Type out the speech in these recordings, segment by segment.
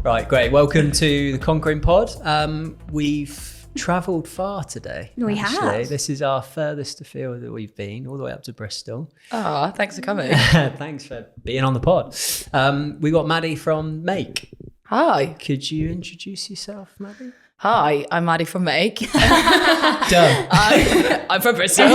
Right, great. Welcome to the Conquering Pod. We've travelled far today. We have. This is our furthest afield that we've been, all the way up to Bristol. Oh, thanks for coming. Thanks for being on the pod. We got Maddie from Make. Hi. Could you introduce yourself, Maddie? Hi, I'm Maddie from Make. Done. I'm from Bristol.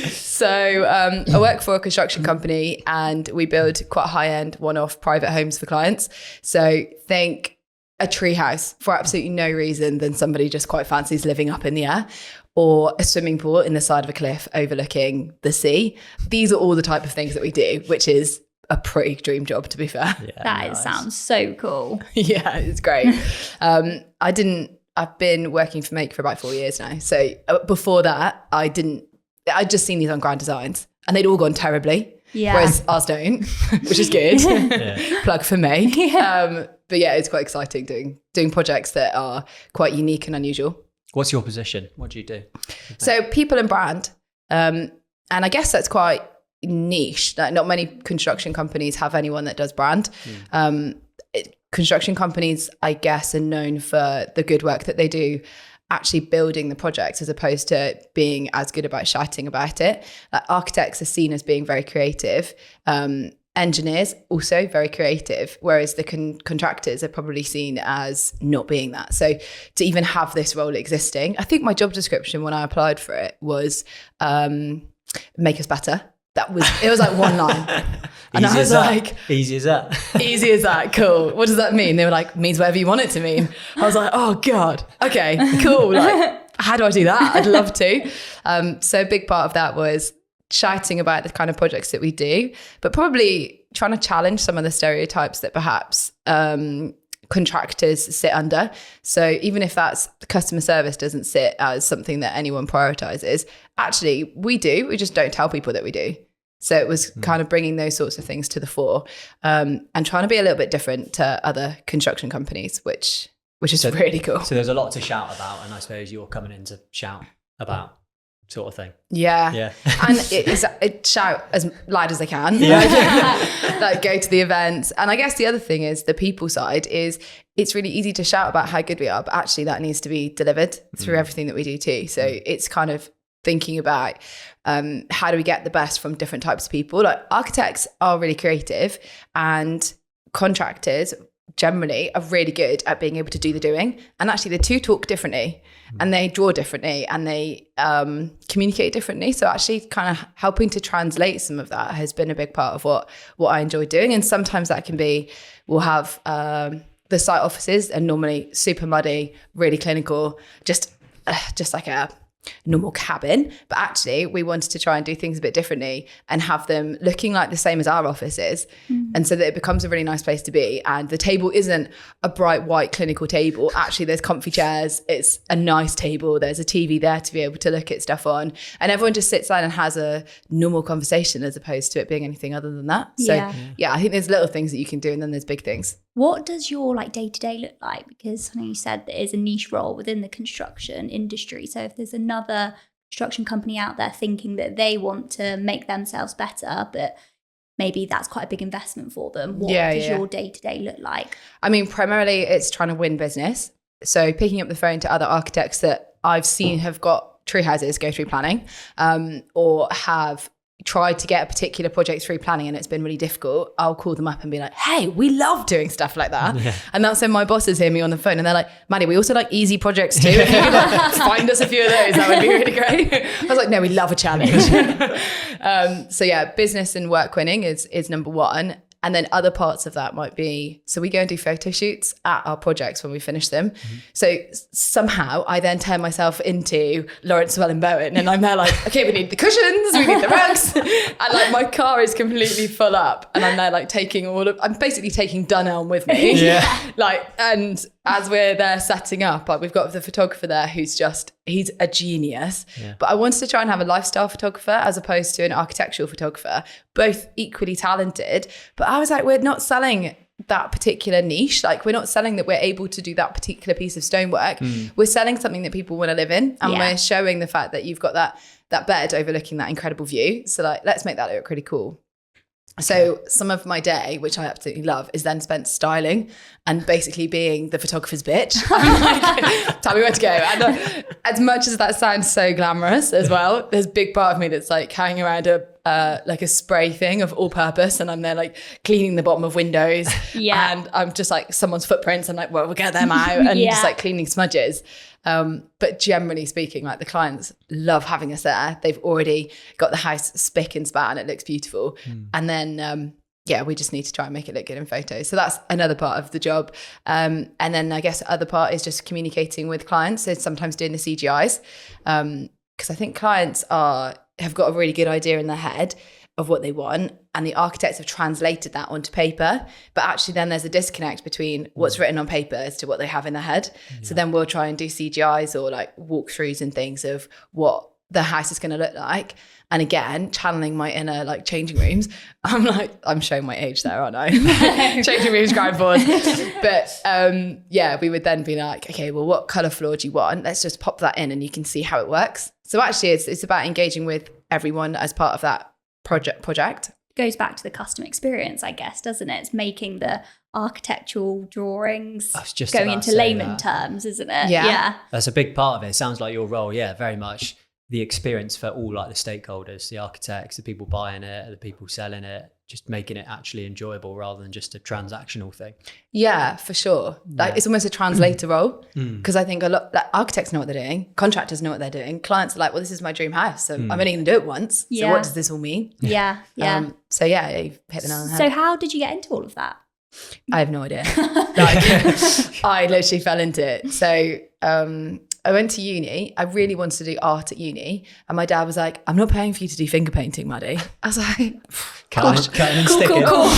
So I work for a construction company and we build quite high-end one-off private homes for clients. So think a tree house for absolutely no reason than somebody just quite fancies living up in the air, or a swimming pool in the side of a cliff overlooking the sea. These are all the type of things that we do, which is a pretty dream job, to be fair. Yeah, That sounds so cool. Yeah, it's great. I've been working for Make for about 4 years now. So before that, I'd just seen these on Grand Designs and they'd all gone terribly. Yeah. Whereas ours don't, which is good. Yeah. Plug for Make. Yeah. But yeah, it's quite exciting doing projects that are quite unique and unusual. What's your position? What do you do? So people and brand. And I guess that's quite niche. Like, not many construction companies have anyone that does brand. Construction companies, I guess, are known for the good work that they do actually building the projects as opposed to being as good about shouting about it. Like, architects are seen as being very creative. Engineers also very creative, whereas the contractors are probably seen as not being that. So to even have this role existing, I think my job description when I applied for it was make us better. It was like one line. And I was like, easy as that. Easy as that. Cool. What does that mean? They were like, means whatever you want it to mean. I was like, oh God. Okay, cool. Like, how do I do that? I'd love to. So a big part of that was shouting about the kind of projects that we do, but probably trying to challenge some of the stereotypes that perhaps contractors sit under. So even if that's customer service doesn't sit as something that anyone prioritizes, actually we do. We just don't tell people that we do. So it was kind of bringing those sorts of things to the fore, and trying to be a little bit different to other construction companies, which is really cool. So there's a lot to shout about, and I suppose you're coming in to shout about sort of thing. Yeah. And it shout as loud as I can. Yeah. Like go to the events. And I guess the other thing is the people side is it's really easy to shout about how good we are, but actually that needs to be delivered through everything that we do too. So it's kind of thinking about how do we get the best from different types of people. Like architects are really creative and contractors generally are really good at being able to do the doing. And actually the two talk differently and they draw differently and they communicate differently. So actually kind of helping to translate some of that has been a big part of what I enjoy doing. And sometimes that can be, we'll have the site offices are normally super muddy, really clinical, just like a normal cabin, but actually we wanted to try and do things a bit differently and have them looking like the same as our offices, and so that it becomes a really nice place to be. And the table isn't a bright white clinical table. Actually there's comfy chairs, it's a nice table, there's a TV there to be able to look at stuff on, and everyone just sits down and has a normal conversation as opposed to it being anything other than that. So yeah, I think there's little things that you can do and then there's big things. What does your day-to-day look like? Because I know you said there is a niche role within the construction industry. So if there's another construction company out there thinking that they want to make themselves better, but maybe that's quite a big investment for them, what does your day-to-day look like? I mean, primarily it's trying to win business. So picking up the phone to other architects that I've seen have got tree houses go through planning, or have tried to get a particular project through planning and it's been really difficult, I'll call them up and be like, hey, we love doing stuff like that. Yeah. And that's when my bosses hear me on the phone and they're like, Maddie, we also like easy projects too. If you could find us a few of those, that would be really great. I was like, no, we love a challenge. So yeah, business and work winning is number one. And then other parts of that might be, so we go and do photo shoots at our projects when we finish them. Mm-hmm. So somehow I then turn myself into Lawrence Llewellyn-Bowen and I'm there like, okay, we need the cushions, we need the rugs. And like my car is completely full up and I'm there like I'm basically taking Dunelm with me. Yeah. Like, and as we're there setting up, like we've got the photographer there who's he's a genius. Yeah. But I wanted to try and have a lifestyle photographer as opposed to an architectural photographer, both equally talented. But I was like, we're not selling that particular niche. Like we're not selling that we're able to do that particular piece of stonework. We're selling something that people want to live in. And we're showing the fact that you've got that bed overlooking that incredible view. So like, let's make that look really cool. So some of my day, which I absolutely love, is then spent styling and basically being the photographer's bitch. I'm like, tell me where to go. And as much as that sounds so glamorous as well, there's a big part of me that's like carrying around like a spray thing of all purpose, and I'm there like cleaning the bottom of windows. And I'm just like someone's footprints. I'm like, well, we'll get them out, and just like cleaning smudges. But generally speaking, like the clients love having us there. They've already got the house spick and span. It looks beautiful. And then, we just need to try and make it look good in photos. So that's another part of the job. And then I guess the other part is just communicating with clients. So sometimes doing the CGIs. Because I think clients have got a really good idea in their head of what they want, and the architects have translated that onto paper, but actually then there's a disconnect between what's written on paper as to what they have in their head. So then we'll try and do CGIs or like walkthroughs and things of what the house is going to look like. And again, channeling my inner like changing rooms, I'm showing my age there, aren't I? Changing rooms, grind boards. But we would then be like, okay, well, what color floor do you want? Let's just pop that in and you can see how it works. So actually it's about engaging with everyone as part of that project. Goes back to the customer experience, I guess, doesn't it? It's making the architectural drawings going into layman terms, isn't it? Yeah. That's a big part of it. It sounds like your role, very much the experience for all like the stakeholders, the architects, the people buying it, the people selling it, just making it actually enjoyable rather than just a transactional thing. Yeah, for sure. Like it's almost a translator role, because I think a lot like architects know what they're doing, contractors know what they're doing, clients are like, well, this is my dream house, so I'm only going to do it once. So what does this all mean? You've hit the nail on the head. So how did you get into all of that? I have no idea. I literally fell into it. So I went to uni. I really wanted to do art at uni. And my dad was like, I'm not paying for you to do finger painting, Maddie. I was like, cutting and sticking. Cool.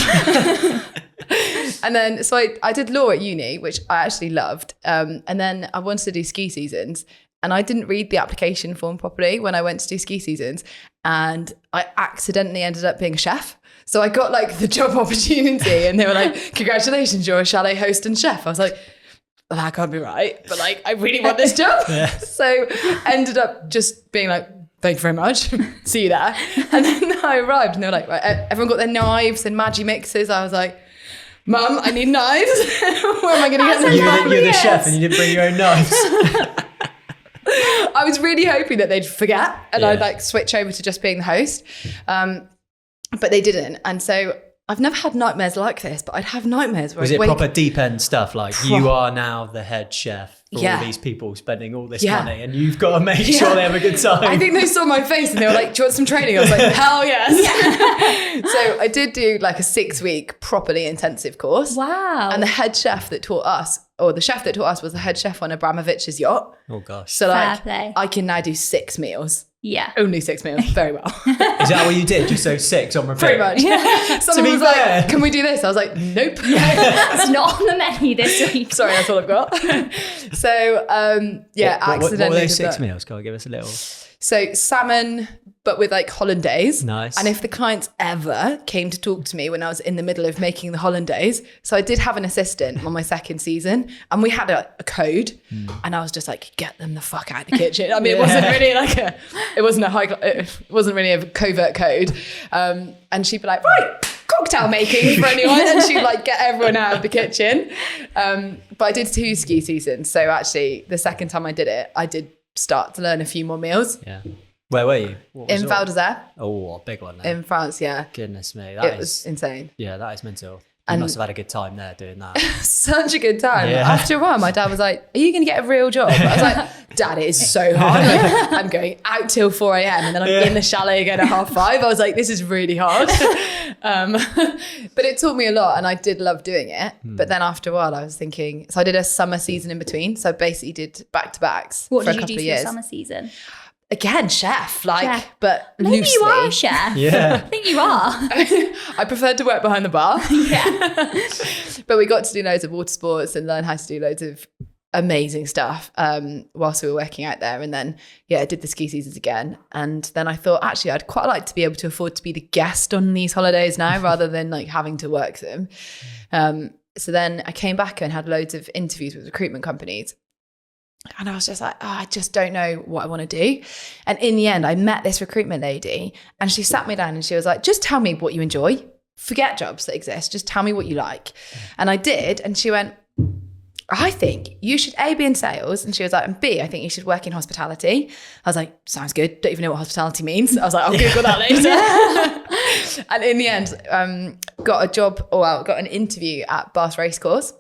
And then, so I did law at uni, which I actually loved. And then I wanted to do ski seasons. And I didn't read the application form properly when I went to do ski seasons. And I accidentally ended up being a chef. So I got like the job opportunity and they were like, congratulations, you're a chalet host and chef. I was like, well, that can't be right. But like, I really want this job. So ended up just being like, thank you very much. See you there. And then I arrived and they were like, right, everyone got their knives and Maggi mixers. I was like, Mum, I need knives. Where am I going to get them? You're the chef and you didn't bring your own knives. I was really hoping that they'd forget and I'd like switch over to just being the host. But they didn't. And so I've never had nightmares like this, but I'd have nightmares where Was it proper deep end stuff? Like you are now the head chef for all these people spending all this money and you've got to make sure they have a good time. I think they saw my face and they were like, do you want some training? I was like, hell yes. So I did do like a 6-week properly intensive course. Wow. And the head chef that taught us, or the chef that taught us was the head chef on Abramovich's yacht. Oh gosh. So like I can now do 6 meals. Yeah. Only 6 meals. Very well. Is that what you did? Just so 6 on repeat? Pretty much. Someone was like, can we do this? I was like, nope. It's not on the menu this week. Sorry, that's all I've got. So, accidentally. What were those 6 meals? Can I give us a little? So salmon, but with like hollandaise. Nice. And if the clients ever came to talk to me when I was in the middle of making the hollandaise, so I did have an assistant on my second season and we had a code and I was just like, get them the fuck out of the kitchen. I mean, it wasn't really it wasn't really a covert code. And she'd be like, right, cocktail making for anyone. And she'd like get everyone out of the kitchen. But I did 2 ski seasons. So actually the second time I did it, I did start to learn a few more meals. Yeah. Where were you? In Val d'Isère. Oh, a big one there. In France, yeah. Goodness me. It was insane. Yeah, that is mental. You must have had a good time there doing that. Such a good time. Yeah. After a while, my dad was like, are you going to get a real job? I was like, Dad, it is so hard. Like, I'm going out till 4 a.m. and then I'm in the chalet again at 5:30. I was like, this is really hard. But it taught me a lot and I did love doing it. But then after a while, I was thinking, so I did a summer season in between. So I basically did back-to-backs for a couple of years. What did you do for the summer season? Again, chef, but maybe loosely. you are a chef. Yeah. I think you are. I preferred to work behind the bar. Yeah. But we got to do loads of water sports and learn how to do loads of amazing stuff whilst we were working out there. And then, I did the ski seasons again. And then I thought, actually, I'd quite like to be able to afford to be the guest on these holidays now rather than like having to work them. So then I came back and had loads of interviews with recruitment companies. And I was just like, I just don't know what I want to do. And in the end, I met this recruitment lady and she sat me down and she was like, just tell me what you enjoy. forget jobs that exist. Just tell me what you like. And I did. And she went, I think you should A, be in sales. And she was like, and B, I think you should work in hospitality. I was like, sounds good. Don't even know what hospitality means. I was like, I'll Google that later. And in the end, got an interview at Bath Racecourse.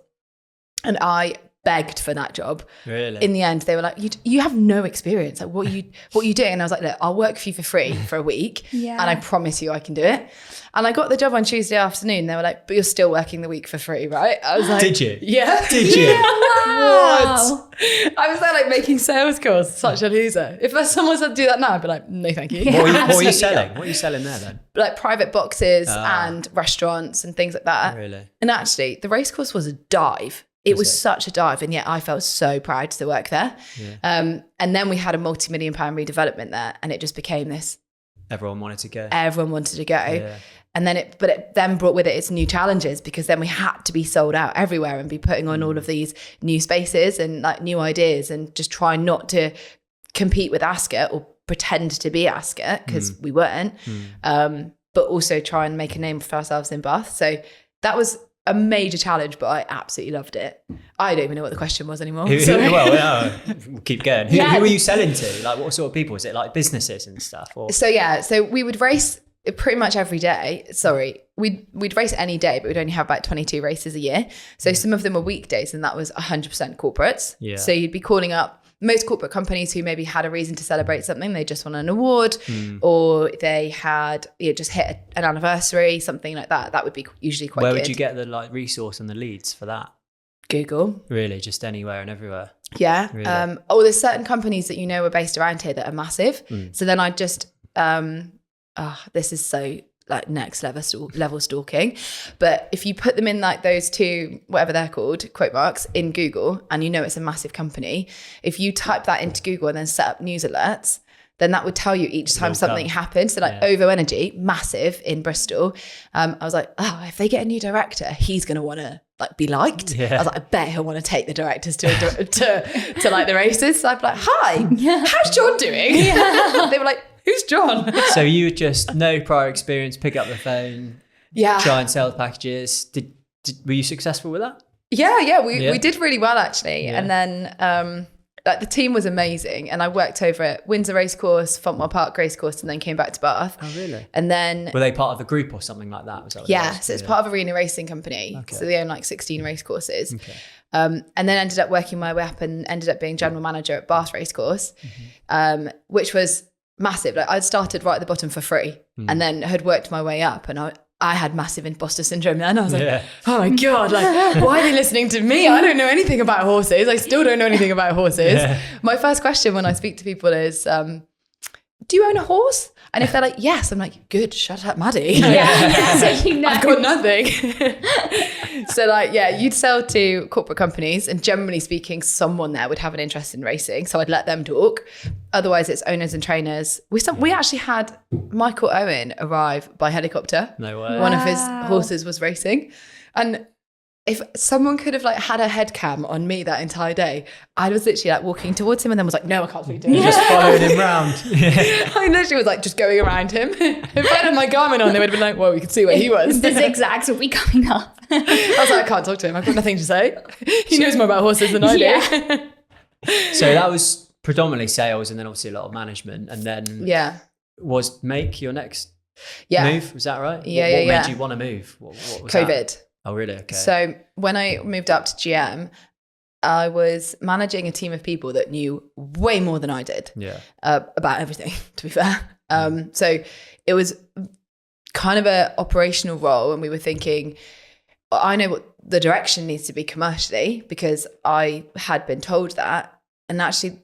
And I begged for that job. Really? In the end, they were like, you have no experience. Like, what are you doing? And I was like, look, I'll work for you for free for a week. And I promise you I can do it. And I got the job on Tuesday afternoon. They were like, but you're still working the week for free, right? I was like, did you? Yeah. Did you? Yeah, wow. What? I was there like making sales calls. Such a loser. If someone said do that now, I'd be like, no, thank you. What were you selling? What are you selling there then? Like private boxes and restaurants and things like that. Really? And actually, the racecourse was a dive. It was such a dive, and yet I felt so proud to work there. Yeah. And then we had a multi-million-pound redevelopment there, and it just became this. Everyone wanted to go. Yeah. And then it then brought with it its new challenges, because then we had to be sold out everywhere and be putting on all of these new spaces and like new ideas, and just try not to compete with Ascot or pretend to be Ascot, because we weren't. But also try and make a name for ourselves in Bath. So that was a major challenge, but I absolutely loved it. I don't even know what the question was anymore. We'll keep going. Who were you selling to? Like, what sort of people? Was it like businesses and stuff? Or? So we would race pretty much every day. Sorry, we'd race any day, but we'd only have about 22 races a year. So some of them were weekdays, and that was 100% corporates. Yeah. So you'd be calling up most corporate companies who maybe had a reason to celebrate something. They just won an award, or they had just hit an anniversary, something like that. That would be usually quite good. Where would you get the like resource and the leads for that? Google. Really? Just anywhere and everywhere? Yeah. Really? There's certain companies that are based around here that are massive. So then I just, this is so like next level stalking. But if you put them in like those two, whatever they're called, quote marks, in Google, and it's a massive company, if you type that into Google and then set up news alerts, then that would tell you each time something happens. So like OVO Energy, massive in Bristol. I was like, if they get a new director, he's going to want to like be liked. Yeah. I was like, I bet he'll want to take the directors to like the races. So I'd be like, hi, how's John doing? Yeah. They were like, who's John? So you just no prior experience, pick up the phone, try and sell packages. Were you successful with that? Yeah, we did really well actually. Yeah. And then like the team was amazing, and I worked over at Windsor Racecourse, Fontwell Park Racecourse, and then came back to Bath. Oh really? And then were they part of the group or something like that? Was that so it's part of Arena Racing Company. Okay. So they own like 16 racecourses. Okay. And then ended up working my way up and ended up being general manager at Bath Racecourse, which was massive. Like I'd started right at the bottom for free, and then had worked my way up, and I had massive imposter syndrome then. I was like, oh my God, like, why are they listening to me? I don't know anything about horses. I still don't know anything about horses. Yeah. My first question when I speak to people is, do you own a horse? And if they're like, yes, I'm like, good, shut up, Maddie. So I've got nothing. So like, you'd sell to corporate companies, and generally speaking, someone there would have an interest in racing. So I'd let them talk. Otherwise it's owners and trainers. We actually had Michael Owen arrive by helicopter. No way. One of his horses was racing. And if someone could have like had a head cam on me that entire day, I was literally like walking towards him and then was like, no, I can't speak to him. You just followed him round. I literally was like just going around him. If I had my Garmin on, they would have been like, well, we could see where he was. The zigzags would be coming up. I was like, I can't talk to him. I've got nothing to say. He knows more about horses than I do. So that was predominantly sales, and then obviously a lot of management. And then was Make your next move? Was that right? What made you want to move? What was COVID. That? Oh, really? Okay. So when I moved up to GM, I was managing a team of people that knew way more than I did about everything, to be fair. So it was kind of an operational role, and we were thinking, I know what the direction needs to be commercially, because I had been told that. And actually,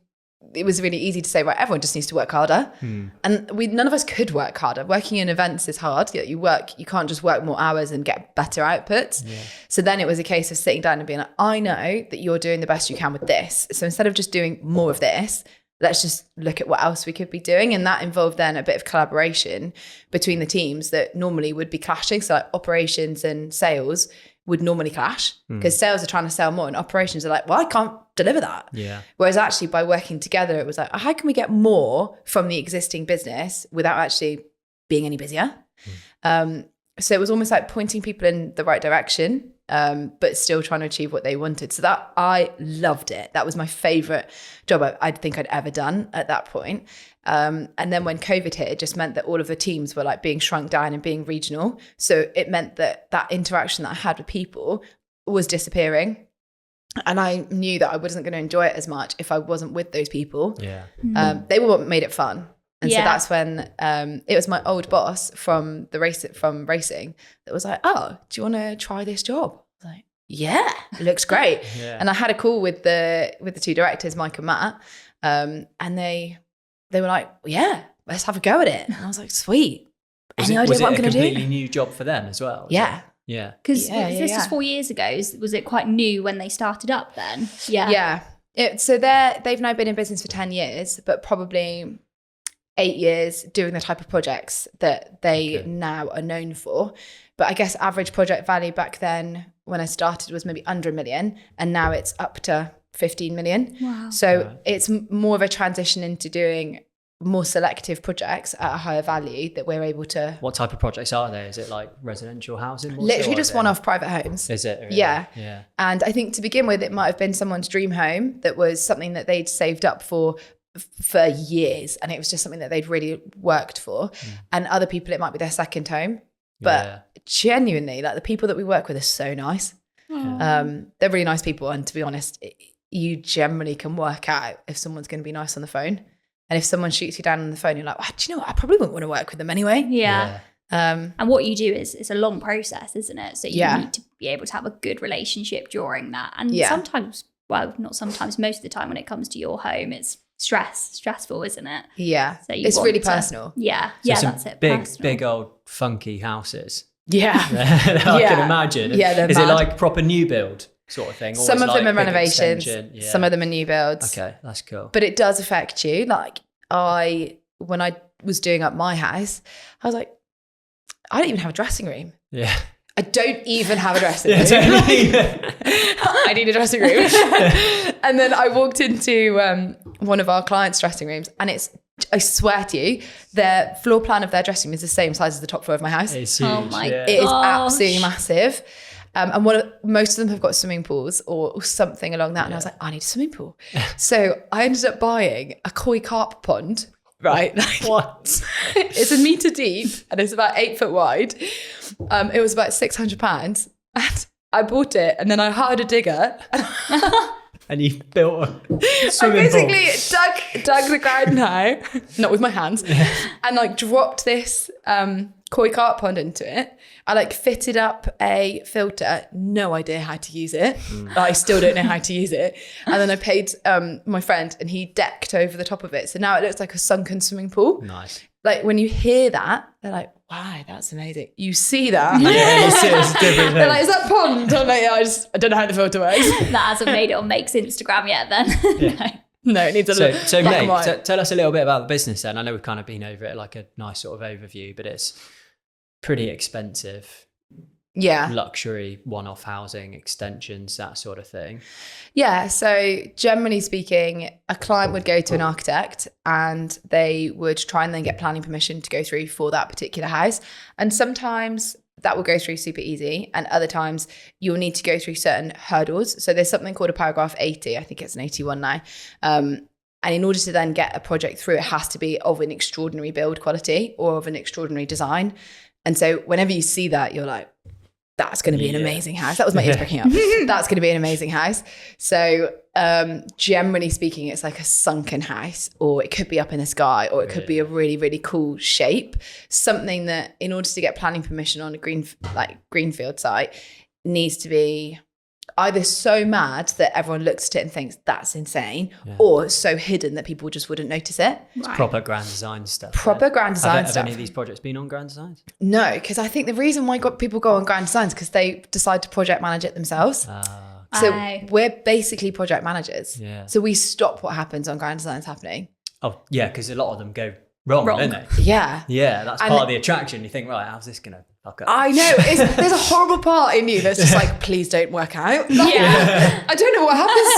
it was really easy to say, right, everyone just needs to work harder. And none of us could work harder. Working in events is hard. You can't just work more hours and get better outputs. So then it was a case of sitting down and being like, I know that you're doing the best you can with this. So instead of just doing more of this, let's just look at what else we could be doing. And that involved then a bit of collaboration between the teams that normally would be clashing. So like operations and sales would normally clash, because sales are trying to sell more and operations are like, well, I can't deliver that. Whereas actually by working together, it was like, how can we get more from the existing business without actually being any busier? So it was almost like pointing people in the right direction, but still trying to achieve what they wanted. So that, I loved it. That was my favorite job I think I'd ever done at that point. And then when COVID hit, it just meant that all of the teams were like being shrunk down and being regional. So it meant that interaction that I had with people was disappearing. And I knew that I wasn't going to enjoy it as much if I wasn't with those people. Yeah. They were what made it fun. And so Yeah. that's when it was my old boss from racing that was like, "Oh, do you want to try this job?" I was like, "Yeah, it looks great." Yeah. And I had a call with the two directors, Mike and Matt, and they were like, "Yeah, let's have a go at it." And I was like, "Sweet." Any idea what I'm going to do? Was it a completely new job for them as well? Yeah. Yeah. Because Yeah. was 4 years ago. Was it quite new when they started up then? Yeah. Yeah. So they've now been in business for 10 years, but probably 8 years doing the type of projects that they now are known for. But I guess average project value back then when I started was maybe under $1 million, and now it's up to 15 million. Wow. So it's more of a transition into doing more selective projects at a higher value that we're able to. What type of projects are they? Is it like residential housing? Literally just one-off private homes. Is it? Really? Yeah. Yeah. And I think to begin with, it might have been someone's dream home that was something that they'd saved up for years, and it was just something that they'd really worked for. And other people, it might be their second home. But genuinely, like the people that we work with are so nice. They're really nice people, and to be honest, you generally can work out if someone's going to be nice on the phone. And if someone shoots you down on the phone, you're like, well, do you know what? I probably wouldn't want to work with them anyway. Yeah. And what you do is it's a long process, isn't it? So you need to be able to have a good relationship during that. And sometimes, well, not sometimes, most of the time when it comes to your home, it's stressful, isn't it? Yeah. So it's really personal. Yeah. So some that's it. Big old funky houses. Yeah. I can imagine. Yeah, they're Is mad. it like proper new build sort of thing? Or Some is of like them are big renovations. extension? Yeah. Some of them are new builds. Okay, that's cool. But it does affect you. Like when I was doing up my house, I was like, I don't even have a dressing room. Yeah. I don't even have a dressing room. Yeah, I need a dressing room. And then I walked into one of our clients' dressing rooms, and I swear to you, the floor plan of their dressing room is the same size as the top floor of my house. It's huge. Oh my yeah. It is absolutely massive. And most of them have got swimming pools or something along that. And I was like, I need a swimming pool. So I ended up buying a koi carp pond, right? What? It's 1 meter deep and it's about 8 foot wide. It was about £600. And I bought it, and then I hired a digger. And you built a I swimming pool. basically dug the ground now, not with my hands, and like dropped this koi carp pond into it. I like fitted up a filter, no idea how to use it. I still don't know how to use it. And then I paid my friend, and he decked over the top of it. So now it looks like a sunken swimming pool. Nice. Like when you hear that, they're like, wow, that's amazing. You see that. Yeah, it's a different They're thing. like, is that pond? I'm like, yeah, I don't know how the filter works. That hasn't made it on Make's Instagram yet then. No. No, it needs a So black and Meg, white. tell us a little bit about the business then. I know we've kind of been over it, like a nice sort of overview, but it's pretty expensive. Yeah. Luxury, one-off housing, extensions, that sort of thing. Yeah. So generally speaking, a client would go to an architect, and they would try and then get planning permission to go through for that particular house. And sometimes that will go through super easy, and other times you'll need to go through certain hurdles. So there's something called a paragraph 80. I think it's an 81 now. And in order to then get a project through, it has to be of an extraordinary build quality or of an extraordinary design. And so whenever you see that, you're like, that's going to be an amazing house. That was my ears breaking up. That's going to be an amazing house. So generally speaking, it's like a sunken house, or it could be up in the sky, or it could be a really, really cool shape. Something that in order to get planning permission on a greenfield site needs to be either so mad that everyone looks at it and thinks that's insane, or so hidden that people just wouldn't notice it. Right. Proper grand design stuff. Proper grand design Have stuff. any of these projects been on grand designs? No, because I think the reason why people go on grand designs because they decide to project manage it themselves. So we're basically project managers. Yeah. So we stop what happens on grand designs happening. Oh, yeah, because a lot of them go wrong, don't they? Yeah. Yeah, that's part of the attraction. You think, right, how's this going to fuck up? I know. There's a horrible part in you that's just like, please don't work out. Yeah. I don't know what happens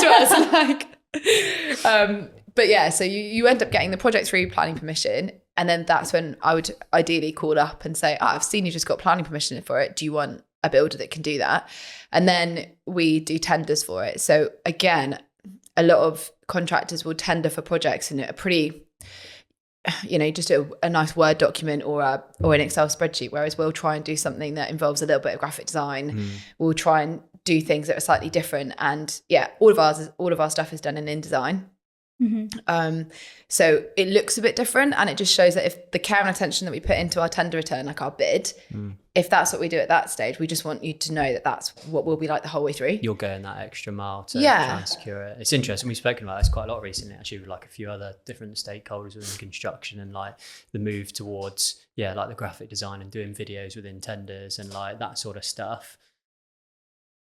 to us. But yeah, so you end up getting the project through planning permission. And then that's when I would ideally call up and say, I've seen you just got planning permission for it. Do you want a builder that can do that? And then we do tenders for it. So again, a lot of contractors will tender for projects in a pretty, just a nice Word document or an Excel spreadsheet, whereas we'll try and do something that involves a little bit of graphic design. We'll try and do things that are slightly different. And yeah, all of our stuff is done in InDesign. So it looks a bit different, and it just shows that if the care and attention that we put into our tender return, like our bid, if that's what we do at that stage, we just want you to know that that's what we'll be like the whole way through. You're going that extra mile to try and secure it. It's interesting. We've spoken about this quite a lot recently, actually, with like a few other different stakeholders within construction, and like the move towards like the graphic design and doing videos within tenders and like that sort of stuff.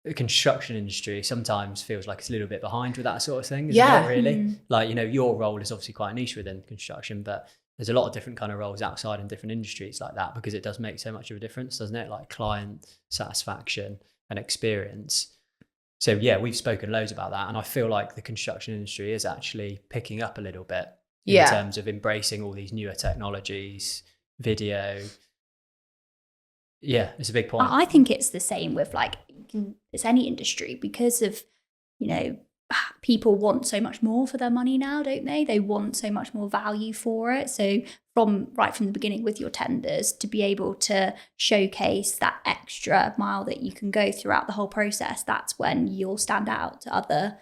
The construction industry sometimes feels like it's a little bit behind with that sort of thing, isn't it, really? Like, your role is obviously quite niche within construction, but there's a lot of different kind of roles outside in different industries like that, because it does make so much of a difference, doesn't it? Like client satisfaction and experience. So yeah, we've spoken loads about that, and I feel like the construction industry is actually picking up a little bit in terms of embracing all these newer technologies, video. Yeah, it's a big point. I think it's the same with it's any industry, because of, people want so much more for their money now, don't they? They want so much more value for it. So from the beginning with your tenders, to be able to showcase that extra mile that you can go throughout the whole process, that's when you'll stand out to other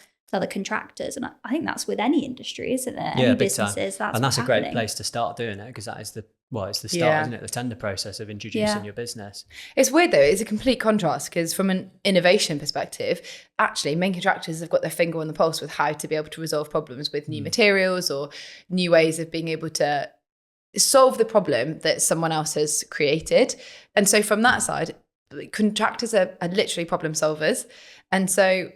contractors. And I think that's with any industry, isn't it? Yeah, any big businesses, time. And that's a great place to start doing it, because that is it's the start, isn't it? The tender process of introducing your business. It's weird though, it's a complete contrast, because from an innovation perspective, actually main contractors have got their finger on the pulse with how to be able to resolve problems with new materials or new ways of being able to solve the problem that someone else has created. And so from that side, contractors are literally problem solvers. And so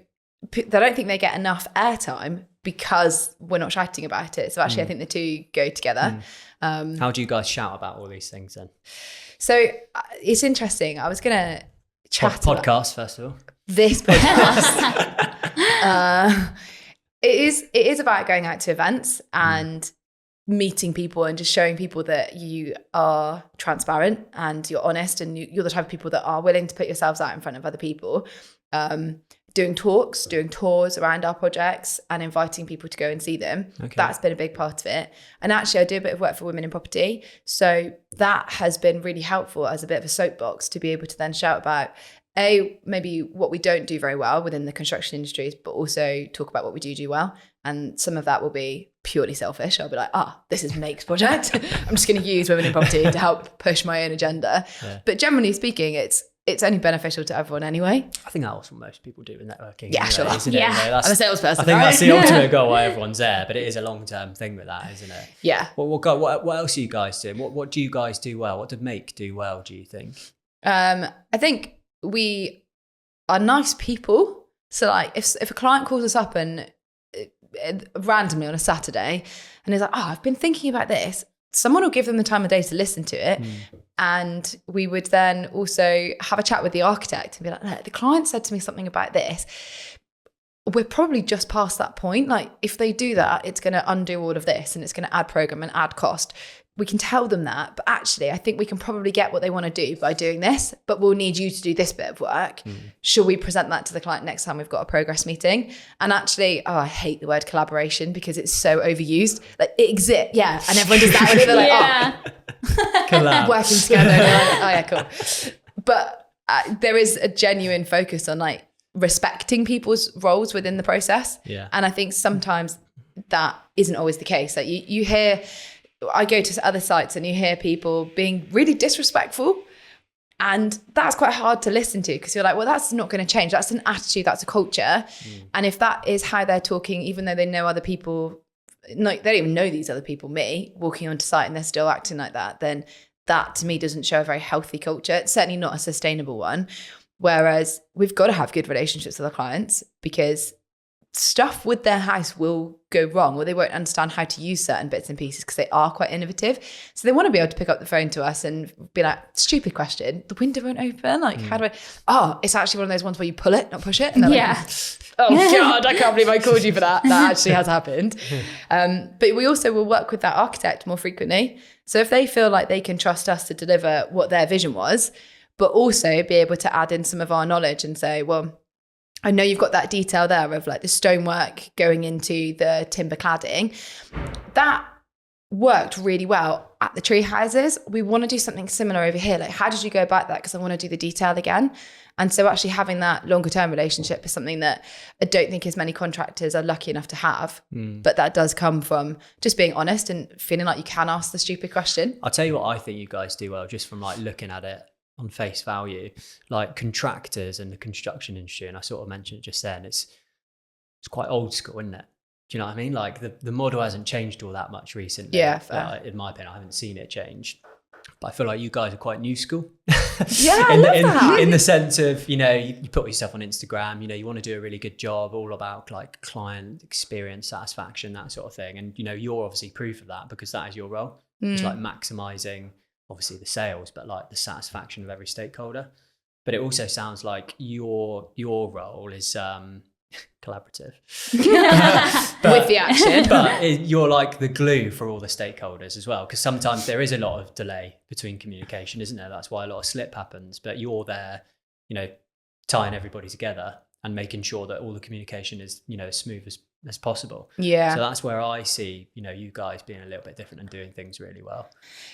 I don't think they get enough airtime because we're not shouting about it. So actually, I think the two go together. How do you guys shout about all these things then? So it's interesting. I was going to chat podcast first of all. This podcast. It is about going out to events and meeting people and just showing people that you are transparent and you're honest, and you're the type of people that are willing to put yourselves out in front of other people. Doing talks, doing tours around our projects and inviting people to go and see them. Okay. That's been a big part of it. And actually I do a bit of work for women in property. So that has been really helpful as a bit of a soapbox to be able to then shout about maybe what we don't do very well within the construction industries, but also talk about what we do well. And some of that will be purely selfish. I'll be like, this is Make's project. I'm just going to use women in property to help push my own agenda. Yeah. But generally speaking, it's only beneficial to everyone anyway. I think that's what most people do with networking. Yeah, anyway, sure. Isn't it? I'm a salesperson. I think that's the ultimate goal why everyone's there, but it is a long-term thing with that, isn't it? Yeah. Well, what else are you guys doing? What do you guys do well? What did Make do well, do you think? I think we are nice people. So like if a client calls us up and randomly on a Saturday and is like, I've been thinking about this, someone will give them the time of day to listen to it. And we would then also have a chat with the architect and be like, look, the client said to me something about this. We're probably just past that point. Like if they do that, it's going to undo all of this and it's going to add program and add cost. We can tell them that, but actually I think we can probably get what they want to do by doing this, but we'll need you to do this bit of work. Should we present that to the client next time we've got a progress meeting? And actually, I hate the word collaboration because it's so overused. Like it exists, yeah, and everyone does that with it. They're like, working together. And like, cool. But there is a genuine focus on like respecting people's roles within the process. Yeah. And I think sometimes that isn't always the case. Like you hear, I go to other sites and you hear people being really disrespectful, and that's quite hard to listen to because you're like, well, that's not going to change. That's an attitude, that's a culture. And if that is how they're talking, even though they know other people, like they don't even know these other people, me, walking onto site and they're still acting like that, then that to me doesn't show a very healthy culture. It's certainly not a sustainable one. Whereas we've got to have good relationships with our clients because stuff with their house will go wrong, or they won't understand how to use certain bits and pieces because they are quite innovative. So they want to be able to pick up the phone to us and be like, stupid question, the window won't open. Like, how do I? Oh, it's actually one of those ones where you pull it, not push it. And they're like, oh God, I can't believe I called you for that. That actually has happened. But we also will work with that architect more frequently. So if they feel like they can trust us to deliver what their vision was, but also be able to add in some of our knowledge and say, well, I know you've got that detail there of like the stonework going into the timber cladding. That worked really well at the tree houses. We want to do something similar over here. Like, how did you go about that? Because I want to do the detail again. And so actually having that longer term relationship is something that I don't think as many contractors are lucky enough to have. But that does come from just being honest and feeling like you can ask the stupid question. I'll tell you what I think you guys do well, just from like looking at it on face value, like contractors and the construction industry, and I sort of mentioned it just then, it's quite old school, isn't it? Do you know what I mean? Like the model hasn't changed all that much recently. Yeah, fair. In my opinion, I haven't seen it change. But I feel like you guys are quite new school. Yeah, I love that. In the sense of, you know, you put yourself on Instagram, you know, you want to do a really good job, all about like client experience, satisfaction, that sort of thing. And, you know, you're obviously proof of that because that is your role. It's like maximizing obviously the sales, but like the satisfaction of every stakeholder. But it also sounds like your role is collaborative with the action. But you're like the glue for all the stakeholders as well, because sometimes there is a lot of delay between communication, isn't there? That's why a lot of slip happens, but you're there, you know, tying everybody together and making sure that all the communication is, you know, as smooth as possible. Yeah. So that's where I see, you know, you guys being a little bit different and doing things really well.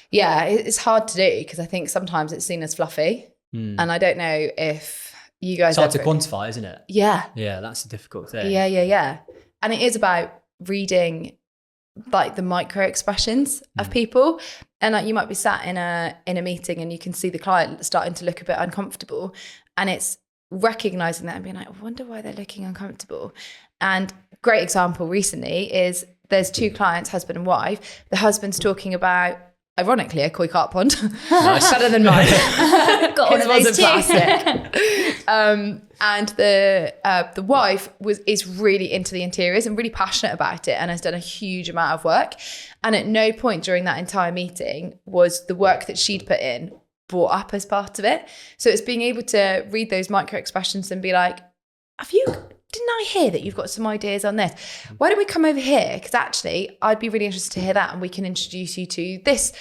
Yeah, it's hard to do because I think sometimes it's seen as fluffy. And I don't know if you guys... It's hard to quantify, isn't it? Yeah. Yeah, that's a difficult thing. Yeah. And it is about reading like the micro expressions of people. And like you might be sat in a meeting and you can see the client starting to look a bit uncomfortable. And it's recognizing that and being like, I wonder why they're looking uncomfortable. And great example recently is there's two clients, husband and wife. The husband's talking about, ironically, a koi carp pond. Nice. Better than mine. Got one of those too. Plastic. And the wife is really into the interiors and really passionate about it and has done a huge amount of work. And at no point during that entire meeting was the work that she'd put in brought up as part of it. So it's being able to read those micro expressions and be like, didn't I hear that you've got some ideas on this? Why don't we come over here? Because actually, I'd be really interested to hear that, and we can introduce you to this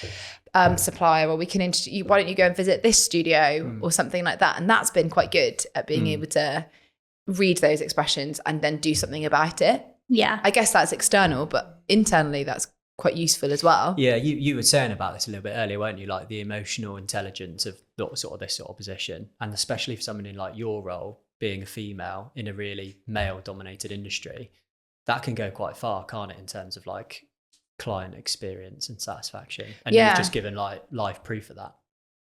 supplier, or we can introduce you. Why don't you go and visit this studio or something like that? And that's been quite good at being able to read those expressions and then do something about it. Yeah, I guess that's external, but internally, that's quite useful as well. Yeah, you were saying about this a little bit earlier, weren't you? Like the emotional intelligence of this sort of position, and especially for someone in like your role, being a female in a really male-dominated industry, that can go quite far, can't it, in terms of like client experience and satisfaction? And you've just given like live proof of that.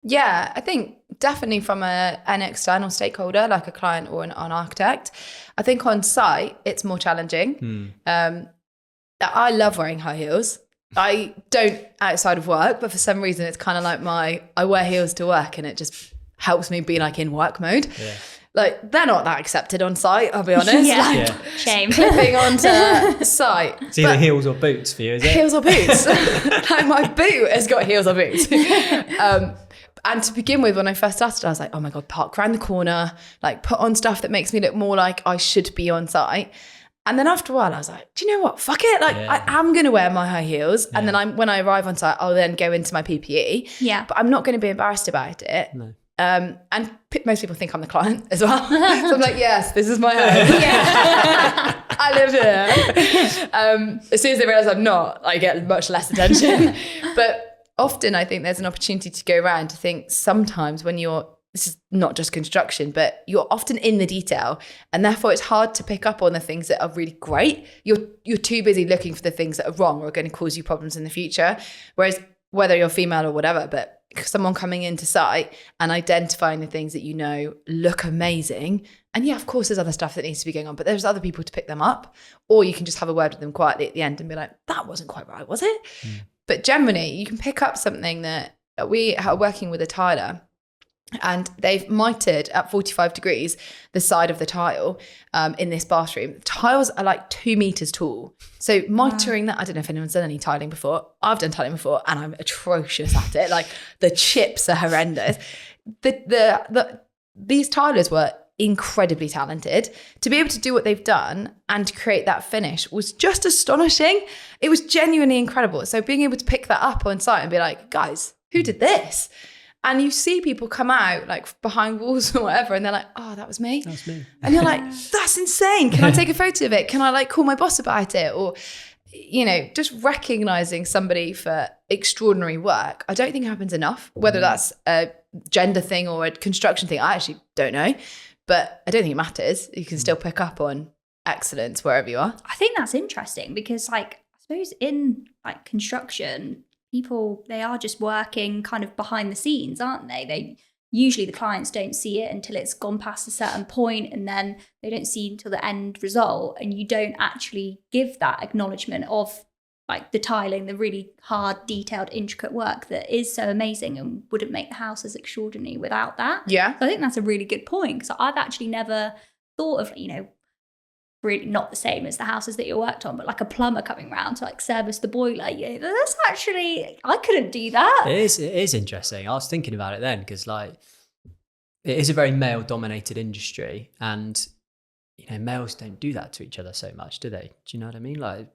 Yeah, I think definitely from an external stakeholder, like a client or an architect. I think on site, it's more challenging. I love wearing high heels. I don't outside of work, but for some reason, it's kind of like I wear heels to work and it just helps me be like in work mode. Yeah. Like, they're not that accepted on site, I'll be honest. Shame. Clipping onto site. It's either heels or boots for you, is it? Heels or boots. Like, my boot has got heels or boots. And to begin with, when I first started, I was like, oh my God, park around the corner, like put on stuff that makes me look more like I should be on site. And then after a while, I was like, do you know what? Fuck it. Like, I am going to wear my high heels. And then when I arrive on site, I'll then go into my PPE. Yeah. But I'm not going to be embarrassed about it. No. And most people think I'm the client as well. So I'm like, yes, this is my home. Yeah. I live here. As soon as they realize I'm not, I get much less attention. But often I think there's an opportunity to go around to think sometimes when this is not just construction, but you're often in the detail, and therefore it's hard to pick up on the things that are really great. You're too busy looking for the things that are wrong or are going to cause you problems in the future. Whereas whether you're female or whatever, but someone coming into site and identifying the things that you know look amazing. And yeah, of course, there's other stuff that needs to be going on, but there's other people to pick them up. Or you can just have a word with them quietly at the end and be like, that wasn't quite right, was it? But generally, you can pick up something that we are working with a tiler. And they've mitered at 45 degrees the side of the tile in this bathroom. The tiles are like 2 meters tall. So mitering that, I don't know if anyone's done any tiling before. I've done tiling before and I'm atrocious at it. Like the chips are horrendous. These tilers were incredibly talented. To be able to do what they've done and to create that finish was just astonishing. It was genuinely incredible. So being able to pick that up on site and be like, guys, who did this? And you see people come out like behind walls or whatever, and they're like, oh, that was me. That's me. And you're like, that's insane. Can I take a photo of it? Can I like call my boss about it? Or, you know, just recognizing somebody for extraordinary work. I don't think it happens enough, whether that's a gender thing or a construction thing. I actually don't know, but I don't think it matters. You can still pick up on excellence wherever you are. I think that's interesting because, like, I suppose in like construction, people, they are just working kind of behind the scenes, aren't they? Usually the clients don't see it until it's gone past a certain point, and then they don't see until the end result, and you don't actually give that acknowledgement of like the tiling, the really hard, detailed, intricate work that is so amazing and wouldn't make the house as extraordinary without that. Yeah. So I think that's a really good point, because I've actually never thought of, you know, really not the same as the houses that you worked on, but like a plumber coming around to like service the boiler. Yeah, that's actually, I couldn't do that. It is interesting. I was thinking about it then, because like it is a very male dominated industry, and you know, males don't do that to each other so much, do they? Do you know what I mean? Like,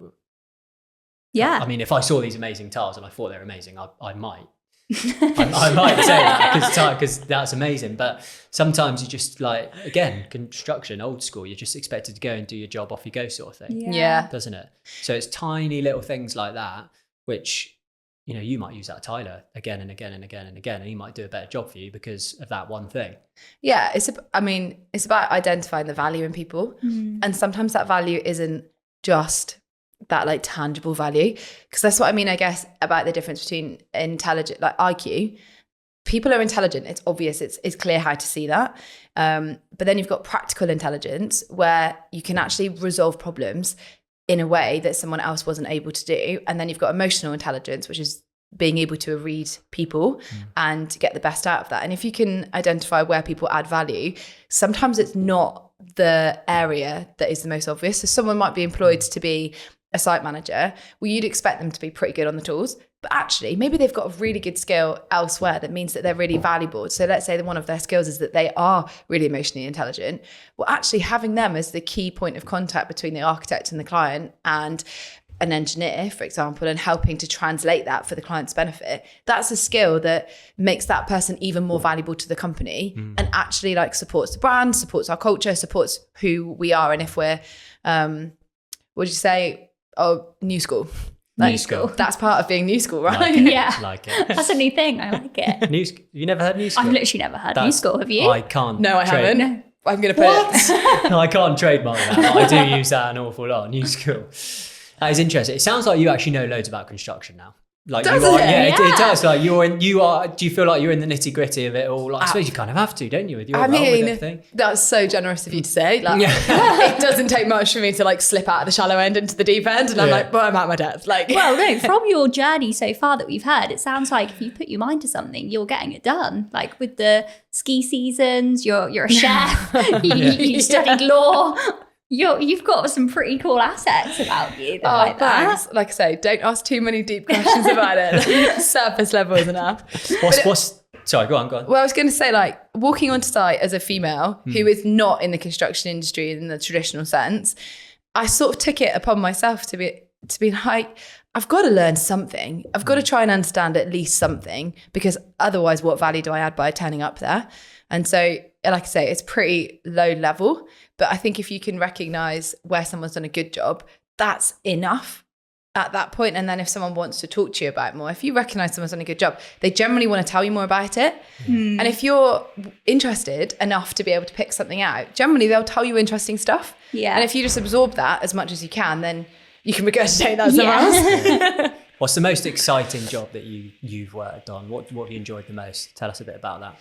yeah. I mean, if I saw these amazing tiles and I thought they were amazing, I might. I might say that because that's amazing, but sometimes you just like, again, construction, old school, you're just expected to go and do your job, off you go sort of thing. Yeah. Doesn't it? So it's tiny little things like that, which, you know, you might use that tiler again and again and again and again, and he might do a better job for you because of that one thing. Yeah, it's about identifying the value in people. And sometimes that value isn't just that like tangible value, because that's what I mean, I guess, about the difference between intelligent, like IQ. People are intelligent, it's obvious, it's clear how to see that, but then you've got practical intelligence, where you can actually resolve problems in a way that someone else wasn't able to do. And then you've got emotional intelligence, which is being able to read people and get the best out of that. And if you can identify where people add value, sometimes it's not the area that is the most obvious. So someone might be employed to be a site manager. Well, you'd expect them to be pretty good on the tools, but actually maybe they've got a really good skill elsewhere that means that they're really valuable. So let's say that one of their skills is that they are really emotionally intelligent. Well, actually having them as the key point of contact between the architect and the client and an engineer, for example, and helping to translate that for the client's benefit, that's a skill that makes that person even more valuable to the company and actually like supports the brand, supports our culture, supports who we are. And if we're, what did you say? Oh, new school. Like, New school. That's part of being new school, right? Like it. Yeah. Like it. That's a new thing. I like it. You never heard new school? I've literally never heard new school. Have you? I can't. No, I haven't. No. I'm going to put it. I can't trademark that, but I do use that an awful lot. New school. That is interesting. It sounds like you actually know loads about construction now. Like Does you are, it? yeah, Yeah. It does. Like you are. Do you feel like you're in the nitty gritty of it all? Like, I suppose you kind of have to, don't you? With your role with everything. That's so generous of you to say. Like, it doesn't take much for me to like slip out of the shallow end into the deep end, and I'm like, well, I'm at my depth. Like, Well, no, from your journey so far that we've heard, it sounds like if you put your mind to something, you're getting it done. Like with the ski seasons, you're a chef, you studied law. You've got some pretty cool assets about you. Like thanks. that. Like I say, don't ask too many deep questions about it. Surface level is enough. Sorry, go on. Well, I was going to say, like, walking onto site as a female who is not in the construction industry in the traditional sense, I sort of took it upon myself to be like, I've got to learn something. I've got to try and understand at least something, because otherwise what value do I add by turning up there? And so, like I say, it's pretty low level, but I think if you can recognize where someone's done a good job, that's enough at that point. And then if someone wants to talk to you about it more, if you recognize someone's done a good job, they generally want to tell you more about it. And if you're interested enough to be able to pick something out, generally they'll tell you interesting stuff. Yeah. And if you just absorb that as much as you can, then you can regurgitate that somewhere else. What's the most exciting job that you've worked on? What have you enjoyed the most? Tell us a bit about that.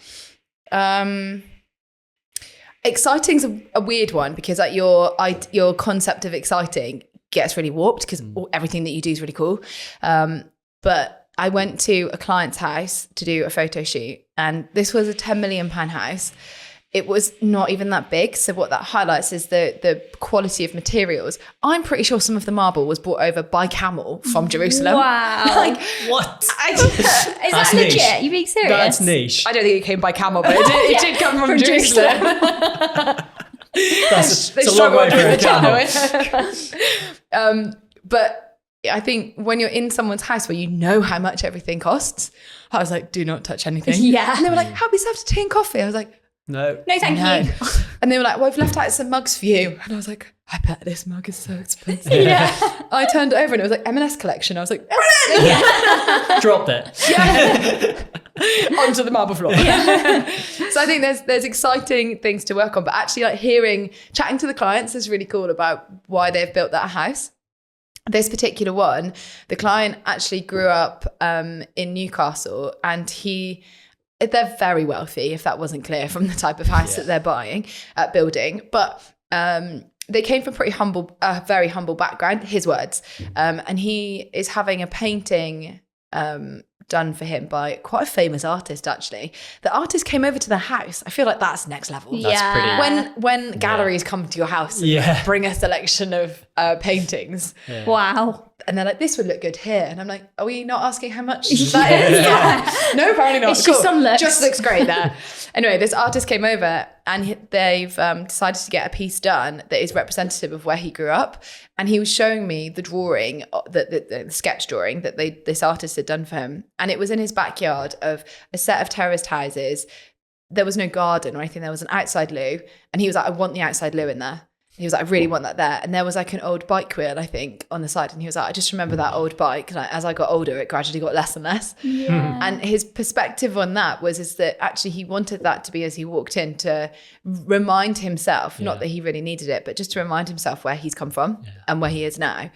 Exciting's a weird one, because like your concept of exciting gets really warped, because everything that you do is really cool. But I went to a client's house to do a photo shoot, and this was a £10 million house. It was not even that big. So what that highlights is the quality of materials. I'm pretty sure some of the marble was brought over by camel from Jerusalem. Wow. Like, What? Is that niche. legit? You being serious? That's niche. I don't think it came by camel, but it did come from Jerusalem. It's a long way for a camel. But I think when you're in someone's house where you know how much everything costs, I was like, do not touch anything. Yeah. And they were like, how we serve tea and coffee? I was like, No. No, thank you. and they were like, well, I've left out some mugs for you. And I was like, I bet this mug is so expensive. Yeah. I turned it over and it was like M&S collection. I was like, Dropped it. onto the marble floor. Yeah. So I think there's exciting things to work on, but actually like chatting to the clients is really cool about why they've built that house. This particular one, the client actually grew up in Newcastle, and they're very wealthy, if that wasn't clear from the type of house that they're building. But they came from very humble background, his words. And he is having a painting done for him by quite a famous artist, actually. The artist came over to the house. I feel like that's next level. Yeah. That's When galleries come to your house and bring a selection of paintings. Yeah. Wow. And they're like, this would look good here. And I'm like, are we not asking how much that is? Yeah. No, apparently not. It's just some looks. Just looks great there. Anyway, this artist came over and they've decided to get a piece done that is representative of where he grew up. And he was showing me the drawing, the sketch drawing that this artist had done for him. And it was in his backyard of a set of terraced houses. There was no garden or anything. There was an outside loo. And he was like, I want the outside loo in there. He was like, I really want that there. And there was like an old bike wheel, I think, on the side. And he was like, I just remember that old bike. And as I got older, it gradually got less and less. Yeah. And his perspective on that is that actually he wanted that to be, as he walked in, to remind himself, not that he really needed it, but just to remind himself where he's come from and where he is now.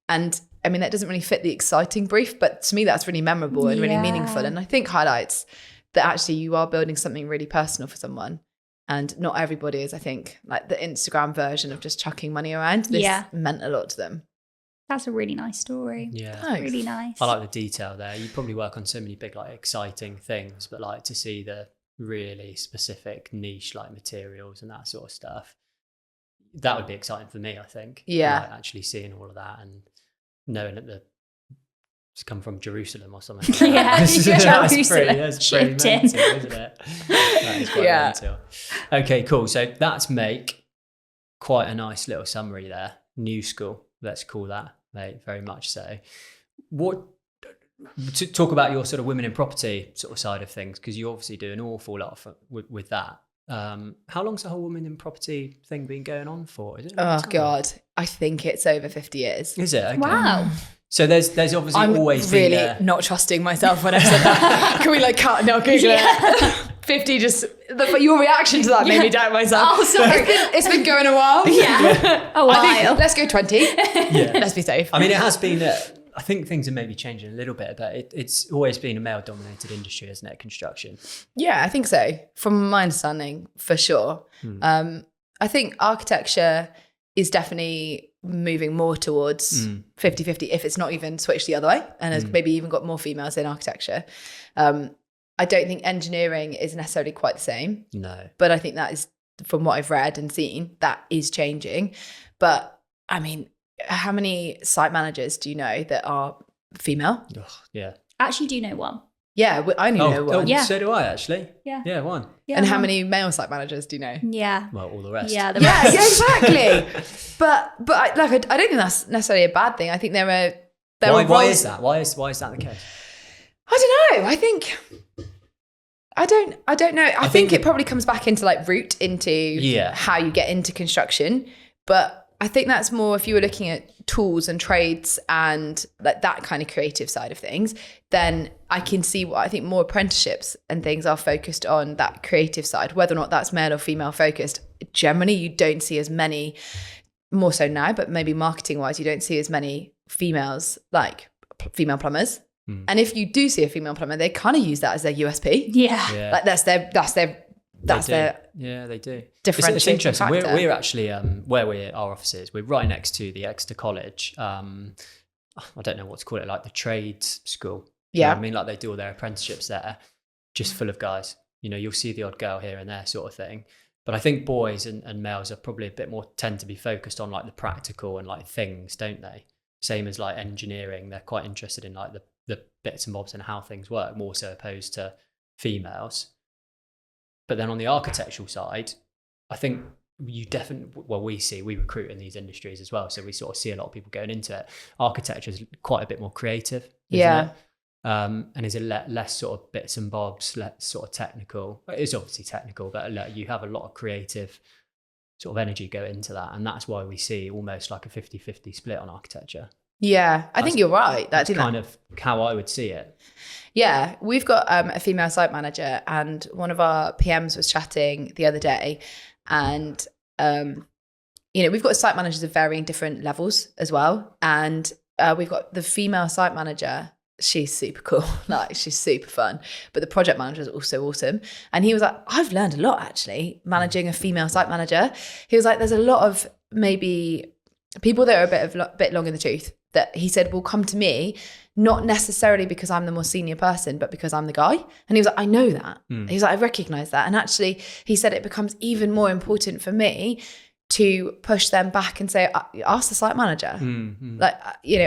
And I mean, that doesn't really fit the exciting brief, but to me, that's really memorable and really meaningful. And I think highlights that actually you are building something really personal for someone. And not everybody is, I think, like the Instagram version of just chucking money around. This meant a lot to them. That's a really nice story. Yeah. That's really nice. I like the detail there. You probably work on so many big, like, exciting things, but like to see the really specific niche, like materials and that sort of stuff, that would be exciting for me, I think. Yeah. Like, actually seeing all of that and knowing that it's come from Jerusalem or something. Like That's pretty mental, isn't it? That is quite mental. Okay, cool. So that's make quite a nice little summary there. New school, let's call that, mate. Very much so. What to talk about your sort of women in property sort of side of things, because you obviously do an awful lot with that. How long's the whole women in property thing been going on for? Is it? Oh God, I think it's over 50 years. Is it? Okay. Wow. So there's obviously I'm always really been not trusting myself when I said that. Can we like cut? No, Google it. 50 just, your reaction to that made me doubt myself. Oh, sorry. It's been going a while. Yeah. A while. I think, let's go 20. Yeah. Let's be safe. I mean, it has been, I think things are maybe changing a little bit, but it's always been a male-dominated industry, isn't it, construction? Yeah, I think so. From my understanding, for sure. I think architecture is definitely moving more towards 50-50, if it's not even switched the other way, and has maybe even got more females in architecture. I don't think engineering is necessarily quite the same. No. But I think that is, from what I've read and seen, that is changing. But I mean, how many site managers do you know that are female? Ugh, yeah. Actually do know one. Yeah, I only know one. Yeah. So do I, actually. Yeah. Yeah, one. Yeah, And how many male site managers do you know? Yeah. Well, all the rest. Yeah. The Yeah, rest. exactly. But I don't think that's necessarily a bad thing. I think there are Why roles- is that? Why is that the case? I don't know. I don't know. I think it probably comes back into like root into how you get into construction. But I think that's more if you were looking at tools and trades and like that kind of creative side of things, then I can see what I think more apprenticeships and things are focused on that creative side, whether or not that's male or female focused. Generally, you don't see as many, more so now, but maybe marketing wise, you don't see as many females, like female plumbers. And if you do see a female plumber, they kind of use that as their USP. Yeah. Like that's their yeah, they do. differentiating It's interesting. factor. We're actually where our office is. We're right next to the Exeter College. I don't know what to call it, like the trades school. You know Yeah. what I mean, like they do all their apprenticeships there, just full of guys. You know, you'll see the odd girl here and there sort of thing. But I think boys and males are probably a bit more tend to be focused on like the practical and like things, don't they? Same as like engineering. They're quite interested in like the bits and bobs and how things work, more so opposed to females. But then on the architectural side, I think you definitely, well, we recruit in these industries as well. So we sort of see a lot of people going into it. Architecture is quite a bit more creative. Yeah. It? And is it less sort of bits and bobs, less sort of technical? It's obviously technical, but you have a lot of creative sort of energy go into that. And that's why we see almost like a 50-50 split on architecture. Yeah, I think you're right. That's kind of how I would see it. Yeah, we've got a female site manager, and one of our PMs was chatting the other day, and we've got site managers of varying different levels as well, and we've got the female site manager. She's super cool, like she's super fun, but the project manager is also awesome. And he was like, I've learned a lot actually managing a female site manager. He was like, there's a lot of maybe people that are a bit long in the tooth that he said will come to me, not necessarily because I'm the more senior person, but because I'm the guy. And he was like, I know that. He was like, I recognize that. And actually he said it becomes even more important for me to push them back and say, ask the site manager. Like,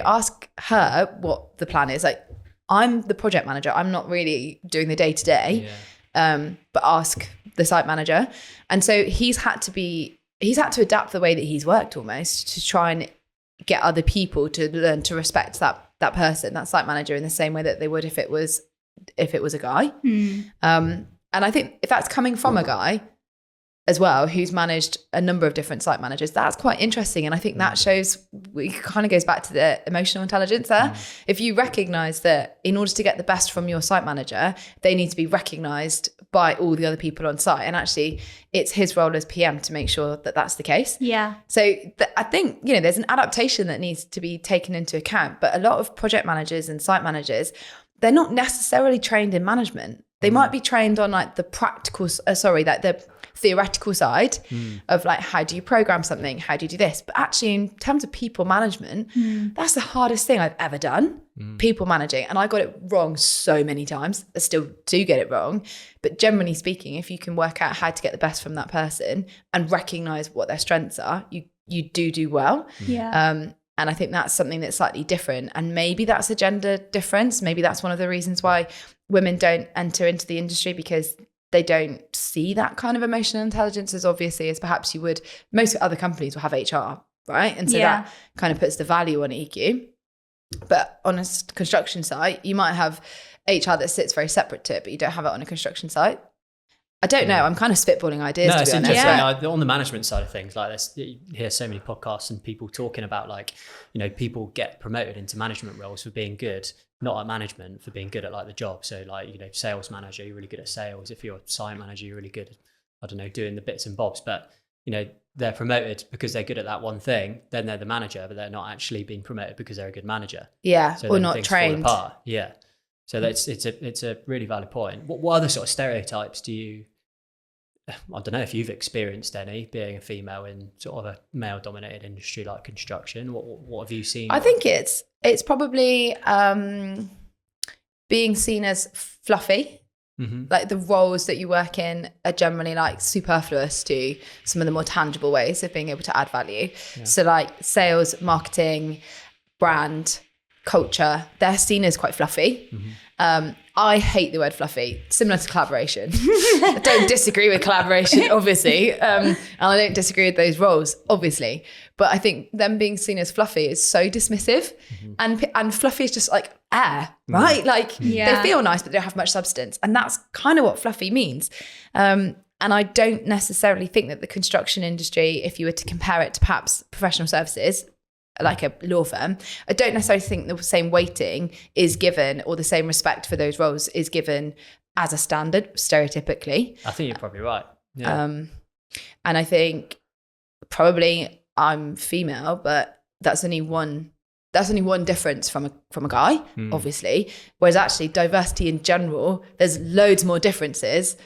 ask her what the plan is. Like, I'm the project manager. I'm not really doing the day-to-day, but ask the site manager. And so he's had to adapt the way that he's worked almost to try and get other people to learn to respect that person, that site manager, in the same way that they would if it was a guy. And I think if that's coming from a guy as well, who's managed a number of different site managers, that's quite interesting. And I think that shows, it kind of goes back to the emotional intelligence there. If you recognize that in order to get the best from your site manager, they need to be recognized by all the other people on site. And actually it's his role as PM to make sure that that's the case. Yeah. So I think, there's an adaptation that needs to be taken into account, but a lot of project managers and site managers, they're not necessarily trained in management. They might be trained on like the the theoretical side of like, how do you program something? How do you do this? But actually in terms of people management, that's the hardest thing I've ever done, people managing. And I got it wrong so many times. I still do get it wrong. But generally speaking, if you can work out how to get the best from that person and recognize what their strengths are, you do well. Yeah. And I think that's something that's slightly different. And maybe that's a gender difference. Maybe that's one of the reasons why women don't enter into the industry, because they don't see that kind of emotional intelligence as obviously as perhaps you would. Most other companies will have HR, right? And so that kind of puts the value on EQ. But on a construction site, you might have HR that sits very separate to it, but you don't have it on a construction site. I don't know. I'm kind of spitballing ideas. No, to it's be honest. interesting. On the management side of things, like you hear so many podcasts and people talking about like, people get promoted into management roles for being good, not at management, for being good at like the job. So like, sales manager, you're really good at sales. If you're a site manager, you're really good at, I don't know, doing the bits and bobs. But, they're promoted because they're good at that one thing. Then they're the manager, but they're not actually being promoted because they're a good manager. Yeah, so or not trained. Fall apart. Yeah. So it's a really valid point. What other sort of stereotypes do you, I don't know if you've experienced any, being a female in sort of a male-dominated industry like construction. What have you seen? I think it's probably being seen as fluffy. Like the roles that you work in are generally like superfluous to some of the more tangible ways of being able to add value. Yeah. So like sales, marketing, brand, culture, they're seen as quite fluffy. I hate the word fluffy, similar to collaboration. I don't disagree with collaboration, obviously. And I don't disagree with those roles, obviously. But I think them being seen as fluffy is so dismissive. And fluffy is just like air, right? Like they feel nice, but they don't have much substance. And that's kind of what fluffy means. And I don't necessarily think that the construction industry, if you were to compare it to perhaps professional services, like a law firm, I don't necessarily think the same weighting is given or the same respect for those roles is given as a standard, stereotypically. I think you're probably right. Yeah. And I think probably I'm female, but that's only one difference from a guy, obviously. Whereas actually diversity in general, there's loads more differences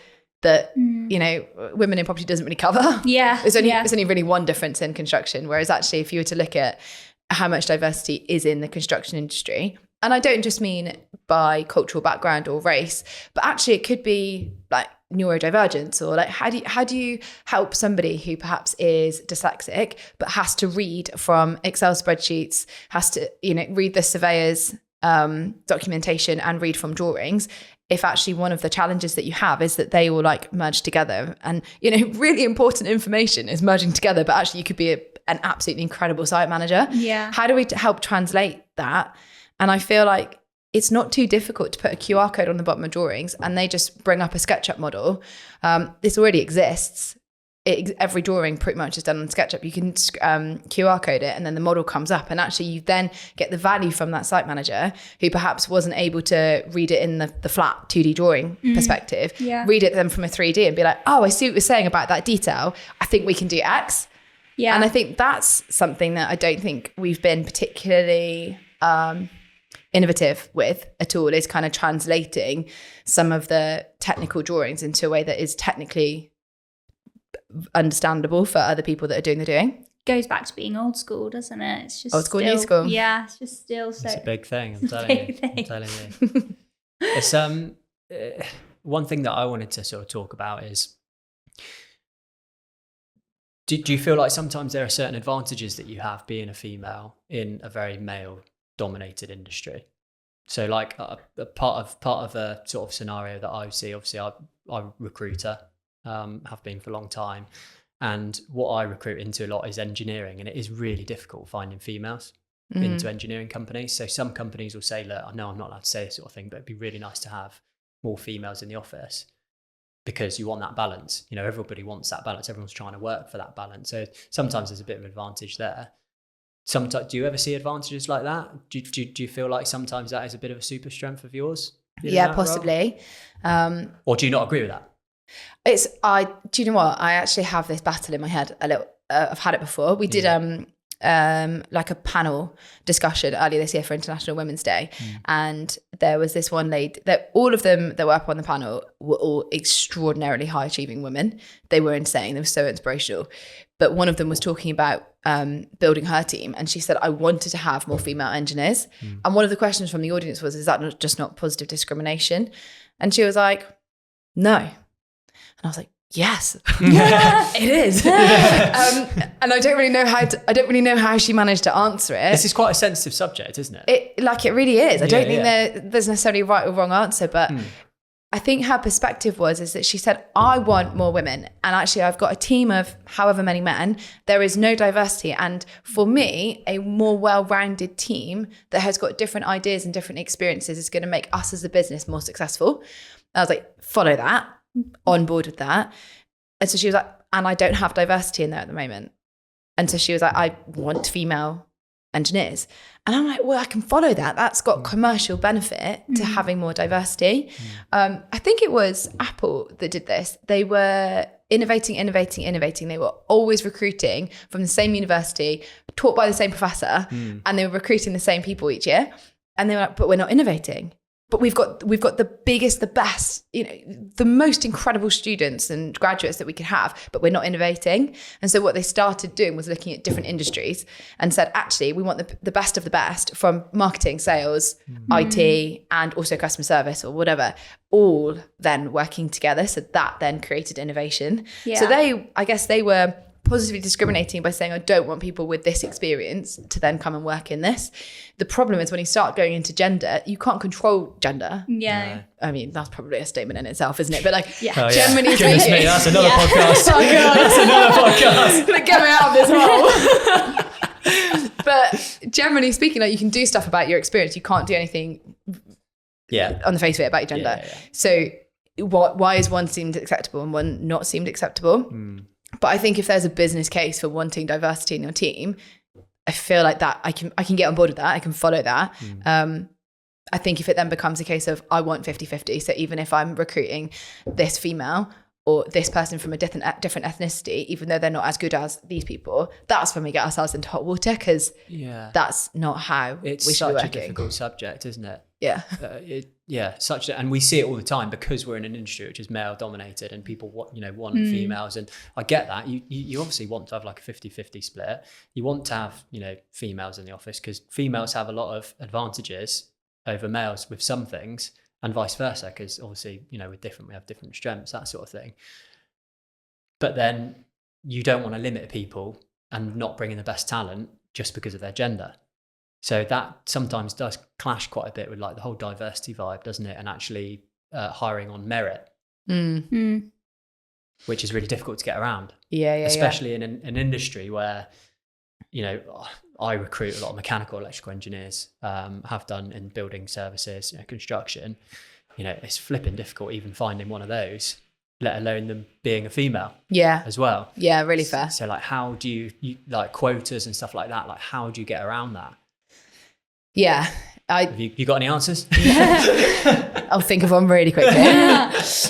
that women in property doesn't really cover. Yeah. There's only really one difference in construction. Whereas actually if you were to look at how much diversity is in the construction industry, and I don't just mean by cultural background or race, but actually it could be like neurodivergence, or like how do you help somebody who perhaps is dyslexic but has to read from Excel spreadsheets, has to, you know, read the surveyor's documentation and read from drawings, if actually one of the challenges that you have is that they all like merge together, and, you know, really important information is merging together, but actually you could be an absolutely incredible site manager. Yeah. How do we help translate that? And I feel like it's not too difficult to put a QR code on the bottom of drawings and they just bring up a SketchUp model. This already exists. Every drawing pretty much is done on SketchUp. You can QR code it and then the model comes up, and actually you then get the value from that site manager who perhaps wasn't able to read it in the flat 2D drawing perspective, read it then from a 3D and be like, oh, I see what you're saying about that detail. I think we can do X. Yeah. And I think that's something that I don't think we've been particularly innovative with at all, is kind of translating some of the technical drawings into a way that is technically understandable for other people that are doing the doing. Goes back to being old school, doesn't it? It's just old school, still, new school. Yeah, it's just still so. It's a big thing. I'm telling you. It's one thing that I wanted to sort of talk about is, do you feel like sometimes there are certain advantages that you have being a female in a very male-dominated industry? So, like a part of a sort of scenario that I see, obviously, I'm a recruiter, have been for a long time, and what I recruit into a lot is engineering, and it is really difficult finding females into engineering companies. So some companies will say, look, I know I'm not allowed to say this sort of thing, but it'd be really nice to have more females in the office, because you want that balance. You know, everybody wants that balance. Everyone's trying to work for that balance. So sometimes there's a bit of an advantage there. Sometimes, do you ever see advantages like that? Do you feel like sometimes that is a bit of a super strength of yours? Yeah, possibly. Or do you not agree with that? Do you know what? I actually have this battle in my head a little. I've had it before. We did like a panel discussion earlier this year for International Women's Day, and there was this one lady that all of them that were up on the panel were all extraordinarily high achieving women. They were insane. They were so inspirational. But one of them was talking about building her team, and she said, I wanted to have more female engineers. And one of the questions from the audience was, is that just not positive discrimination? And she was like, no. And I was like, yes, it is. And I don't really know how she managed to answer it. This is quite a sensitive subject, isn't it? It really is. I don't think there's necessarily a right or wrong answer, but I think her perspective is that she said, I want more women, and actually I've got a team of however many men. There is no diversity, and for me, a more well-rounded team that has got different ideas and different experiences is going to make us as a business more successful. I was like, follow that, on board with that. And so she was like, and I don't have diversity in there at the moment. And so she was like, I want female engineers. And I'm like, well, I can follow that. That's got commercial benefit to having more diversity. I think it was Apple that did this. They were innovating. They were always recruiting from the same university, taught by the same professor, and they were recruiting the same people each year. And they were like, but we're not innovating. But we've got the biggest, the best, you know, the most incredible students and graduates that we could have, but we're not innovating. And so what they started doing was looking at different industries and said, actually, we want the best of the best from marketing, sales, IT, and also customer service or whatever, all then working together. So that then created innovation. Yeah. So I guess they were positively discriminating by saying, I don't want people with this experience to then come and work in this. The problem is when you start going into gender, you can't control gender. Yeah. I mean, that's probably a statement in itself, isn't it? But like, generally speaking. Goodness me, that's another podcast. Oh God. That's another podcast. Get me out of this hole. But generally speaking, like, you can do stuff about your experience. You can't do anything on the face of it about your gender. Yeah. So why is one seemed acceptable and one not seemed acceptable? But I think if there's a business case for wanting diversity in your team, I feel like that I can get on board with that. I can follow that. I think if it then becomes a case of I want 50-50, so even if I'm recruiting this female or this person from a different ethnicity, even though they're not as good as these people, that's when we get ourselves into hot water, because that's not how we should be working. It's such a difficult subject, isn't it? Yeah. And we see it all the time because we're in an industry which is male dominated and people want females. And I get that. You obviously want to have like a 50-50 split. You want to have, females in the office because females have a lot of advantages over males with some things, and vice versa, because obviously, we have different strengths, that sort of thing. But then you don't want to limit people and not bring in the best talent just because of their gender. So that sometimes does clash quite a bit with like the whole diversity vibe, doesn't it? And actually hiring on merit, which is really difficult to get around. Especially in an industry where, I recruit a lot of mechanical, electrical engineers, have done in building services, construction. It's flipping difficult even finding one of those, let alone them being a female as well. Yeah, really fair. So like, how do you like quotas and stuff like that? Like, how do you get around that? Yeah. Have you got any answers? I'll think of one really quickly.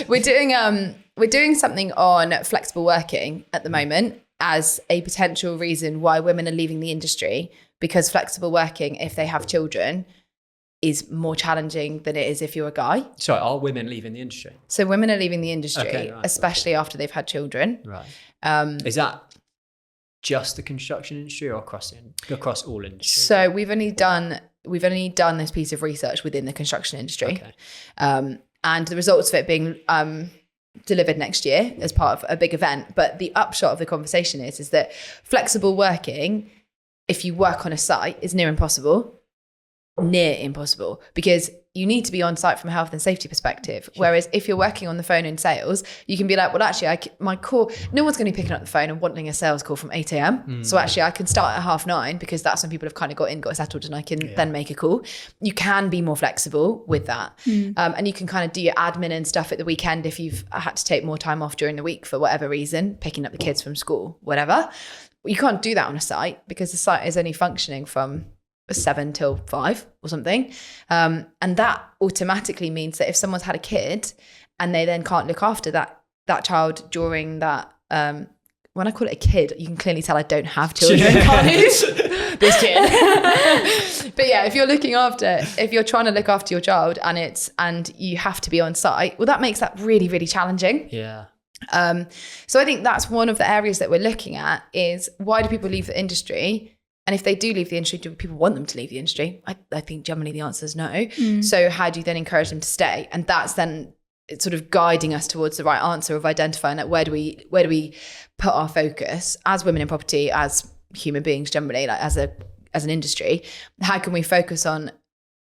We're doing something on flexible working at the moment as a potential reason why women are leaving the industry, because flexible working, if they have children, is more challenging than it is if you're a guy. Sorry, are women leaving the industry? So women are leaving the industry, Okay, right. especially after they've had children. Right. Is that just the construction industry or across all industries? So we've only done this piece of research within the construction industry. Okay. And the results of it being delivered next year as part of a big event. But the upshot of the conversation is that flexible working, if you work on a site, is near impossible, because you need to be on site from a health and safety perspective. Sure. Whereas if you're working on the phone in sales, you can be like, well, actually, my call, no one's going to be picking up the phone and wanting a sales call from 8 a.m. So actually I can start at 9:30 because that's when people have kind of got settled, and I can then make a call. You can be more flexible with that. And you can kind of do your admin and stuff at the weekend if you've had to take more time off during the week for whatever reason, picking up the kids from school, whatever. You can't do that on a site because the site is only functioning from 7 till 5 or something. And that automatically means that if someone's had a kid and they then can't look after that child during that, when I call it a kid, you can clearly tell I don't have children, can't you? This kid. But yeah, if you're trying to look after your child and you have to be on site, well, that makes that really, really challenging. Yeah. So I think that's one of the areas that we're looking at is, why do people leave the industry? And if they do leave the industry, do people want them to leave the industry? I think generally the answer is no. So how do you then encourage them to stay? And that's then it's sort of guiding us towards the right answer of identifying that where do we put our focus as women in property, as human beings generally, like as an industry. How can we focus on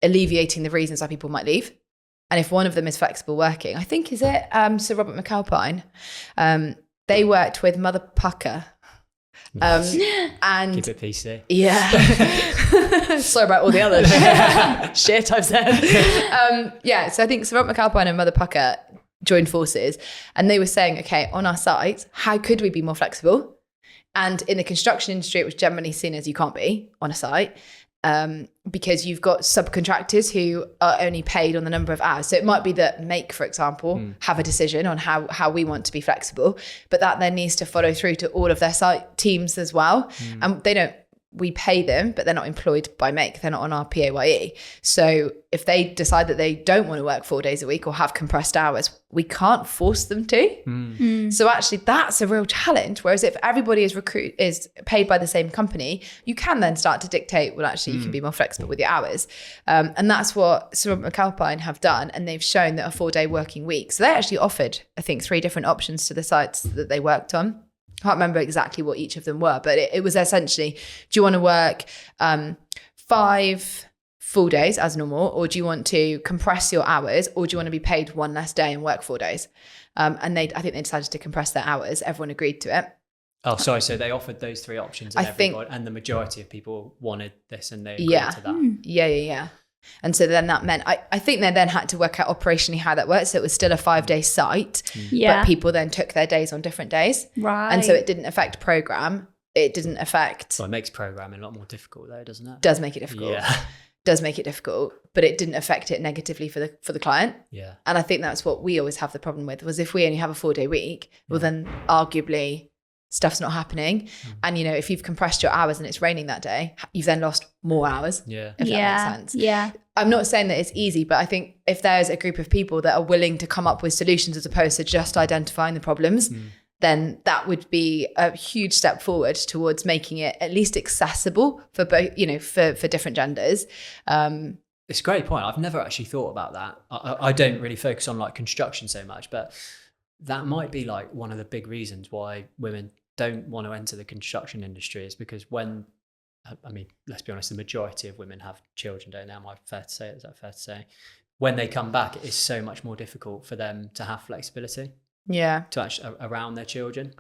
alleviating the reasons why people might leave? And if one of them is flexible working, I think, is it Sir Robert McAlpine? They worked with Mother Pucker. And keep it PC. Yeah. Sorry about all the other shit I've said. So I think Sir Robert McAlpine and Mother Pucker joined forces, and they were saying, okay, on our site, how could we be more flexible? And in the construction industry, it was generally seen as you can't be on a site. Because you've got subcontractors who are only paid on the number of hours. So it might be that Make, for example, have a decision on how we want to be flexible, but that then needs to follow through to all of their site teams as well. And we pay them, but they're not employed by Make. They're not on our PAYE. So if they decide that they don't want to work 4 days a week or have compressed hours, we can't force them to. So actually that's a real challenge. Whereas if everybody is paid by the same company, you can then start to dictate, well, actually you can be more flexible with your hours. And that's what Sir Robert McAlpine have done. And they've shown that a 4-day working week. So they actually offered, I think, 3 different options to the sites that they worked on. I can't remember exactly what each of them were, but it was essentially, do you want to work 5 full days as normal, or do you want to compress your hours, or do you want to be paid 1 less day and work 4 days? And I think they decided to compress their hours. Everyone agreed to it. Oh, sorry. So they offered those 3 options, and and the majority of people wanted this, and they agreed to that. Yeah. And so then that meant, I think they then had to work out operationally how that works. So it was still a 5-day site, but people then took their days on different days. Right. And so it didn't affect program. It didn't affect. Well, it makes programming a lot more difficult though, doesn't it? Does make it difficult. Yeah. Does make it difficult, but it didn't affect it negatively for the client. Yeah. And I think that's what we always have the problem with, was if we only have a 4-day week, well then arguably stuff's not happening. And if you've compressed your hours and it's raining that day, you've then lost more hours. Yeah. If that makes sense. Yeah. I'm not saying that it's easy, but I think if there's a group of people that are willing to come up with solutions as opposed to just identifying the problems, then that would be a huge step forward towards making it at least accessible for both, for different genders. it's a great point. I've never actually thought about that. I don't really focus on like construction so much, but that might be like one of the big reasons why women don't want to enter the construction industry, is because when, I mean, let's be honest, the majority of women have children, don't they? Am I fair to say? Is that fair to say? When they come back, it is so much more difficult for them to have flexibility. Yeah. To actually around their children.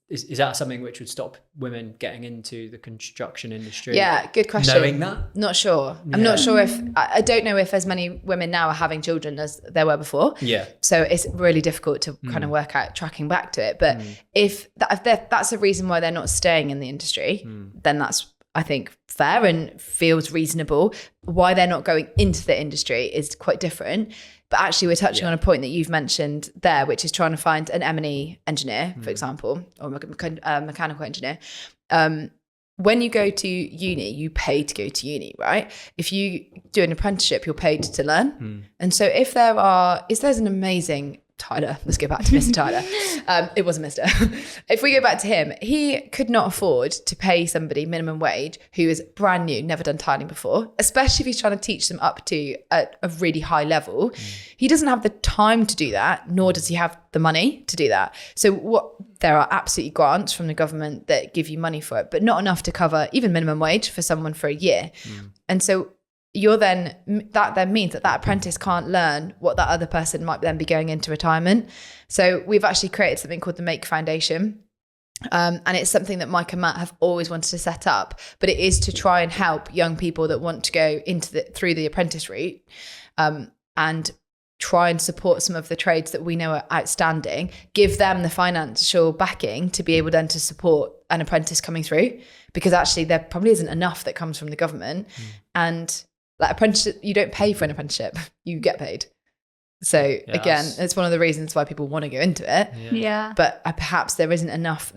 Is that something which would stop women getting into the construction industry? Yeah, good question. Knowing that? Not sure. I'm not sure if, I don't know if as many women now are having children as there were before. Yeah. So it's really difficult to kind of work out, tracking back to it. But if that's a reason why they're not staying in the industry, then that's, I think, fair and feels reasonable. Why they're not going into the industry is quite different. But actually, we're touching on a point that you've mentioned there, which is trying to find an M&E engineer, for example, or mechanical engineer. When you go to uni, you pay to go to uni, right? If you do an apprenticeship, you're paid to learn. And so if there's an amazing Tyler, let's go back to Mr. Tyler. It was a Mr. If we go back to him, he could not afford to pay somebody minimum wage who is brand new, never done tiling before, especially if he's trying to teach them up to a really high level. He doesn't have the time to do that, nor does he have the money to do that. So there are absolutely grants from the government that give you money for it, but not enough to cover even minimum wage for someone for a year. And so that then means that apprentice can't learn what that other person might then be going into retirement. So we've actually created something called the Make Foundation. And it's something that Mike and Matt have always wanted to set up, but it is to try and help young people that want to go through the apprentice route, and try and support some of the trades that we know are outstanding, give them the financial backing to be able then to support an apprentice coming through, because actually there probably isn't enough that comes from the government. And like apprenticeship, you don't pay for an apprenticeship, you get paid. So again, it's one of the reasons why people want to go into it. Yeah. But perhaps there aren't enough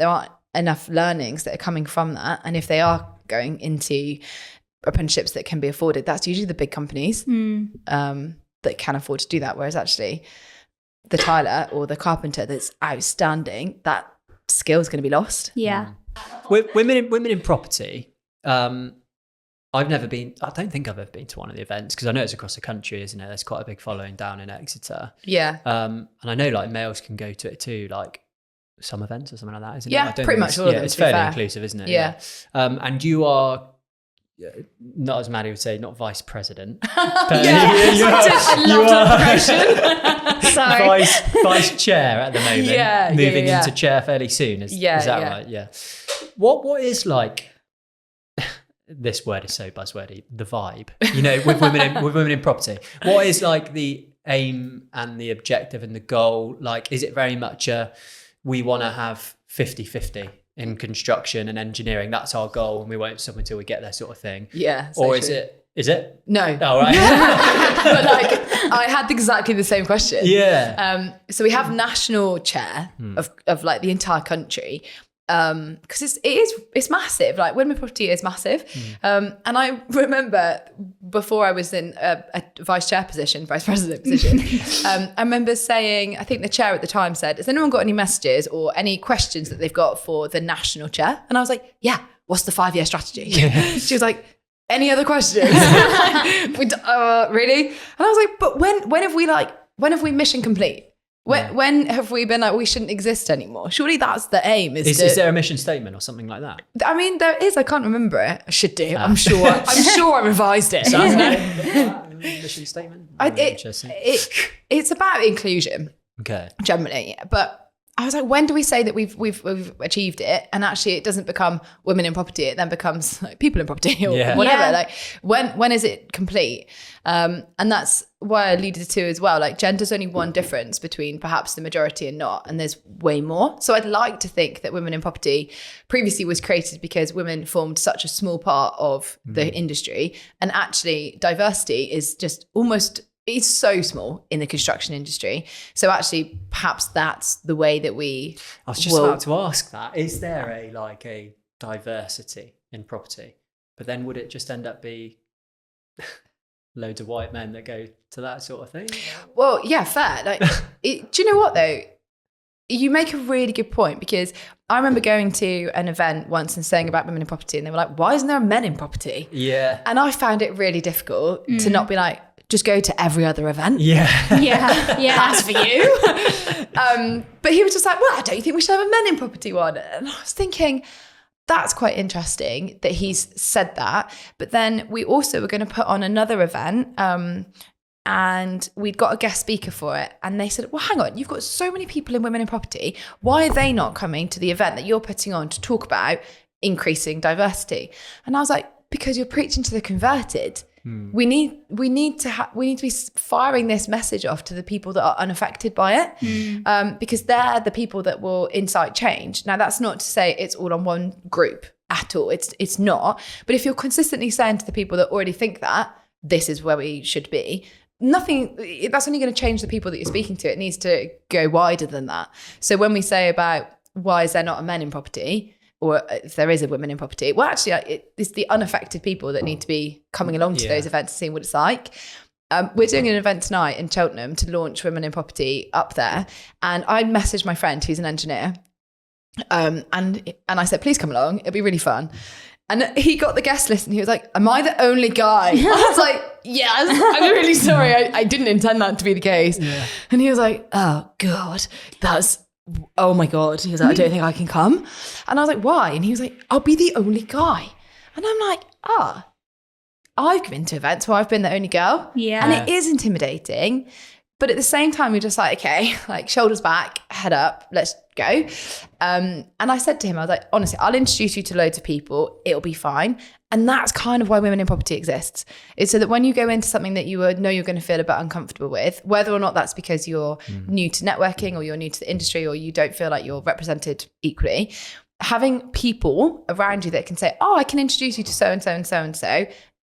learnings that are coming from that. And if they are going into apprenticeships that can be afforded, that's usually the big companies that can afford to do that. Whereas actually the tiler or the carpenter that's outstanding, that skill is going to be lost. Yeah. Women in property, I don't think I've ever been to one of the events, because I know it's across the country, isn't it? There's quite a big following down in Exeter. Yeah. And I know like males can go to it too, like some events or something like that, isn't it? Yeah, pretty much all of them. It's fairly inclusive, isn't it? Yeah. And you are, not as Maddie would say, not vice president. But I love that progression. vice chair at the moment. Moving into chair fairly soon. Is that right? Yeah. What is like, this word is so buzzwordy, the vibe, with women in property? What is like the aim and the objective and the goal? Like, is it very much we want to have 50-50 in construction and engineering? That's our goal, and we won't stop until we get there, sort of thing. Yeah. Or is it? No. Oh, right. But like, I had exactly the same question. Yeah. So we have national chair of like the entire country. Because it's massive. Like women property is massive. And I remember before I was in a vice president position, I remember saying, I think the chair at the time said, has anyone got any messages or any questions that they've got for the national chair? And I was like, yeah, what's the 5-year strategy? Yeah. She was like, any other questions? Really? And I was like, but when have we mission complete? When have we been like, we shouldn't exist anymore? Surely that's the aim. Is there a mission statement or something like that? I mean, there is. I can't remember it. I should do. I'm sure I revised it. Sounds like mission statement. It's about inclusion. Okay. Generally, but I was like, when do we say that we've achieved it? And actually, it doesn't become women in property. It then becomes like people in property or whatever. Yeah. Like when is it complete? And that's why I alluded to as well. Like gender's only one difference between perhaps the majority and not, and there's way more. So I'd like to think that women in property previously was created because women formed such a small part of the industry, and actually diversity is just it's so small in the construction industry. So actually, perhaps that's the way that I was just about to ask that. Is there a diversity in property? But then would it just end up be loads of white men that go to that sort of thing? Well, yeah, fair. Like, do you know what though? you make a really good point, because I remember going to an event once and saying about women in property, and they were like, why isn't there a men in property? Yeah. And I found it really difficult to not be like, just go to every other event. Yeah. That's for you. But he was just like, well, I don't think we should have a men in property one. And I was thinking, that's quite interesting that he's said that. But then we also were going to put on another event, and we'd got a guest speaker for it. And they said, well, hang on, you've got so many people in women in property. Why are they not coming to the event that you're putting on to talk about increasing diversity? And I was like, because you're preaching to the converted. We need to be firing this message off to the people that are unaffected by it, because they're the people that will incite change. Now, that's not to say it's all on one group at all. It's not. But if you're consistently saying to the people that already think that this is where we should be, that's only going to change the people that you're speaking to. It needs to go wider than that. So when we say about why is there not a men in property, or if there is a women in property, well, actually, it's the unaffected people that need to be coming along to those events and seeing what it's like. We're doing an event tonight in Cheltenham to launch women in property up there. And I messaged my friend who's an engineer. And I said, please come along. It'll be really fun. And he got the guest list and he was like, am I the only guy? I was like, yes, I'm really sorry. I didn't intend that to be the case. Yeah. And he was like, oh God, oh my God. He was like, I don't think I can come. And I was like, why? And he was like, I'll be the only guy. And I'm like, I've been to events where I've been the only girl. Yeah. And it is intimidating. But at the same time, you're just like, okay, like shoulders back, head up, let's go. And I said to him, I was like, honestly, I'll introduce you to loads of people. It'll be fine. And that's kind of why women in property exists. It's so that when you go into something that you know you're going to feel a bit uncomfortable with, whether or not that's because you're new to networking or you're new to the industry or you don't feel like you're represented equally, having people around you that can say, oh, I can introduce you to so-and-so and so-and-so,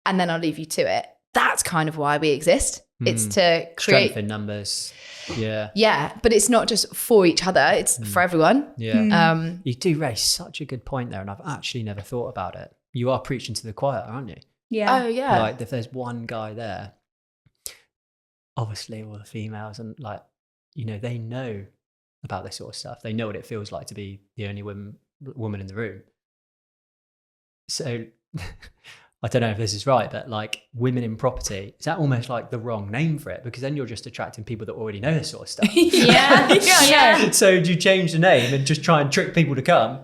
and then I'll leave you to it. That's kind of why we exist. It's to create strength in numbers. Yeah. Yeah. But it's not just for each other. It's for everyone. Yeah. You do raise such a good point there. And I've actually never thought about it. You are preaching to the choir, aren't you? Yeah. Oh yeah. Like if there's one guy there, obviously all the females and like, you know, they know about this sort of stuff. They know what it feels like to be the only woman in the room. So I don't know if this is right, but like women in property, is that almost like the wrong name for it? Because then you're just attracting people that already know this sort of stuff. Yeah. So do you change the name and just try and trick people to come?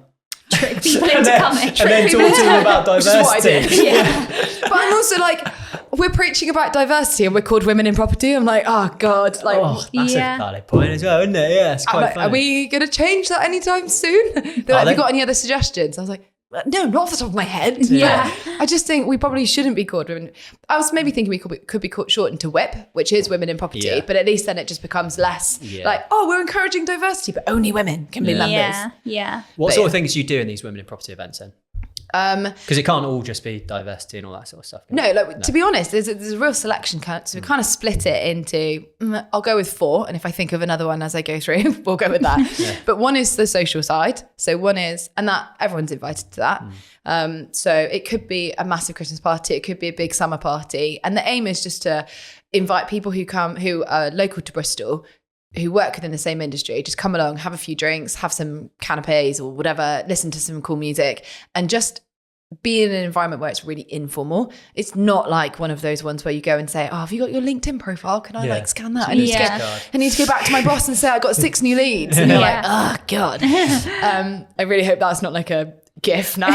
Trick people into coming. And then talk to them about diversity. Yeah. But I'm also like, we're preaching about diversity and we're called women in property. I'm like, oh God. Like, that's a valid point as well, isn't it? Yeah, it's quite funny. Are we going to change that anytime soon? They're like, have you got any other suggestions? I was like, no, not off the top of my head. Yeah. I just think we probably shouldn't be called women. I was maybe thinking we could be shortened to WHIP, which is women in property, but at least then it just becomes less like, oh, we're encouraging diversity, but only women can be members. Yeah. What sort of things do you do in these women in property events then? Because it can't all just be diversity and all that sort of stuff. To be honest, there's a real selection cut. So we kind of split it into, I'll go with 4. And if I think of another one as I go through, we'll go with that. But one is the social side. So one is, and that everyone's invited to that. So it could be a massive Christmas party. It could be a big summer party. And the aim is just to invite people who are local to Bristol, who work within the same industry, just come along, have a few drinks, have some canapes or whatever, listen to some cool music, and just be in an environment where it's really informal. It's not like one of those ones where you go and say, oh, have you got your LinkedIn profile? Can I like scan that? I need to go back to my boss and say I got 6 new leads. And you're like, oh God. I really hope that's not like a GIF now.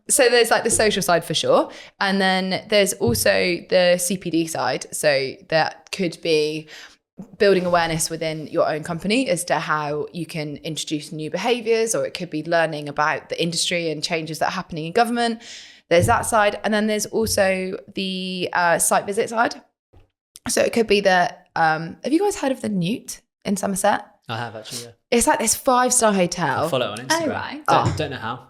So there's like the social side for sure. And then there's also the CPD side. So that could be building awareness within your own company as to how you can introduce new behaviours, or it could be learning about the industry and changes that are happening in government. There's that side. And then there's also the site visit side. So it could be have you guys heard of the Newt in Somerset? I have actually, yeah. It's like this 5-star hotel. I follow it on Instagram. Oh, right. Don't know how.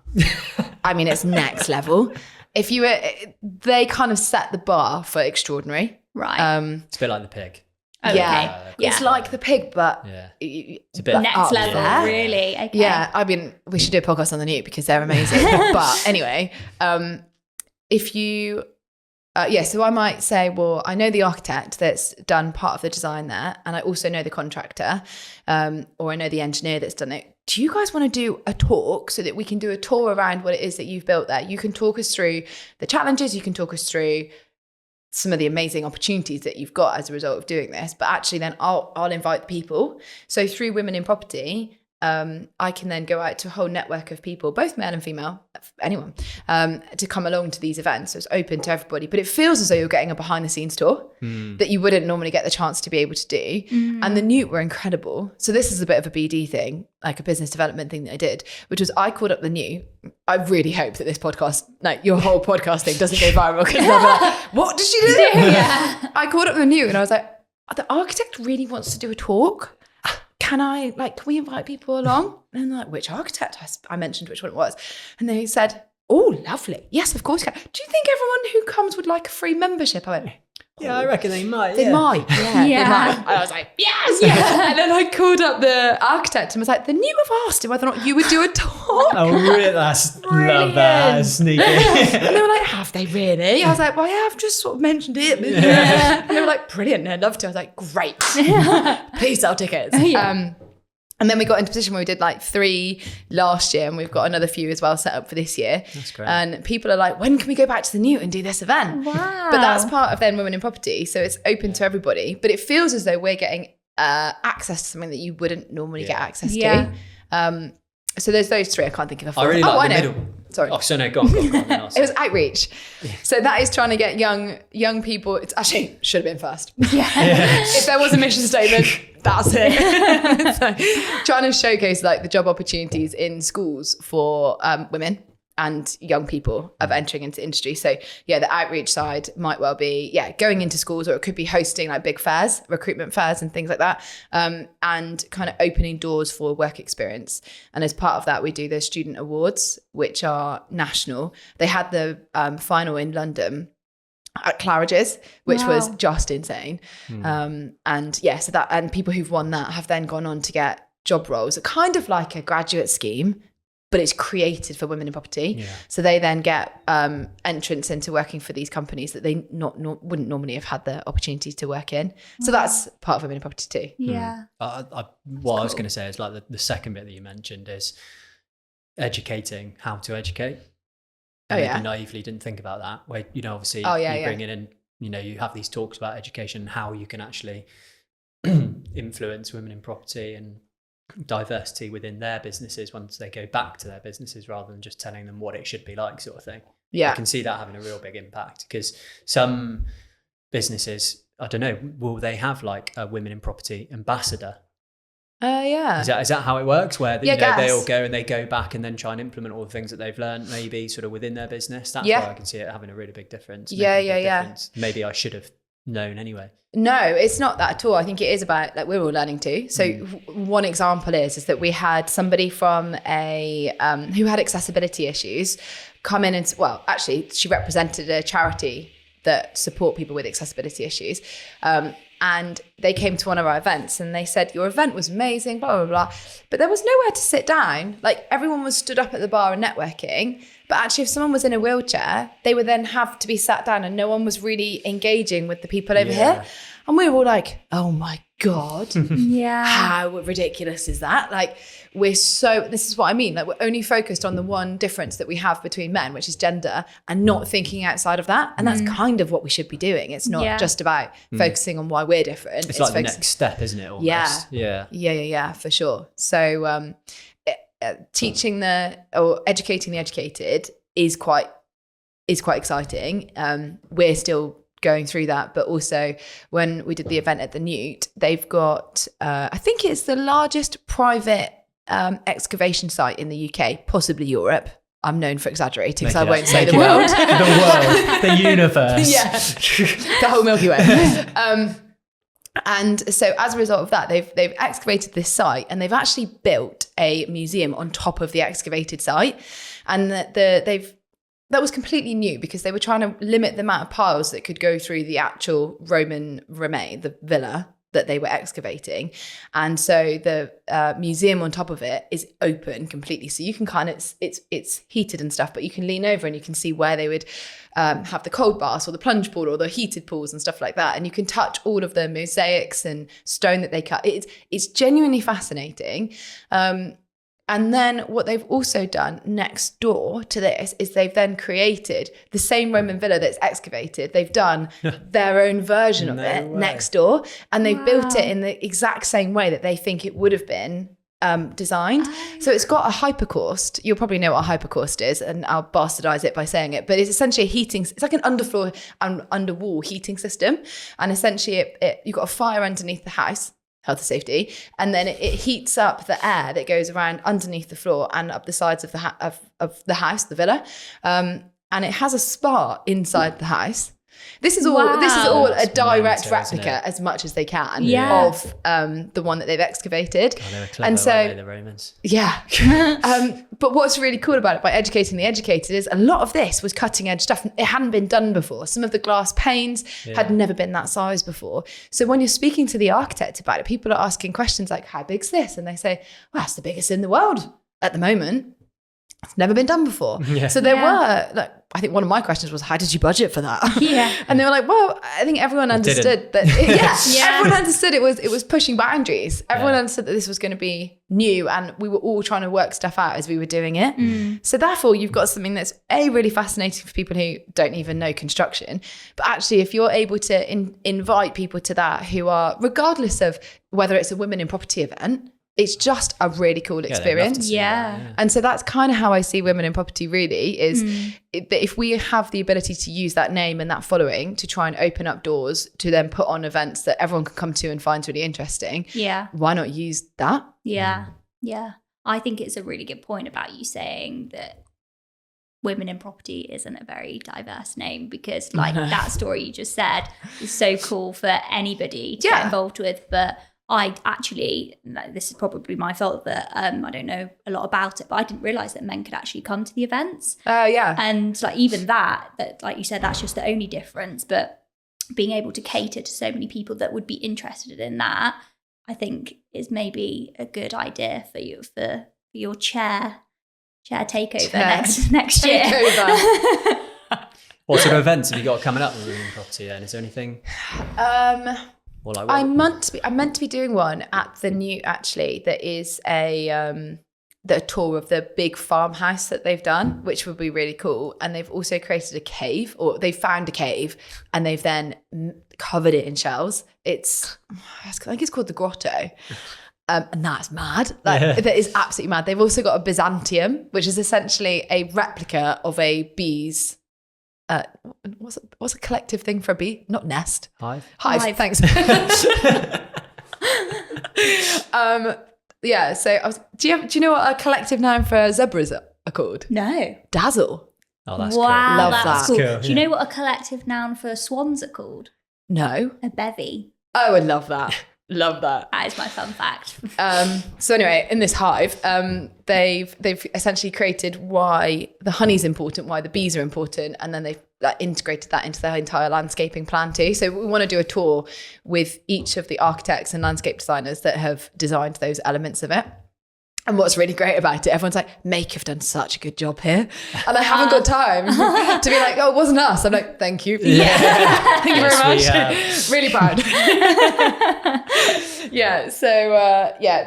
I mean, it's next level. They kind of set the bar for extraordinary. Right. It's a bit like the Pig. Oh, yeah. Okay. It's like the Pig, but it's a bit next level, really. Okay. Yeah, I mean, we should do a podcast on the Newt because they're amazing. But anyway, if you So I might say, well, I know the architect that's done part of the design there, and I also know the contractor, or I know the engineer that's done it. Do you guys want to do a talk so that we can do a tour around what it is that you've built there? You can talk us through the challenges, you can talk us through some of the amazing opportunities that you've got as a result of doing this, but actually then I'll invite people. So through Women in Property, I can then go out to a whole network of people, both male and female, anyone, to come along to these events. So it's open to everybody, but it feels as though you're getting a behind the scenes tour that you wouldn't normally get the chance to be able to do. And the Newt were incredible. So this is a bit of a BD thing, like a business development thing that I did, which was I called up the Newt. I really hope that this podcast, like your whole podcast thing doesn't go viral, because they'll be like, what did she do? Yeah. I called up the Newt and I was like, the architect really wants to do a talk. Can we invite people along? And they're like, which architect? I mentioned which one it was. And they said, oh, lovely. Yes, of course you can. Do you think everyone who comes would like a free membership? I went, yeah, I reckon they might. They might. Yeah. They might. And I was like, yes. Yeah. And then I called up the architect and was like, the Newt have asked him whether or not you would do a talk. Oh, really? Love that. That's sneaky. And they were like, have they really? I was like, well, yeah, I've just sort of mentioned it. Yeah. And they were like, brilliant. I'd love to. I was like, great. Please sell tickets. Yeah. And then we got into a position where we did like 3 last year, and we've got another few as well set up for this year. That's great. And people are like, when can we go back to the Newt and do this event? Wow. But that's part of then Women in Property. So it's open to everybody, but it feels as though we're getting access to something that you wouldn't normally get access to. So there's those 3. I can't think of a 4th. I really like the middle. Sorry. Oh, so no, go on. It was outreach. Yeah. So that is trying to get young people. It's actually should have been first. Yeah. If there was a mission statement, that's it. So, trying to showcase like the job opportunities in schools for women and young people of entering into industry. So yeah, the outreach side might well be, going into schools, or it could be hosting like big fairs, recruitment fairs and things like that, and kind of opening doors for work experience. And as part of that, we do the student awards, which are national. They had the final in London at Claridge's, which was just insane. And people who've won that have then gone on to get job roles, kind of like a graduate scheme, but it's created for women in property. Yeah. So they then get entrance into working for these companies that they wouldn't normally have had the opportunity to work in. So that's part of Women in Property too. Yeah. What I was going to say is like the second bit that you mentioned is educating how to educate. Maybe naively didn't think about that. Where, obviously you bring it in, you have these talks about education, how you can actually influence women in property and diversity within their businesses once they go back to their businesses, rather than just telling them what it should be like, sort of thing. I can see that having a real big impact, because some businesses, I don't know, will they have like a women in property ambassador? Is that how it works, where they all go and they go back and then try and implement all the things that they've learned maybe sort of within their business? That's why I can see it having a really big difference. Difference. Maybe I should have known anyway. No, it's not that at all. I think it is about, like, we're all learning too. So one example is that we had somebody from who had accessibility issues come in and, well, actually she represented a charity that support people with accessibility issues. And they came to one of our events and they said, your event was amazing, blah, blah, blah. But there was nowhere to sit down. Like, everyone was stood up at the bar and networking. But actually, if someone was in a wheelchair, they would then have to be sat down, and no one was really engaging with the people over here. And we were all like, oh my God. How ridiculous is that? Like, this is what I mean. Like, we're only focused on the one difference that we have between men, which is gender, and not thinking outside of that. And that's kind of what we should be doing. It's not just about focusing on why we're different. It's like the next step, isn't it? Almost. Yeah, for sure. So teaching or educating the educated is quite exciting. We're still going through that, but also when we did the event at the Newt, they've got I think it's the largest private excavation site in the UK, possibly Europe. I'm known for exaggerating, so I won't say the world. The universe. The whole Milky Way. And so as a result of that, they've excavated this site, and they've actually built a museum on top of the excavated site. And that was completely new, because they were trying to limit the amount of piles that could go through the actual Roman remain, the villa, that they were excavating. And so the museum on top of it is open completely. So you can kind of, it's heated and stuff, but you can lean over and you can see where they would have the cold baths or the plunge pool or the heated pools and stuff like that. And you can touch all of the mosaics and stone that they cut. It's genuinely fascinating. And then what they've also done next door to this is they've then created the same Roman villa that's excavated. They've done their own version of it next door, and they've built it in the exact same way that they think it would have been designed. So it's got a hypercaust. You'll probably know what a hypercaust is, and I'll bastardize it by saying it, but it's essentially a heating, it's like an underfloor and underwall heating system. And essentially you've got a fire underneath the house, health and safety, and then it heats up the air that goes around underneath the floor and up the sides of the house, the villa, and it has a spa inside the house. This is all a direct replica, as much as they can, of the one that they've excavated. God, they were clever, and so weren't they, the Romans. Yeah. But what's really cool about it, by educating the educated, is a lot of this was cutting edge stuff. It hadn't been done before. Some of the glass panes had never been that size before. So when you're speaking to the architect about it, people are asking questions like, how big's this? And they say, well, that's the biggest in the world at the moment. It's never been done before. So there were, like, I think one of my questions was, how did you budget for that? And they were like, well, I think everyone understood that. Everyone understood it was pushing boundaries. Everyone understood that this was going to be new, and we were all trying to work stuff out as we were doing it. So therefore, you've got something that's really fascinating for people who don't even know construction. But actually, if you're able to invite people to that who are, regardless of whether it's a women in property event, it's just a really cool experience. And so that's kind of how I see women in property, really, is that if we have the ability to use that name and that following to try and open up doors to then put on events that everyone can come to and finds really interesting, why not use that? I think it's a really good point about you saying that women in property isn't a very diverse name, because like that story you just said is so cool for anybody to get involved with. But I actually, this is probably my fault that I don't know a lot about it, but I didn't realise that men could actually come to the events. And like even that, like you said, that's just the only difference. But being able to cater to so many people that would be interested in that, I think is maybe a good idea for you, for your chair takeover next year. What sort of events have you got coming up with women in property then? Is there anything? Like I'm meant to be doing one at the new, actually, that is a tour of the big farmhouse that they've done, which would be really cool. And they've also created a cave, or they found a cave, and they've then covered it in shells. I think it's called the Grotto. And that's mad. That is absolutely mad. They've also got a Byzantium, which is essentially a replica of a bee's what's a collective thing for a bee? Not nest. Hive. Thanks. So do you know what a collective noun for zebras are called? No. Dazzle. Oh, that's cool. Love that's that. Cool. Do you know what a collective noun for swans are called? No. A bevy. Oh, I love that. Love that. That is my fun fact. So anyway, in this hive, they've essentially created why the honey's important, why the bees are important, and then they've integrated that into their entire landscaping plan too. So we want to do a tour with each of the architects and landscape designers that have designed those elements of it. And what's really great about it, everyone's like, Make have done such a good job here. And I haven't got time to be like, oh, it wasn't us. I'm like, thank you. Thank you very much. Really proud.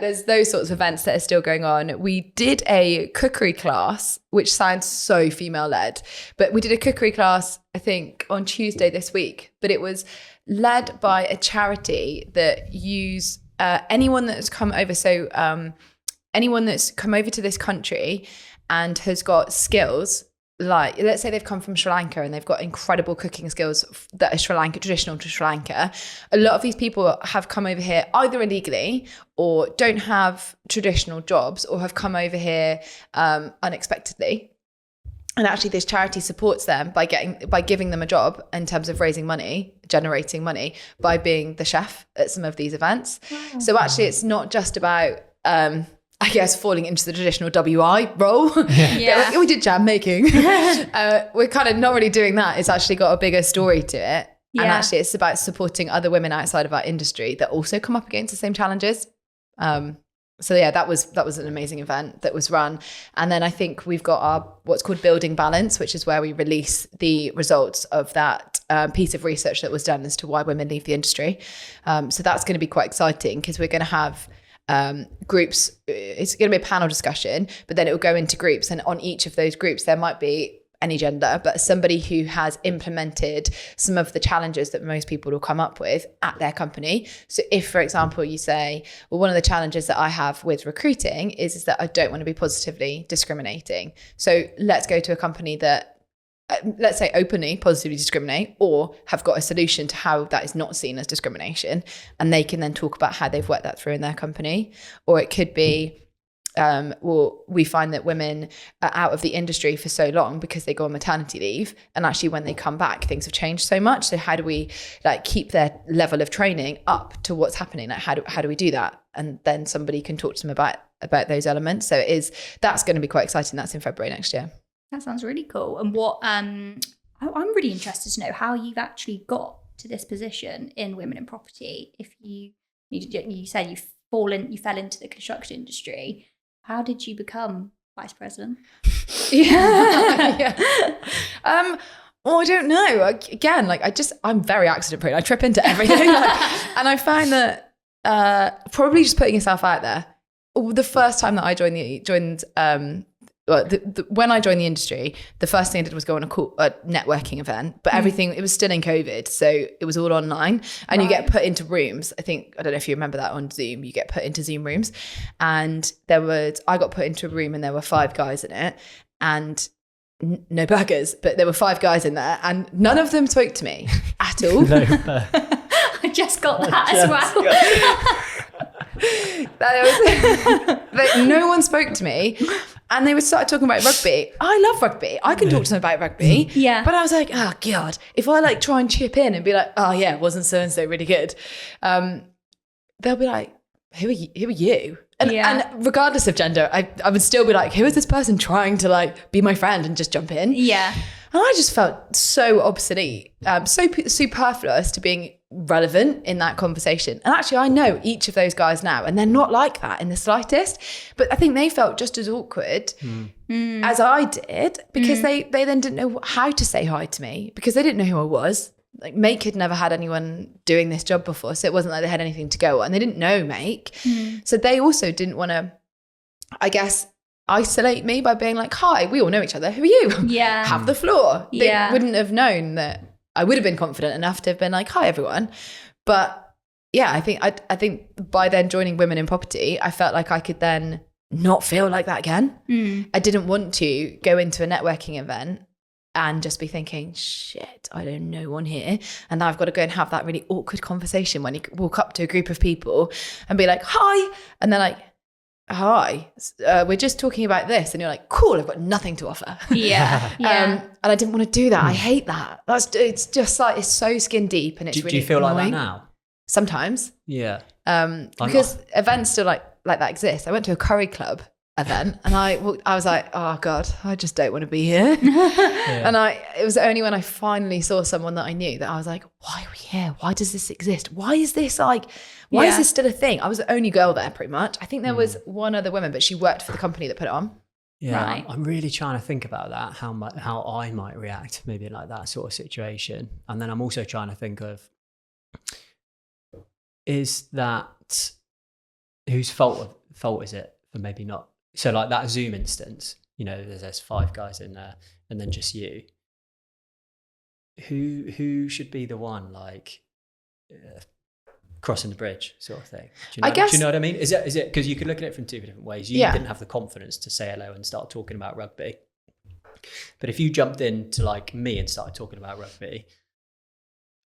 There's those sorts of events that are still going on. We did a cookery class, which sounds so female-led, but we did a cookery class, I think, on Tuesday this week. But it was led by a charity that use anyone that's come over. So anyone that's come over to this country and has got skills, like let's say they've come from Sri Lanka and they've got incredible cooking skills that are traditional to Sri Lanka. A lot of these people have come over here either illegally or don't have traditional jobs, or have come over here unexpectedly. And actually this charity supports them by giving them a job in terms of raising money, generating money, by being the chef at some of these events. Wow. So actually it's not just about I guess falling into the traditional WI role. We did jam making. We're kind of not really doing that. It's actually got a bigger story to it. And actually it's about supporting other women outside of our industry that also come up against the same challenges. So yeah, that was an amazing event that was run. And then I think we've got our what's called Building Balance, which is where we release the results of that piece of research that was done as to why women leave the industry. So that's going to be quite exciting because we're going to have groups. It's going to be a panel discussion, but then it will go into groups, and on each of those groups there might be any gender, but somebody who has implemented some of the challenges that most people will come up with at their company. So if, for example, you say, well, one of the challenges that I have with recruiting is that I don't want to be positively discriminating. So let's go to a company that, let's say, openly positively discriminate, or have got a solution to how that is not seen as discrimination. And they can then talk about how they've worked that through in their company. Or it could be, well, we find that women are out of the industry for so long because they go on maternity leave, and actually when they come back things have changed so much. So how do we like keep their level of training up to what's happening? Like how do we do that? And then somebody can talk to them about those elements. So that's going to be quite exciting. That's in February next year. That sounds really cool. And what I'm really interested to know how you've actually got to this position in women in property. If you said you fell into the construction industry, how did you become vice president? Yeah. Well, I don't know. Again, like I'm very accident prone. I trip into everything, and I find that probably just putting yourself out there. The first time that I when I joined the industry, the first thing I did was go on a networking event, but everything, it was still in COVID. So it was all online, and you get put into rooms. I don't know if you remember that on Zoom, you get put into Zoom rooms, and I got put into a room and there were 5 guys in it, and no burgers, but there were 5 guys in there, and none of them spoke to me at all. I just got that as well. No one spoke to me. And they would start talking about rugby. I love rugby. I can talk to them about rugby. Yeah. But I was like, oh God, if I like try and chip in and be like, oh yeah, wasn't so-and-so really good? They'll be like, who are you? And regardless of gender, I would still be like, who is this person trying to like be my friend and just jump in? Yeah. And I just felt so obsolete, so superfluous to being relevant in that conversation. And actually, I know each of those guys now, and they're not like that in the slightest. But I think they felt just as awkward as I did, because they then didn't know how to say hi to me, because they didn't know who I was. Like Make had never had anyone doing this job before, so it wasn't like they had anything to go on. They didn't know Make. So they also didn't want to, I guess, isolate me by being like, hi, we all know each other. Who are you? Yeah. Have the floor. Yeah. They wouldn't have known that I would have been confident enough to have been like, hi, everyone. But yeah, I think by then joining Women in Property, I felt like I could then not feel like that again. I didn't want to go into a networking event and just be thinking, shit, I don't know one here. And now I've got to go and have that really awkward conversation when you walk up to a group of people and be like, hi. And they're like, hi, we're just talking about this. And you're like, cool, I've got nothing to offer. Yeah. And I didn't want to do that. I hate that. It's just like, it's so skin deep, and it's really Do you feel annoying. like that now? Sometimes. Yeah. Because events still like that exist. I went to a curry club event and I was like, oh God, I just don't want to be here. And it was only when I finally saw someone that I knew that I was like, why are we here? Why does this exist? Why is this is this still a thing? I was the only girl there pretty much. I think there was one other woman, but she worked for the company that put it on. Yeah, right. I'm really trying to think about that, how I might react maybe in like that sort of situation. And then I'm also trying to think of, is that, whose fault is it for maybe not? So like that Zoom instance, there's 5 guys in there and then just you. Who should be the one crossing the bridge sort of thing? Do you know what I mean? Is it because you could look at it from 2 different ways. You didn't have the confidence to say hello and start talking about rugby. But if you jumped into like me and started talking about rugby,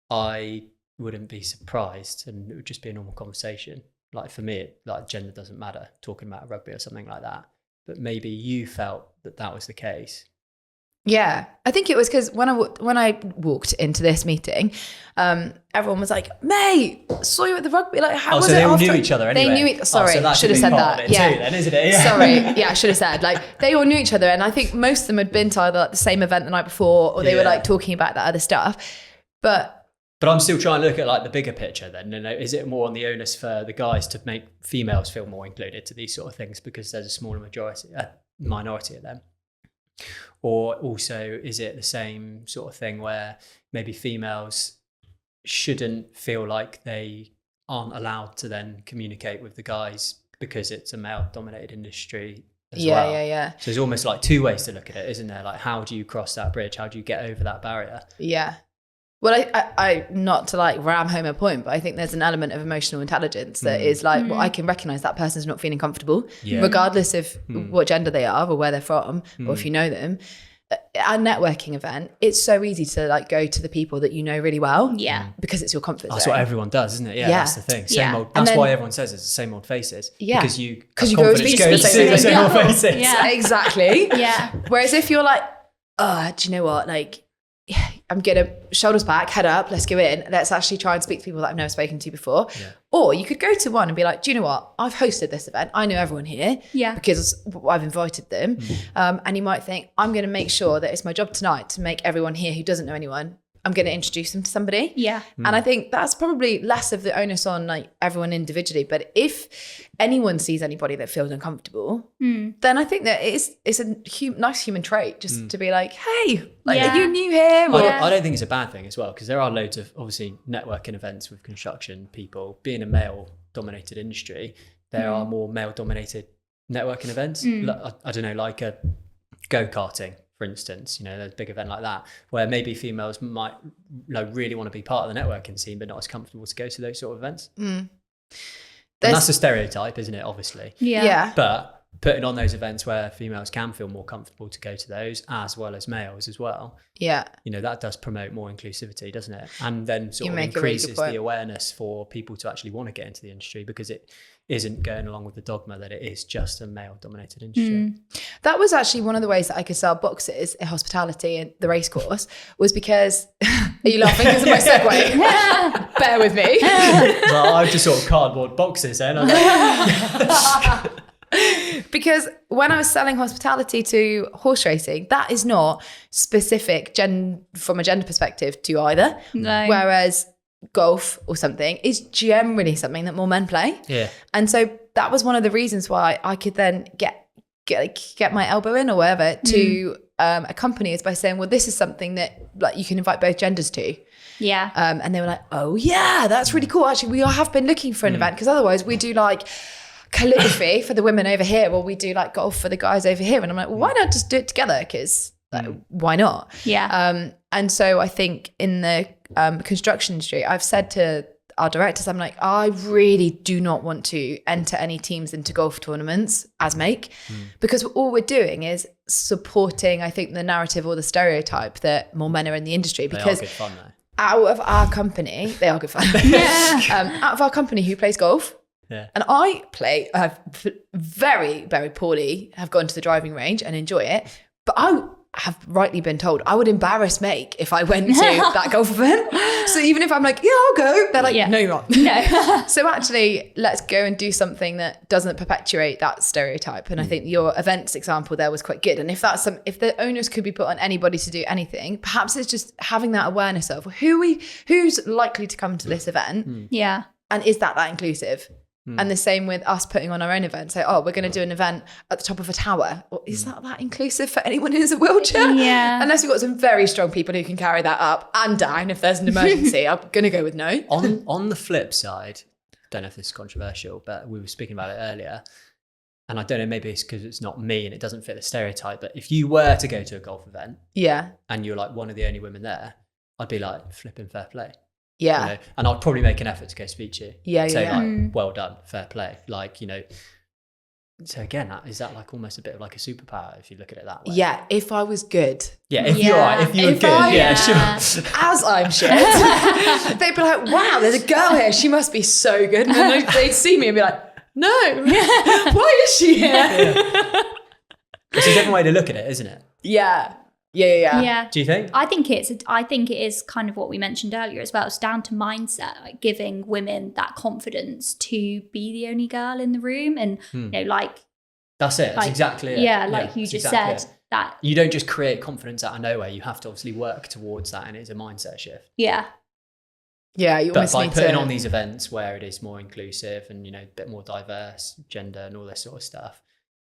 I wouldn't be surprised, and it would just be a normal conversation. Like for me, gender doesn't matter, talking about rugby or something like that. But maybe you felt that was the case. Yeah, I think it was because when I walked into this meeting, everyone was like, "Mate, saw you at the rugby. Like, how was it?" So they all knew each other anyway. They knew. Sorry, so should have said that. Yeah, too, then, isn't it? Yeah. Sorry, yeah, I should have said. Like, they all knew each other, and I think most of them had been to either the same event the night before, or they were talking about that other stuff. But But I'm still trying to look at like the bigger picture then. Is it more on the onus for the guys to make females feel more included to these sort of things because there's a smaller minority of them? Or also, is it the same sort of thing where maybe females shouldn't feel like they aren't allowed to then communicate with the guys because it's a male-dominated industry as well? Yeah. So there's almost like two ways to look at it, isn't there? Like, how do you cross that bridge? How do you get over that barrier? Yeah. Well, I not to like ram home a point, but I think there's an element of emotional intelligence that is like, well, I can recognize that person's not feeling comfortable, regardless of what gender they are or where they're from, or if you know them. At a networking event, it's so easy to like go to the people that you know really well, because it's your comfort zone. That's what everyone does, isn't it? Yeah, that's the thing. Same old. That's why everyone says it's the same old faces. Yeah, because you go to the same old faces. Yeah, exactly. Yeah. Whereas if you're like, oh, do you know what? Like, I'm gonna shoulders back, head up, let's go in. Let's actually try and speak to people that I've never spoken to before. Yeah. Or you could go to one and be like, do you know what? I've hosted this event. I know everyone here because I've invited them. And you might think, I'm going to make sure that it's my job tonight to make everyone here who doesn't know anyone, I'm going to introduce them to somebody. Yeah. And I think that's probably less of the onus on like everyone individually. But if anyone sees anybody that feels uncomfortable, then I think that it's a nice human trait just to be like, hey, like, are you new here? I don't think it's a bad thing as well, because there are loads of obviously networking events with construction people. Being a male-dominated industry, there are more male-dominated networking events. I don't know, like a go-karting, for instance, you know, there's a big event like that where maybe females might really want to be part of the networking scene, but not as comfortable to go to those sort of events. And that's a stereotype, isn't it? Obviously. Yeah. But putting on those events where females can feel more comfortable to go to those, as well as males as well. Yeah. You know, that does promote more inclusivity, doesn't it? And then sort of increases the awareness for people to actually want to get into the industry, because it isn't going along with the dogma that it is just a male-dominated industry. That was actually one of the ways that I could sell boxes in hospitality in the race course, was because, are you laughing because of my segue? Bear with me. Well, I've just sort of cardboard boxes then. Because when I was selling hospitality to horse racing, that is not specific from a gender perspective to either. No. Whereas golf or something is generally something that more men play. Yeah. And so that was one of the reasons why I could then get my elbow in or whatever to a company, is by saying, well, this is something that like you can invite both genders to. Yeah. And they were like, oh yeah, that's really cool. Actually, we have been looking for an event, because otherwise we do like calligraphy for the women over here, or we do like golf for the guys over here. And I'm like, well, why not just do it together? Because why not? Yeah. And so I think in the construction industry, I've said to our directors, I'm like, I really do not want to enter any teams into golf tournaments as make, because all we're doing is supporting, I think, the narrative or the stereotype that more men are in the industry. Because they are good fun, though. Out of our company, they are good fun. Out of our company, who plays golf? Yeah. And I very, very poorly, have gone to the driving range and enjoy it. But I have rightly been told I would embarrass Make if I went to that golf event. So even if I'm like, yeah, I'll go, they're like, no, you're not. No. So actually, let's go and do something that doesn't perpetuate that stereotype. And I think your events example there was quite good. And if the onus could be put on anybody to do anything, perhaps it's just having that awareness of who's likely to come to this event. Yeah. And is that inclusive? And the same with us putting on our own event. So, we're going to do an event at the top of a tower. Well, is that inclusive for anyone who's a wheelchair? Yeah. Unless we've got some very strong people who can carry that up and down if there's an emergency. I'm going to go with no. On the flip side, don't know if this is controversial, but we were speaking about it earlier. And I don't know, maybe it's because it's not me and it doesn't fit the stereotype. But if you were to go to a golf event, and you're like one of the only women there, I'd be like, flipping fair play. Yeah. You know? And I'd probably make an effort to go speak to you. Yeah. Say like, well done, fair play. Like, you know, so again, is that like almost a bit of like a superpower if you look at it that way? Yeah, if I was good. Yeah, if you were good, sure. As I'm shit. They'd be like, wow, there's a girl here. She must be so good. And then they'd see me and be like, no, why is she here? It's a different way to look at it, isn't it? Yeah. Yeah. Do you think? I think it is kind of what we mentioned earlier as well. It's down to mindset, like giving women that confidence to be the only girl in the room, and you know, like that's it. That's exactly it. Yeah, like you just said, that you don't just create confidence out of nowhere. You have to obviously work towards that, and it's a mindset shift. Yeah. Yeah, you But almost by need putting to on these events where it is more inclusive and, a bit more diverse, gender and all this sort of stuff,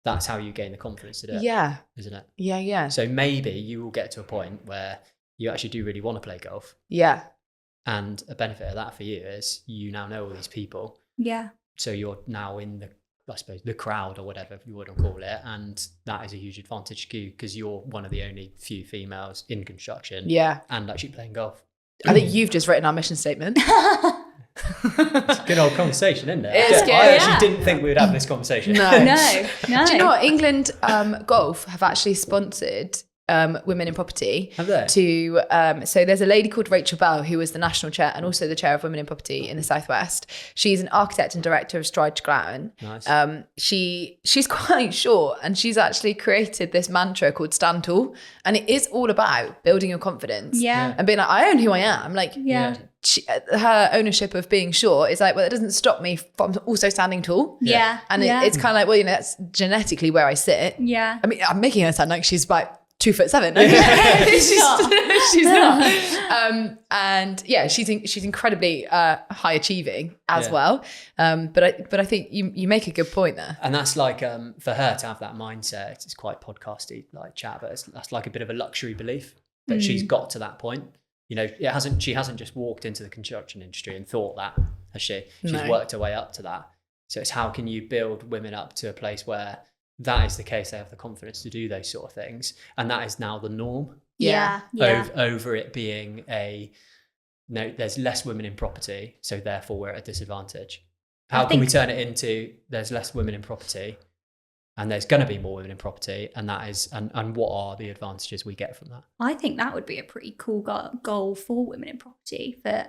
that's how you gain the confidence to do it. Yeah. Isn't it? Yeah. So maybe you will get to a point where you actually do really want to play golf. Yeah. And a benefit of that for you is you now know all these people. Yeah. So you're now in the crowd or whatever you want to call it. And that is a huge advantage to you because you're one of the only few females in construction. Yeah. And actually playing golf. I think you've just written our mission statement. It's a good old conversation, isn't it? It's good, I actually didn't think we would have this conversation. No. No. Do you know what? England Golf have actually sponsored women in property. Have they? So there's a lady called Rachel Bell who was the national chair and also the chair of Women in Property in the Southwest. She's an architect and director of Stride Gloughton. Nice. She's quite short and she's actually created this mantra called Stand Tall, and it is all about building your confidence. Yeah. And being like, I own who I am. Like, Yeah. her ownership of being short is like, well, it doesn't stop me from also standing tall. Yeah. And it's kind of like, well, that's genetically where I sit. Yeah. I mean, I'm making her sound like she's about 2'7". She's not. And yeah, she's incredibly high achieving as well. But I think you make a good point there. And that's like for her to have that mindset, it's quite podcasty like chat, but that's like a bit of a luxury belief that she's got to that point. She hasn't just walked into the construction industry and thought that, has she? She's worked her way up to that. So it's how can you build women up to a place where that is the case, they have the confidence to do those sort of things. And that is now the norm. Yeah. Over it being there's less women in property, so therefore we're at a disadvantage. How can we turn it into there's less women in property and there's going to be more women in property, and that is and what are the advantages we get from that? I think that would be a pretty cool goal for women in property, for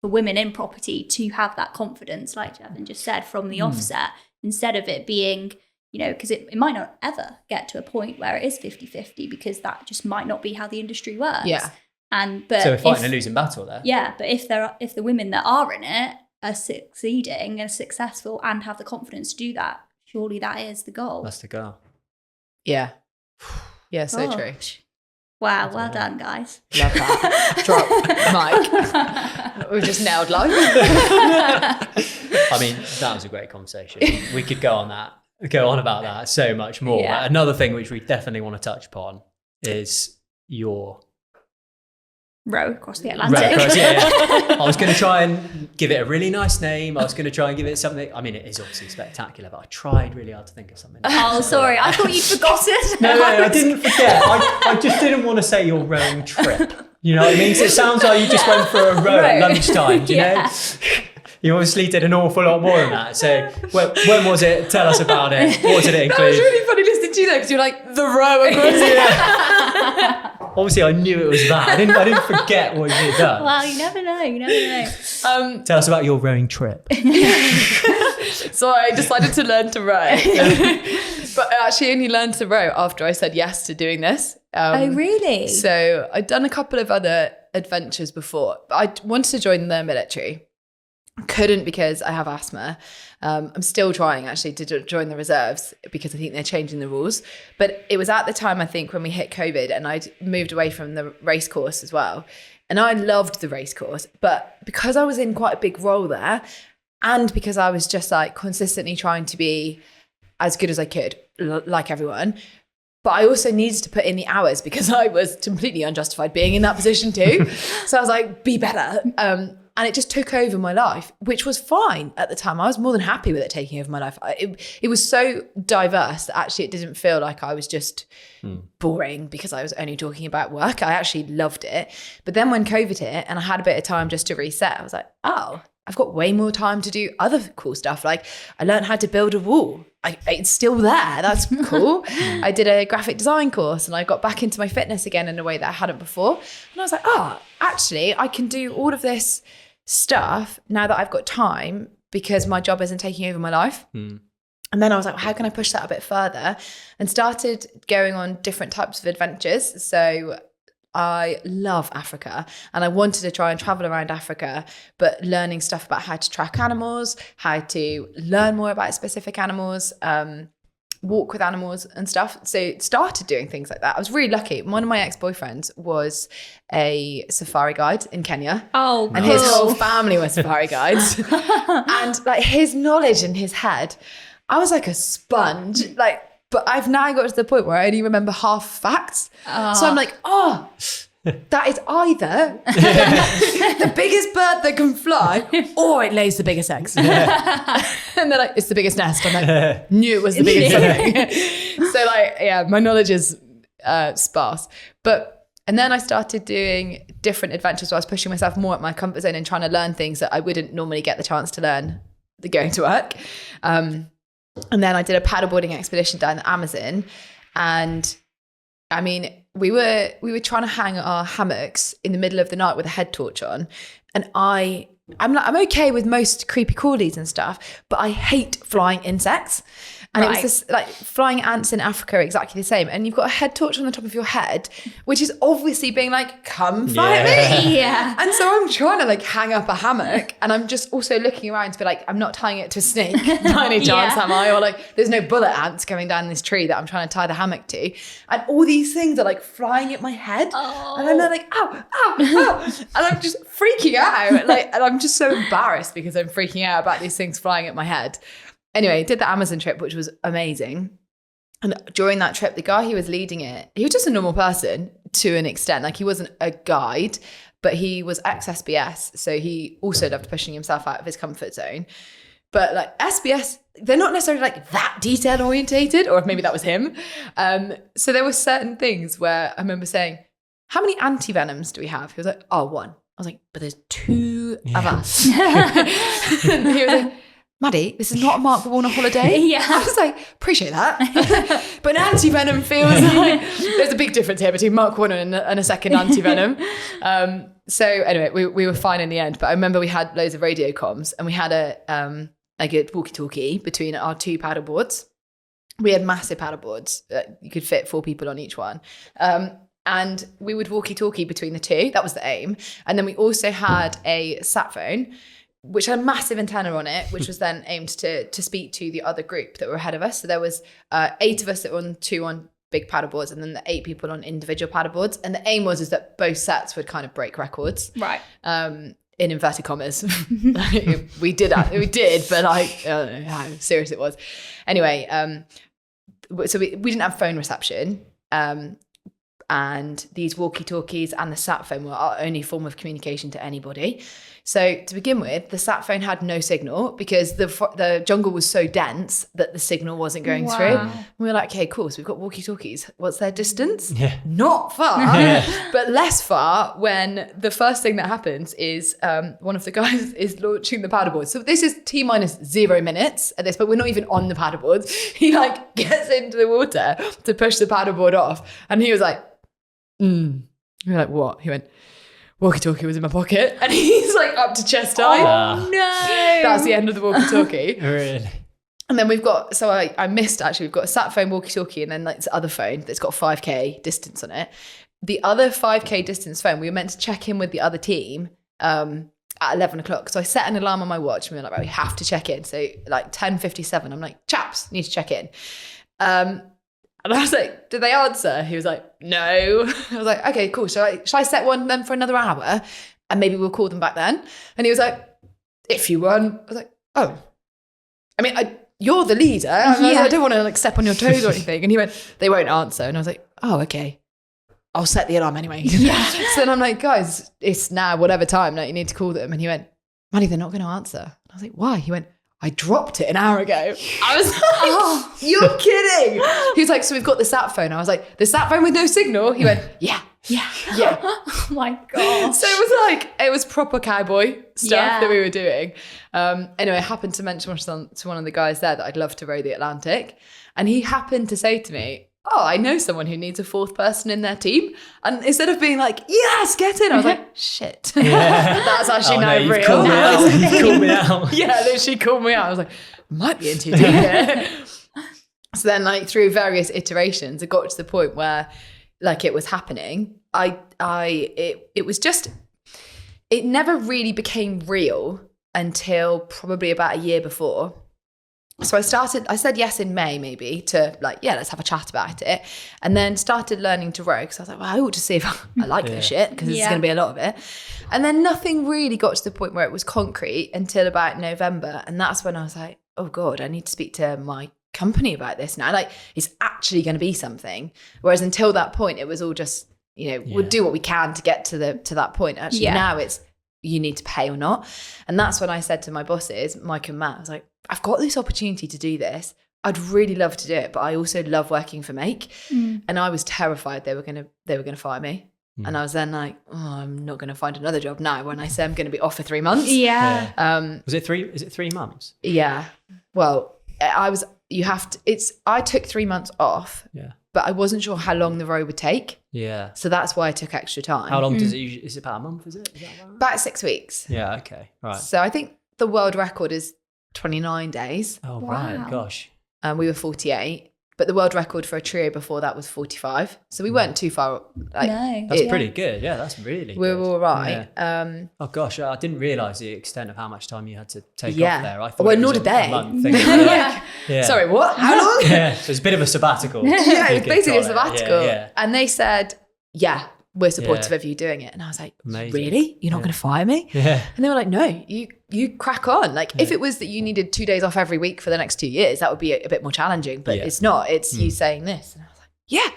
women in property to have that confidence, like Jevon just said, from the offset, instead of it being, because it might not ever get to a point where it is 50-50, because that just might not be how the industry works. Yeah. But so we're fighting a losing battle there. Yeah, but if the women that are in it are succeeding and successful and have the confidence to do that, surely that is the goal. That's the goal. Yeah. Yeah, so true. Wow, well done, guys. Love that. Drop mic. We've just nailed life. I mean, that was a great conversation. We could go on about that so much more. Yeah. Another thing which we definitely want to touch upon is your row across the Atlantic. I was going to try and give it a really nice name. I was going to try and give it something. I mean, it is obviously spectacular, but I tried really hard to think of something. Oh, sorry. I thought you'd forgotten. No, I didn't forget. I just didn't want to say your rowing trip. You know what I mean? So it sounds like you just went for a row at lunchtime, do you know? You obviously did an awful lot more than that. So when was it? Tell us about it. What did it include? That was really funny listening to you though, because you're like, the row across. Obviously, I knew it was that. I didn't forget what you had done. Well, you never know. Tell us about your rowing trip. So I decided to learn to row. But I actually only learned to row after I said yes to doing this. Oh, really? So I'd done a couple of other adventures before. I wanted to join the military. Couldn't because I have asthma. I'm still trying actually to join the reserves because I think they're changing the rules. But it was at the time, I think, when we hit COVID and I'd moved away from the race course as well. And I loved the race course. But because I was in quite a big role there and because I was just like consistently trying to be as good as I could, like everyone, but I also needed to put in the hours because I was completely unjustified being in that position too. So I was like, be better. And it just took over my life, which was fine at the time. I was more than happy with it taking over my life. It was so diverse that actually it didn't feel like I was just boring because I was only talking about work. I actually loved it. But then when COVID hit and I had a bit of time just to reset, I was like, oh, I've got way more time to do other cool stuff. Like I learned how to build a wall. It's still there. That's cool. I did a graphic design course and I got back into my fitness again in a way that I hadn't before. And I was like, oh, actually I can do all of this stuff now that I've got time because my job isn't taking over my life. And then I was like, how can I push that a bit further? And started going on different types of adventures. So I love Africa and I wanted to try and travel around Africa, but learning stuff about how to track animals, how to learn more about specific animals, walk with animals and stuff. So started doing things like that. I was really lucky. One of my ex-boyfriends was a safari guide in Kenya. Oh, and his whole family were safari guides. And like his knowledge in his head, I was like a sponge. Like, but I've now got to the point where I only remember half facts. So I'm like, that is either the biggest bird that can fly or it lays the biggest eggs. And they're like, it's the biggest nest. I'm like, knew it was the biggest thing. So like, yeah, my knowledge is sparse. And then I started doing different adventures where I was pushing myself more at my comfort zone and trying to learn things that I wouldn't normally get the chance to learn going to work. And then I did a paddleboarding expedition down the Amazon. And I mean, we were trying to hang our hammocks in the middle of the night with a head torch on. And I'm okay with most creepy crawlies and stuff, but I hate flying insects. And it was this, like, flying ants in Africa are exactly the same. And you've got a head torch on the top of your head, which is obviously being like, come find me. Yeah. And so I'm trying to like hang up a hammock, and I'm just also looking around to be like, I'm not tying it to a snake by any chance, am I? Or like, there's no bullet ants going down this tree that I'm trying to tie the hammock to. And all these things are like flying at my head. And I'm like, ow, ow, ow. And I'm just freaking out. Like, and I'm just so embarrassed because I'm freaking out about these things flying at my head. Anyway, did the Amazon trip, which was amazing. And during that trip, the guy who was leading it, he was just a normal person to an extent. Like, he wasn't a guide, but he was ex-SBS. So he also loved pushing himself out of his comfort zone. But like SBS, they're not necessarily like that detail orientated, or maybe that was him. So there were certain things where I remember saying, how many anti-venoms do we have? He was like, one. I was like, but there's 2 of us. And he was like, Maddie, this is not a Mark Warner holiday. Yeah. I was like, appreciate that. But an anti-venom feels like there's a big difference here between Mark Warner and a second anti-venom. So anyway, we were fine in the end. But I remember we had loads of radio comms, and we had a walkie-talkie between our 2 paddleboards. We had massive paddleboards. You could fit 4 people on each one. And we would walkie-talkie between the 2. That was the aim. And then we also had a sat phone, which had a massive antenna on it, which was then aimed to speak to the other group that were ahead of us. So there was 8 of us that were on 2 on big paddleboards, and then the 8 people on individual paddleboards. And the aim was that both sets would kind of break records. Right. In inverted commas. we did, but like, I don't know how serious it was. Anyway, so we didn't have phone reception. And these walkie-talkies and the sat phone were our only form of communication to anybody. So to begin with, the sat phone had no signal because the jungle was so dense that the signal wasn't going through. And we were like, okay, cool. So we've got walkie-talkies. What's their distance? Yeah. Not far, but less far when the first thing that happens is one of the guys is launching the paddleboard. So this is T-minus 0 minutes at this, but we're not even on the paddleboards. He like gets into the water to push the paddleboard off. And he was like, we were like, what? He went, walkie-talkie was in my pocket, and he's like up to chest high. Oh no. That's the end of the walkie-talkie. Really? And then we've got, so I missed actually, we've got a sat phone walkie-talkie, and then like this other phone that's got 5k distance on it. The other 5k distance phone, we were meant to check in with the other team at 11 o'clock. So I set an alarm on my watch, and we were like, right, we have to check in. So like 10:57, I'm like, chaps, need to check in. And I was like, did they answer? He was like, no. I was like, okay, cool. Shall I set one then for another hour? And maybe we'll call them back then. And he was like, if you want. I was like, oh. I mean, you're the leader. I don't want to like step on your toes or anything. And he went, they won't answer. And I was like, oh, okay. I'll set the alarm anyway. Yeah. So then I'm like, guys, it's now whatever time. Like, you need to call them. And he went, Maddie, they're not going to answer. And I was like, why? He went, I dropped it an hour ago. I was like, oh, you're kidding. He was like, so we've got the sat phone. I was like, the sat phone with no signal? He went, yeah. Oh my God. So it was proper cowboy stuff that we were doing. Anyway, I happened to mention to one of the guys there that I'd love to row the Atlantic. And he happened to say to me, oh, I know someone who needs a 4th person in their team. And instead of being like, yes, get in, I was like, shit. Yeah. That's actually now real. You've called me out. Yeah, then she called me out. I was like, might be into it. So then like through various iterations, it got to the point where like it was happening. It was just, it never really became real until probably about a year before. So I said yes in May maybe to like, yeah, let's have a chat about it. And then started learning to row because I was like, well, I ought to see if I like this shit because there's going to be a lot of it. And then nothing really got to the point where it was concrete until about November. And that's when I was like, oh God, I need to speak to my company about this now. Like it's actually going to be something. Whereas until that point, it was all just, we'll do what we can to get to that point. Actually now it's, you need to pay or not. And that's when I said to my bosses, Mike and Matt, I was like, I've got this opportunity to do this. I'd really love to do it, but I also love working for Make. And I was terrified they were gonna fire me. And I was then like, oh, I'm not gonna find another job now when I say I'm gonna be off for 3 months. Is it 3 months? Yeah. Well, I took 3 months off. Yeah. But I wasn't sure how long the row would take. Yeah. So that's why I took extra time. How long does it usually, is it about a month, is it? Is that right? About 6 weeks. Yeah, okay. Right. So I think the world record is 29 days. Oh, Wow. right. Gosh. We were 48. But the world record for a trio before that was 45. So we weren't too far. That's pretty good. Yeah, that's really good. We were all right. Yeah. Oh, gosh. I didn't realise the extent of how much time you had to take off there. I thought well, it was nor did they. a month thing. Yeah. Sorry, what? How long? Yeah, so it's a bit of a sabbatical. Yeah, it was basically a sabbatical. Yeah. And they said, yeah, we're supportive of you doing it. And I was like, amazing. Really? You're not going to fire me? Yeah. And they were like, no, you crack on. Like if it was that you needed 2 days off every week for the next 2 years, that would be a bit more challenging, but it's not. It's you saying this. And I was like, yeah.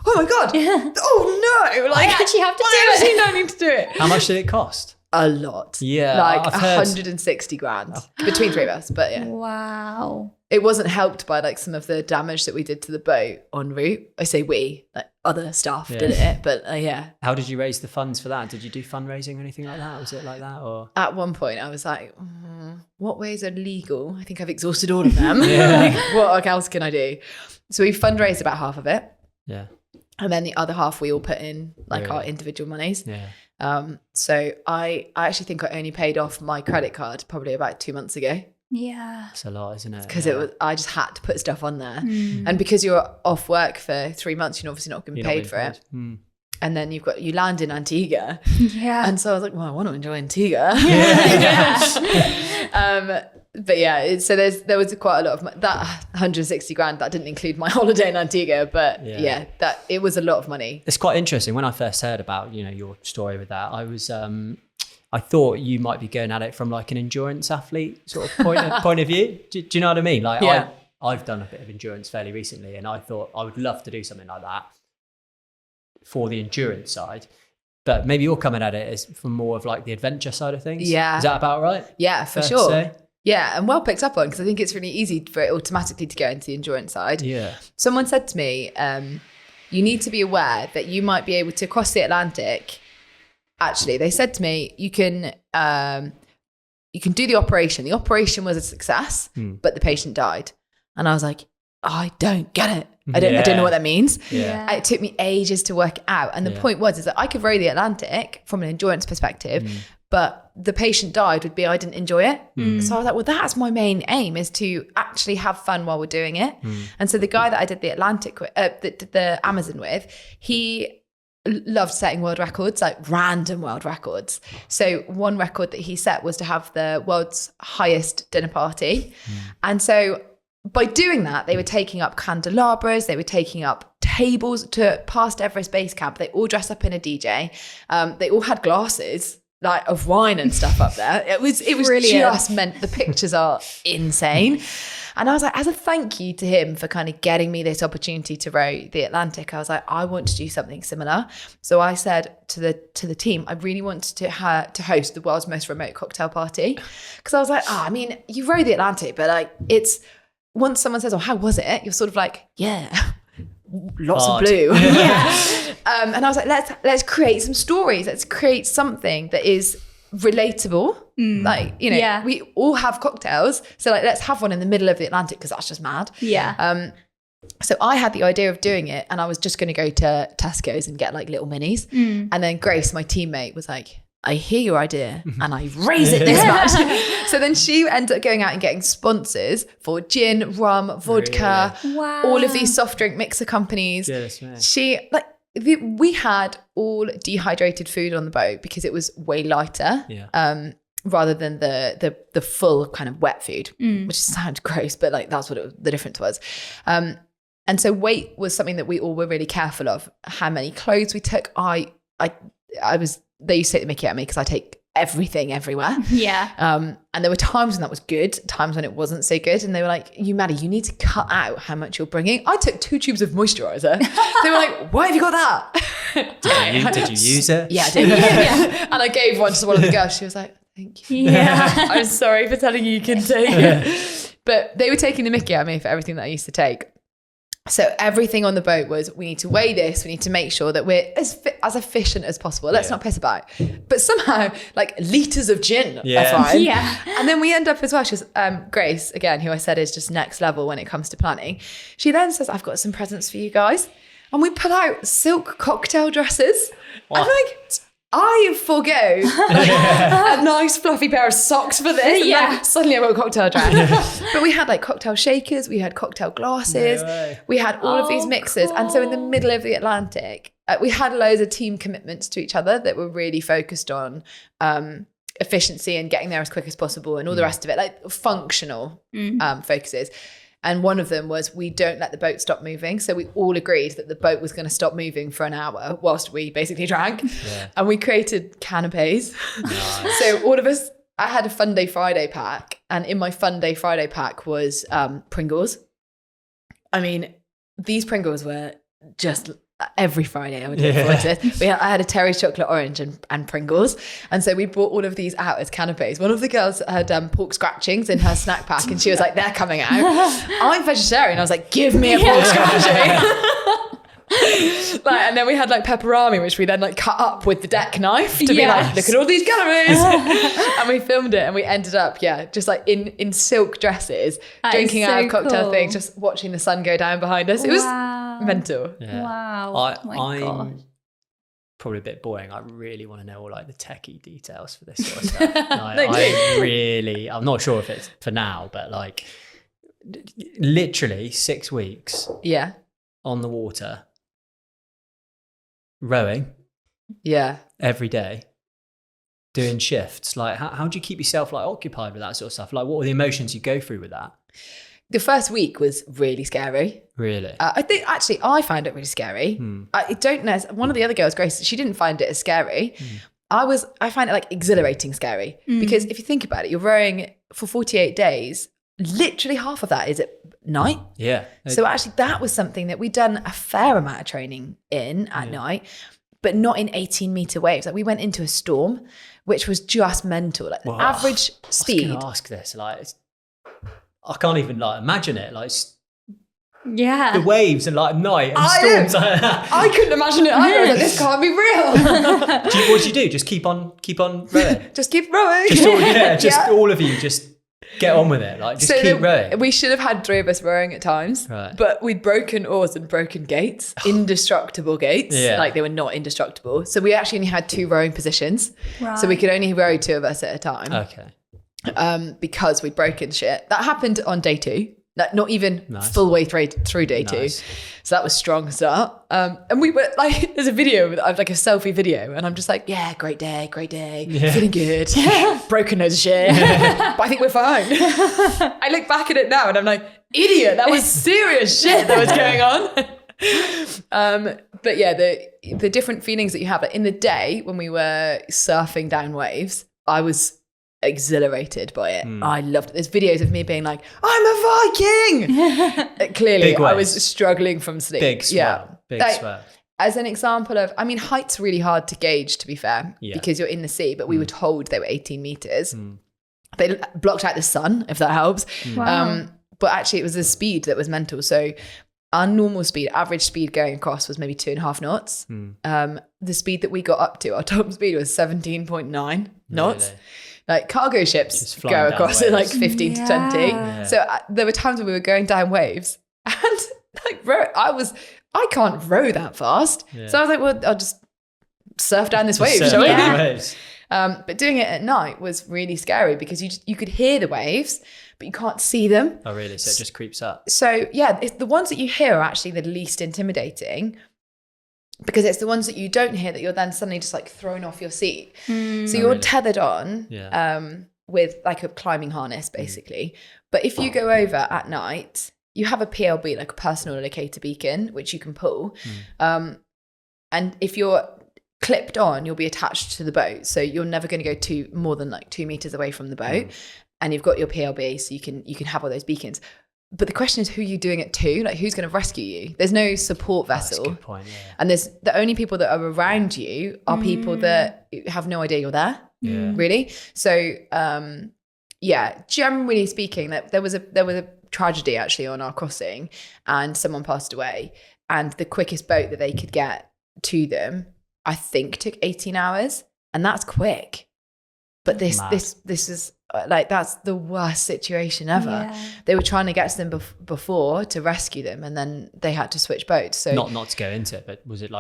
Oh my God. Oh no. Like I actually have to do I actually it. don't need to do it. How much did it cost? A lot. Yeah. Like I've heard 160 grand between three of us. But yeah. Wow. It wasn't helped by like some of the damage that we did to the boat en route. I say we, like other staff did it, but yeah. How did you raise the funds for that? Did you do fundraising or anything like that? Was it like that or? At one point I was like, what ways are legal? I think I've exhausted all of them. Yeah. Like, what else can I do? So we fundraised about half of it. Yeah. And then the other half we all put in like our individual monies. Yeah. So I actually think I only paid off my credit card probably about 2 months ago. Yeah. It's a lot, isn't it? Because I just had to put stuff on there. And because you're off work for 3 months, you're obviously not going to be paid for it. And then you land in Antigua. Yeah. And so I was like, well, I want to enjoy Antigua. Yeah. But yeah, so there was quite a lot of that 160 grand. That didn't include my holiday in Antigua, but that it was a lot of money. It's quite interesting. When I first heard about your story with that, I thought you might be going at it from like an endurance athlete sort of point of view. Do you know what I mean? Like I've done a bit of endurance fairly recently, and I thought I would love to do something like that for the endurance side. But maybe you're coming at it as from more of like the adventure side of things. Yeah. Is that about right? Yeah, for sure. Yeah, and well picked up on, because I think it's really easy for it automatically to go into the endurance side. Yeah. Someone said to me, you need to be aware that you might be able to cross the Atlantic. Actually, they said to me, you can do the operation. The operation was a success, but the patient died. And I was like, I don't get it. I don't know what that means. Yeah. It took me ages to work it out. And the point was that I could row the Atlantic from an endurance perspective, but the patient died would be I didn't enjoy it. So I was like, well, that's my main aim, is to actually have fun while we're doing it. And so the guy that I did the Atlantic with, the Amazon with, he loved setting world records, like random world records. So one record that he set was to have the world's highest dinner party. And so by doing that, they were taking up candelabras, they were taking up tables to past Everest Base Camp. They all dressed up in a DJ. They all had glasses like of wine and stuff up there. It was Brilliant. Just meant the pictures are insane. And I was like, as a thank you to him for kind of getting me this opportunity to row the Atlantic, I was like, I want to do something similar. So I said to the team, I really want to host the world's most remote cocktail party. Because I was like, I mean, you row the Atlantic, but like it's, once someone says, oh, how was it? You're sort of like, yeah, lots of blue. And I was like, let's create some stories. Let's create something that is relatable. Like, we all have cocktails. So like, let's have one in the middle of the Atlantic, because that's just mad. Yeah. So I had the idea of doing it, and I was just going to go to Tesco's and get like little minis. And then Grace, my teammate, was like, I hear your idea and I raise it this much. So then she ended up going out and getting sponsors for gin, rum, vodka, all of these soft drink mixer companies. We had all dehydrated food on the boat because it was way lighter. rather than the full kind of wet food, which sounds gross, but like that's what the difference was. And so weight was something that we all were really careful of. How many clothes we took. They used to take the mickey out of me because I take everything everywhere. Yeah. And there were times when that was good, times when it wasn't so good. And they were like, Maddie, you need to cut out how much you're bringing. I took 2 tubes of moisturizer. They were like, why have you got that? Did you use it? Yeah, I did. Yeah. And I gave one to one of the girls. She was like, thank you. Yeah. I'm sorry for telling you can take it. But they were taking the mickey out of me for everything that I used to take. So everything on the boat was, we need to weigh this. We need to make sure that we're as efficient as possible. Let's not piss about. But somehow, like litres of gin are fine. Yeah. And then we end up as well. She's Grace, again, who I said is just next level when it comes to planning. She then says, I've got some presents for you guys. And we pull out silk cocktail dresses. What? I'm like, I forgo a nice fluffy pair of socks for this. And then suddenly I've got a cocktail dress. But we had like cocktail shakers, we had cocktail glasses, we had all of these mixes. And so in the middle of the Atlantic, we had loads of team commitments to each other that were really focused on efficiency and getting there as quick as possible and all the rest of it, like functional focuses. And one of them was, we don't let the boat stop moving. So we all agreed that the boat was going to stop moving for an hour whilst we basically drank. Yeah. And we created canapes. Nice. So all of us, I had a Fun Day Friday pack. And in my Fun Day Friday pack was Pringles. I mean, these Pringles were just... every Friday I would look forward to it. I had a Terry chocolate orange and Pringles. And so we brought all of these out as canapes. One of the girls had pork scratchings in her snack pack and she was like, they're coming out. I'm vegetarian. I was like, give me a pork scratching. And then we had like pepperami, which we then like cut up with the deck knife to be like, look at all these calories. And we filmed it and we ended up, just like in silk dresses, drinking out of cocktail things, just watching the sun go down behind us. It was mental. Yeah. Wow. I'm probably a bit boring. I really want to know all like the techie details for this sort of stuff. Like, I'm not sure if it's for now, but like literally 6 weeks on the water, rowing every day, doing shifts. Like how do you keep yourself like occupied with that sort of stuff? Like what were the emotions you go through with that? The first week was really scary. Really? I think actually I found it really scary. I don't know. One of the other girls, Grace, she didn't find it as scary. I find it like exhilarating scary because if you think about it, you're rowing for 48 days. Literally half of that is at night. Yeah. So actually that was something that we'd done a fair amount of training in at night, but not in 18-meter waves. Like we went into a storm, which was just mental. Like the average speed. I was going to ask this. Like I can't even like imagine it. Like the waves and like night and storms. I couldn't imagine it either. I was like, this can't be real. What do you do? Just keep on rowing. Just keep rowing. All of you just get on with it. Like just keep rowing. We should have had 3 of us rowing at times, but we'd broken oars and broken gates, indestructible gates. Like they were not indestructible. So we actually only had 2 rowing positions. Right. So we could only row 2 of us at a time. Okay. Because we'd broken shit. That happened on day 2. Not even full way through day 2. So that was strong start. And we were like, there's a video of like a selfie video, and I'm just like, great day, feeling good, broken loads of shit, but I think we're fine. I look back at it now and I'm like, idiot, that was serious shit that was going on. But the different feelings that you have, like in the day when we were surfing down waves, I was exhilarated by it. I loved it. There's videos of me being like, I'm a Viking. Clearly I was struggling from sleep. Big swell. As an example of, I mean, height's really hard to gauge, to be fair, because you're in the sea, but we were told they were 18 meters. They blocked out the sun, if that helps. Wow. But actually it was the speed that was mental. So our normal speed, average speed going across was maybe 2.5 knots. The speed that we got up to, our top speed was 17.9 knots. Really? Like cargo ships go across at like 15 to 20. Yeah. So there were times when we were going down waves and like I can't row that fast. Yeah. So I was like, well, I'll just surf down this wave. Shall we? But doing it at night was really scary because you could hear the waves, but you can't see them. Oh, really? So it just creeps up. So the ones that you hear are actually the least intimidating. because it's the ones that you don't hear that you're then suddenly just like thrown off your seat. So you're really? tethered on with like a climbing harness basically. But if you go over at night, you have a PLB, like a personal locator beacon, which you can pull. And if you're clipped on, you'll be attached to the boat. So you're never going to go more than like 2 meters away from the boat. And you've got your PLB, so you can have all those beacons. But the question is, who are you doing it to? Like, who's going to rescue you? There's no support vessel. That's a good point, yeah. And there's the only people that are around you are people that have no idea you're there. Yeah. Really. So, generally speaking, that there was a tragedy actually on our crossing, and someone passed away. And the quickest boat that they could get to them, I think, took 18 hours, and that's quick. But this is like, that's the worst situation ever. Yeah. They were trying to get to them before to rescue them, and then they had to switch boats. So not to go into it, but was it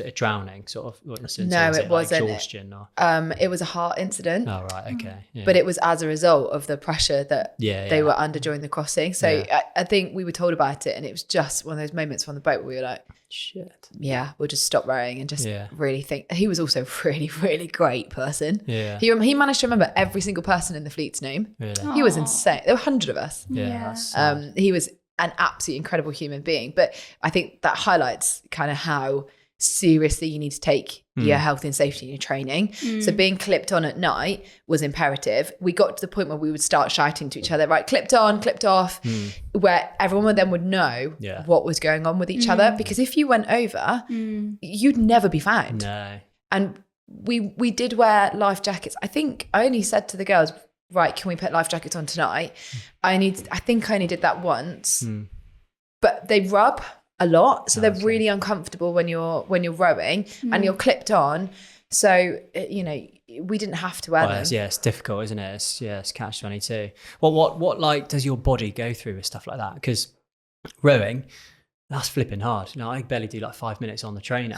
a drowning sort of? No, it wasn't. Like exhaustion or? It was a heart incident. Oh right, okay. Yeah. But it was as a result of the pressure that they were under during the crossing. So I think we were told about it, and it was just one of those moments on the boat where we were like, shit. Yeah, we'll just stop rowing and just really think. He was also a really, really great person. Yeah. He managed to remember every single person in the fleet's name. Really? He was insane. There were 100 of us. Yeah. He was an absolutely incredible human being. But I think that highlights kind of how seriously you need to take your health and safety in your training. So being clipped on at night was imperative. We got to the point where we would start shouting to each other, right, clipped on, clipped off, where everyone then would know what was going on with each other. Because if you went over, you'd never be found. No. And we did wear life jackets. I think I only said to the girls, right, can we put life jackets on tonight? I think I only did that once. But they rub a lot, so they're really uncomfortable when you're rowing and you're clipped on. So we didn't have to wear them. It's difficult, isn't it? It's catch-22. What like does your body go through with stuff like that? Because rowing, that's flipping hard. I barely do like 5 minutes on the trainer.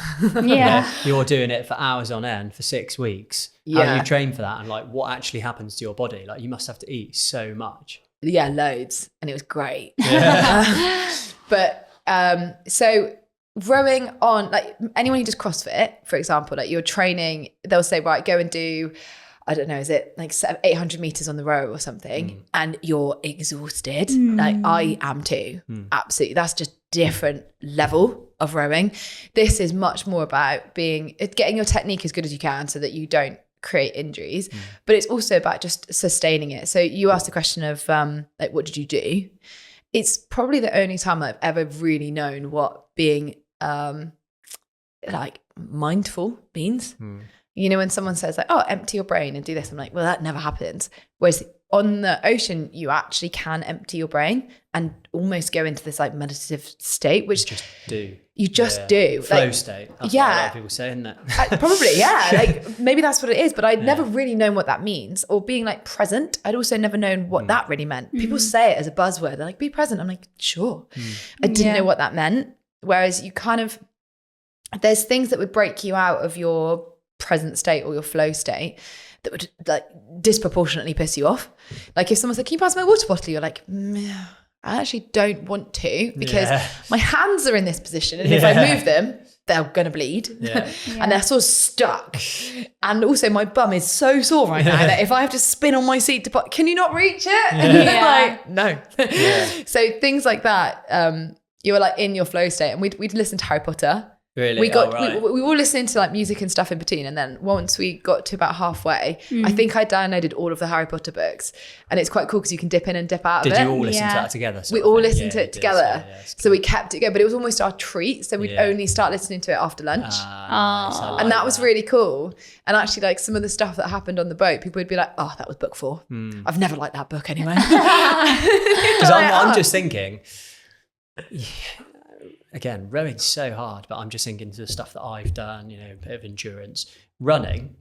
You're doing it for hours on end for 6 weeks. How do you train for that? And like, what actually happens to your body? Like, you must have to eat so much. Yeah, loads, and it was great. But so rowing on, like anyone who does CrossFit, for example, like you're training, they'll say, right, go and do, I don't know, is it like 800 meters on the row or something? And you're exhausted. Like I am too. Absolutely. That's just different level of rowing. This is much more about getting your technique as good as you can so that you don't create injuries, but it's also about just sustaining it. So you asked the question of like, what did you do? It's probably the only time I've ever really known what being like mindful means. When someone says like, oh, empty your brain and do this, I'm like, well, that never happens. Whereas on the ocean, you actually can empty your brain and almost go into this like meditative state, which you just do. Flow like, state. That's what a lot of people say, isn't it? Probably, yeah. Like maybe that's what it is, but I'd never really known what that means. Or being like present, I'd also never known what that really meant. People say it as a buzzword. They're like, be present. I'm like, sure. I didn't know what that meant. Whereas you there's things that would break you out of your present state or your flow state that would like disproportionately piss you off. Like if someone said, can you pass my water bottle? You're like, I actually don't want to because my hands are in this position. And if I move them, they're going to bleed. And they're sort of stuck. And also my bum is so sore right now that if I have to spin on my seat can you not reach it? And you're like, no. So things like that, you were like in your flow state, and we'd listen to Harry Potter. Really? We were listening to like music and stuff in between, and then once we got to about halfway, I think I downloaded all of the Harry Potter books, and it's quite cool because you can dip in and dip out of it. Did you all listen to that together? We all listened to it together, so we kept it going. But it was almost our treat, so we'd only start listening to it after lunch, and that was really cool. And actually, like some of the stuff that happened on the boat, people would be like, "Oh, that was book 4." I've never liked that book anyway. Because I'm just thinking. Again, rowing's so hard, but I'm just thinking to the stuff that I've done, a bit of endurance. Running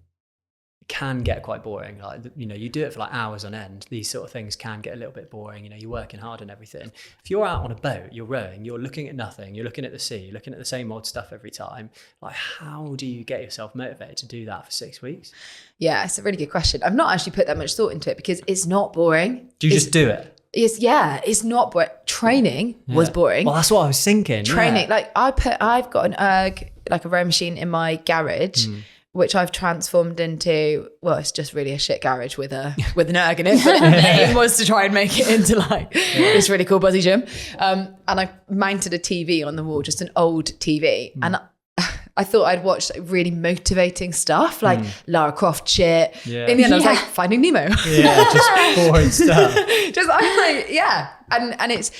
can get quite boring. Like, you do it for like hours on end. These sort of things can get a little bit boring. You're working hard and everything. If you're out on a boat, you're rowing, you're looking at nothing, you're looking at the sea, you're looking at the same old stuff every time. Like, how do you get yourself motivated to do that for 6 weeks? Yeah, it's a really good question. I've not actually put that much thought into it because it's not boring. Do you just do it? It's not boring. Training was boring. Well, that's what I was thinking. Training, like I've got an erg like a row machine in my garage, which I've transformed into, well, it's just really a shit garage with an erg in it. But the aim was to try and make it into like this really cool buzzy gym. And I mounted a TV on the wall, just an old TV. And I thought I'd watched like really motivating stuff, like Lara Croft shit. Yeah. In the end, I was like, Finding Nemo. Yeah, just boring stuff. I'm like, yeah. And it's,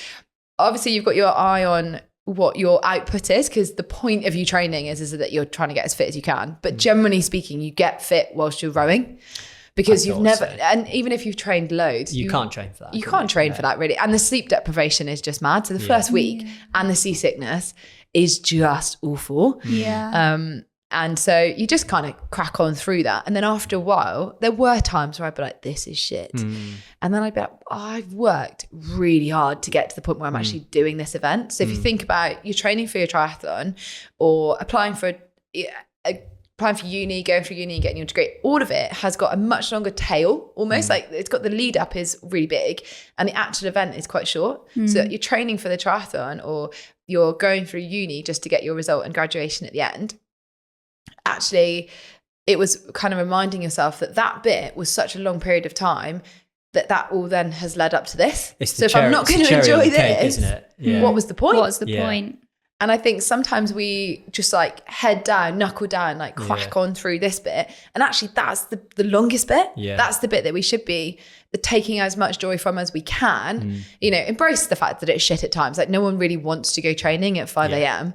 obviously you've got your eye on what your output is, because the point of you training is that you're trying to get as fit as you can. But generally speaking, you get fit whilst you're rowing, because you've never, and even if you've trained loads, you can't train for that. You can't train for that really. And the sleep deprivation is just mad. So the first week and the seasickness is just awful. Yeah. And so you just kind of crack on through that. And then after a while, there were times where I'd be like, this is shit. And then I'd be like, I've worked really hard to get to the point where I'm actually doing this event. So if you think about you're training for your triathlon or applying for uni, going through uni, getting your degree, all of it has got a much longer tail, almost like it's got the lead up is really big and the actual event is quite short. So you're training for the triathlon or you're going through uni just to get your result and graduation at the end. Actually, it was kind of reminding yourself that bit was such a long period of time that all then has led up to this. So if I'm not going to enjoy this, isn't it? Yeah. What was the point? What's the point? And I think sometimes we just like head down, knuckle down, like crack on through this bit. And actually that's the longest bit. Yeah. That's the bit that we should be taking as much joy from as we can. You know, embrace the fact that it's shit at times. Like no one really wants to go training at 5 a.m.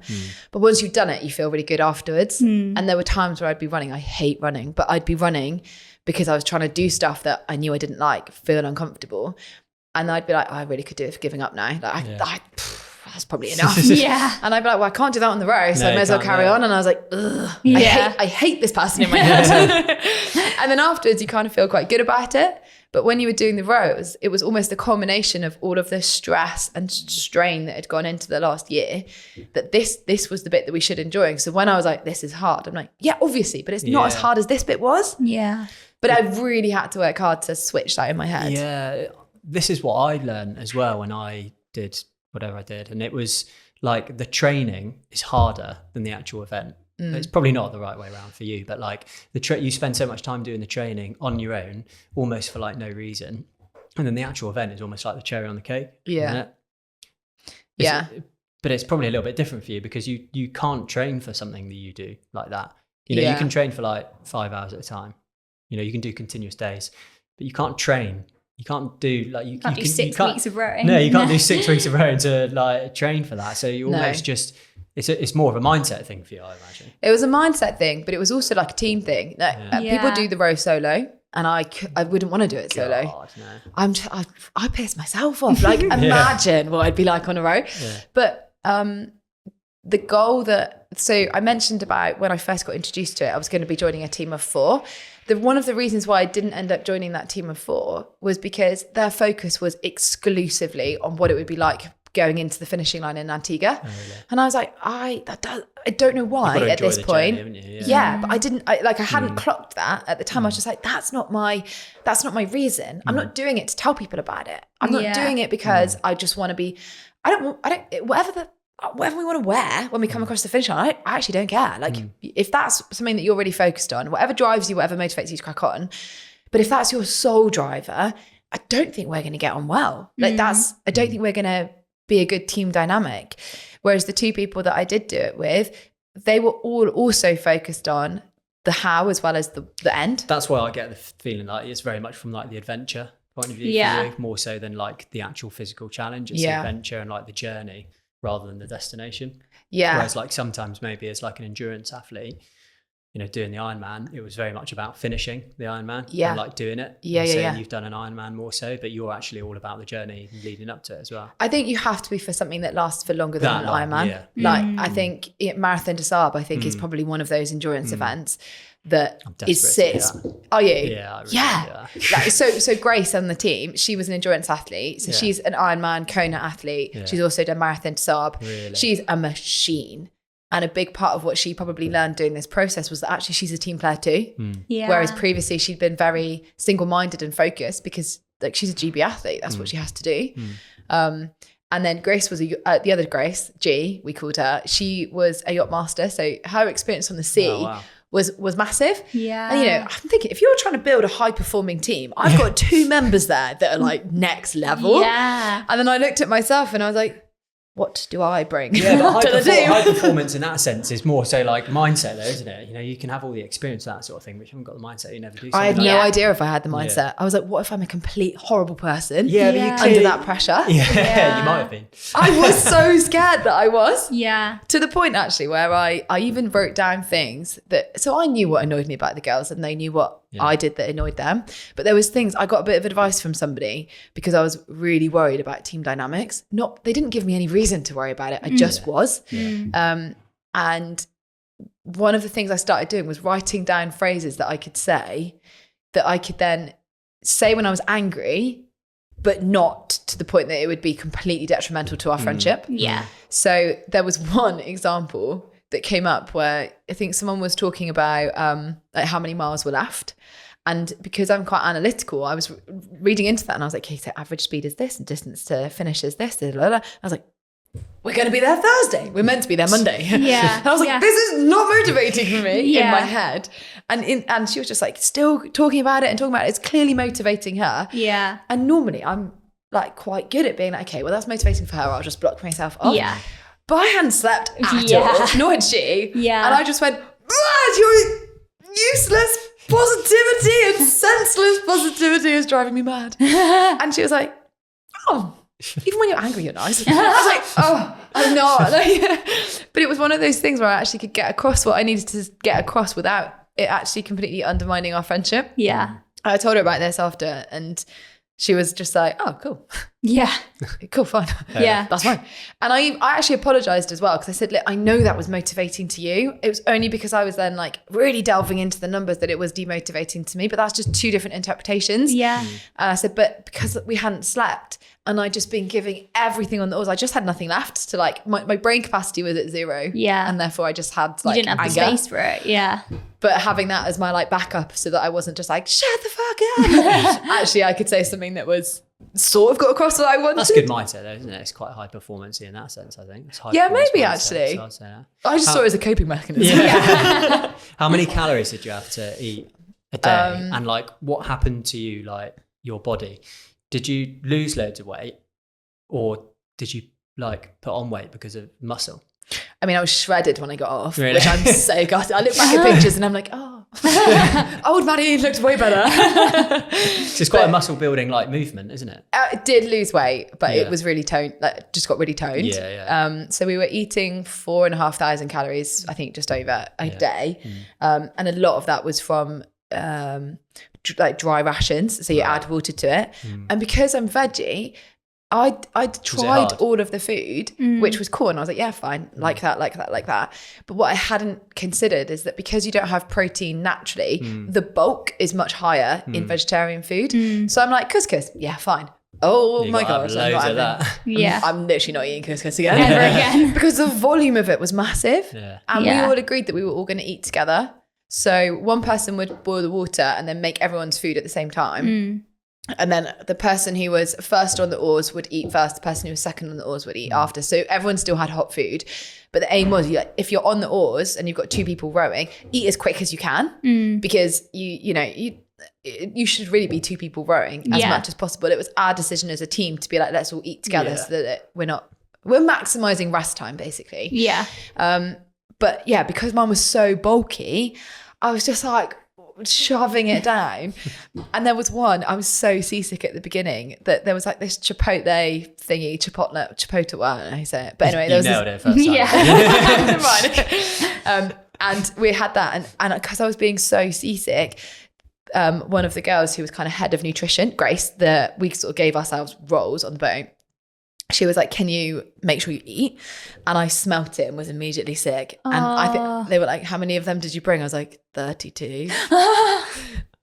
But once you've done it, you feel really good afterwards. And there were times where I'd be running. I hate running, but I'd be running because I was trying to do stuff that I knew I didn't like, feel uncomfortable. And I'd be like, I really could do it for giving up now. Like that's probably enough. And I'd be like, well, I can't do that on the row, so I may as well carry on. And I was like, ugh, I hate this person in my head. And then afterwards, you kind of feel quite good about it. But when you were doing the rows, it was almost a culmination of all of the stress and strain that had gone into the last year, that this was the bit that we should enjoy. So when I was like, this is hard, I'm like, yeah, obviously, but it's not as hard as this bit was. Yeah. But I really had to work hard to switch that in my head. Yeah. This is what I learned as well when I did whatever I did. And it was like the training is harder than the actual event. It's probably not the right way around for you, but like you spend so much time doing the training on your own, almost for like no reason. And then the actual event is almost like the cherry on the cake. Yeah. But it's probably a little bit different for you because you can't train for something that you do like that. You know, you can train for like 5 hours at a time. You know, you can do continuous days, but you can't train. You can't do like you can't do 6 weeks of rowing. No, you can't do 6 weeks of rowing to like train for that. So you almost just it's more of a mindset thing for you, I imagine. It was a mindset thing, but it was also like a team thing. People do the row solo, and I wouldn't want to do it solo. God, no. I piss myself off. Like imagine what I'd be like on a row. Yeah. But the goal so I mentioned about when I first got introduced to it, I was going to be joining a team of 4. One of the reasons why I didn't end up joining that team of 4 was because their focus was exclusively on what it would be like going into the finishing line in Antigua. Oh, really? And I was like, I don't know why at this point. Journey, but I hadn't clocked that at the time. I was just like, that's not my reason. I'm not doing it to tell people about it. I'm not doing it because I just want to be, whatever we want to wear when we come across the finish line, I actually don't care. Like if that's something that you're really focused on, whatever drives you, whatever motivates you to crack on. But if that's your sole driver, I don't think we're going to get on well. I don't think we're going to be a good team dynamic. Whereas the 2 people that I did do it with, they were all also focused on the how as well as the end. That's why I get the feeling like it's very much from like the adventure point of view for you, more so than like the actual physical challenge. It's the adventure and like the journey rather than the destination. Yeah. Whereas like sometimes maybe as like an endurance athlete, you know, doing the Ironman, it was very much about finishing the Ironman and like doing it. You've done an Ironman more so, but you're actually all about the journey leading up to it as well. I think you have to be for something that lasts for longer than an Ironman. I think Marathon des Sables, I think is probably one of those endurance events that sits. Are you? Yeah. Like, so Grace on the team, she was an endurance athlete. So she's an Ironman Kona athlete. Yeah. She's also done Marathon des Sables. Really? She's a machine. And a big part of what she probably learned during this process was that actually she's a team player too. Whereas previously she'd been very single-minded and focused because like she's a GB athlete. That's what she has to do. And then Grace was the other Grace, G, we called her. She was a yacht master. So her experience on the sea was massive. Yeah. And, you know, I'm thinking, if you're trying to build a high performing team, I've got 2 members there that are like next level. Yeah. And then I looked at myself and I was like, what do I bring to the team? High performance in that sense is more so like mindset though, isn't it? You know, you can have all the experience of that sort of thing, but you haven't got the mindset, you never do something. I had like no that. idea if I had the mindset. I was like, what if I'm a complete horrible person Yeah, but you under clearly- that pressure? Yeah, you might have been. I was so scared that I was. Yeah. To the point actually where I even wrote down things that, so I knew what annoyed me about the girls and they knew what I did that annoyed them. But there was things, I got a bit of advice from somebody because I was really worried about team dynamics. They didn't give me any reason to worry about it. I just was. And one of the things I started doing was writing down phrases that I could say that I could then say when I was angry, but not to the point that it would be completely detrimental to our friendship. Yeah. So there was one example that came up where I think someone was talking about like how many miles were left. And because I'm quite analytical, I was reading into that and I was like, okay, so average speed is this and distance to finish is this. Blah, blah, blah. I was like, we're going to be there Thursday. We're meant to be there Monday. Yeah. And I was like, this is not motivating for me in my Yeah. head. And she was just like still talking about it and talking about it. It's clearly motivating her. Yeah. And normally I'm like quite good at being like, okay, well, that's motivating for her. I'll just block myself off. Yeah. But I hadn't slept at Yeah. all, nor had she. Yeah. And I just went, your useless positivity and senseless positivity is driving me mad. And she was like, oh, even when you're angry, you're nice. I was like, oh, I'm not. But it was one of those things where I actually could get across what I needed to get across without it actually completely undermining our friendship. Yeah. I told her about this after and she was just like, oh, cool. Yeah. Cool, fine. Yeah. That's fine. And I actually apologized as well because I said, look, I know that was motivating to you. It was only because I was then like really delving into the numbers that it was demotivating to me, but that's just 2 different interpretations. Yeah. And I said, but because we hadn't slept and I'd just been giving everything on the oars, I just had nothing left to like, my brain capacity was at 0. Yeah. And therefore I just had like You didn't have the anger. space for it. Yeah. But having that as my like backup so that I wasn't just like, shut the fuck up. Actually, I could say something that was sort of got across what I wanted. That's a good mindset though, isn't it? It's quite high performance in that sense, I think. It's high Yeah, performance maybe mindset, actually. so I'd say that. I just saw it as a coping mechanism. Yeah. How many calories did you have to eat a day? And like what happened to you, like your body? Did you lose loads of weight or did you like put on weight because of muscle? I mean, I was shredded when I got off, Really? which I'm so gutted. I look back at pictures and I'm like, oh, old Maddie looked way better. So it's quite a muscle building like movement, isn't it? It did lose weight, but Yeah. it was really toned, like just got really toned. Yeah. So we were eating 4,500 calories, I think just over a day. And a lot of that was from like dry rations. So you add water to it. And because I'm veggie, I'd tried hard? all of the food, which was cool. And I was like, yeah, fine. Like that. But what I hadn't considered is that because you don't have protein naturally, the bulk is much higher in vegetarian food. So I'm like, couscous. Yeah, fine. Oh You my gotta have God. I'm loads not of having- that. Yeah. I'm literally not eating couscous again. Never again. Because the volume of it was massive. Yeah. And Yeah. we all agreed that we were all going to eat together. So one person would boil the water and then make everyone's food at the same time. And then the person who was first on the oars would eat first. The person who was second on the oars would eat after. So everyone still had hot food. But the aim was, if you're on the oars and you've got 2 people rowing, eat as quick as you can because you should really be 2 people rowing as much as possible. It was our decision as a team to be like, let's all eat together so that we're maximizing rest time basically. Yeah. But yeah, because mine was so bulky, I was just like shoving it down. And there was one, I was so seasick at the beginning that there was like this chipotle thingy, chipotle, well, I don't know how you say it. But anyway, there was nailed it first time. Never mind. And we had that. And because I was being so seasick, one of the girls who was kind of head of nutrition, Grace, we sort of gave ourselves roles on the boat. She was like, can you make sure you eat? And I smelt it and was immediately sick. And I think they were like, how many of them did you bring? I was like, 32.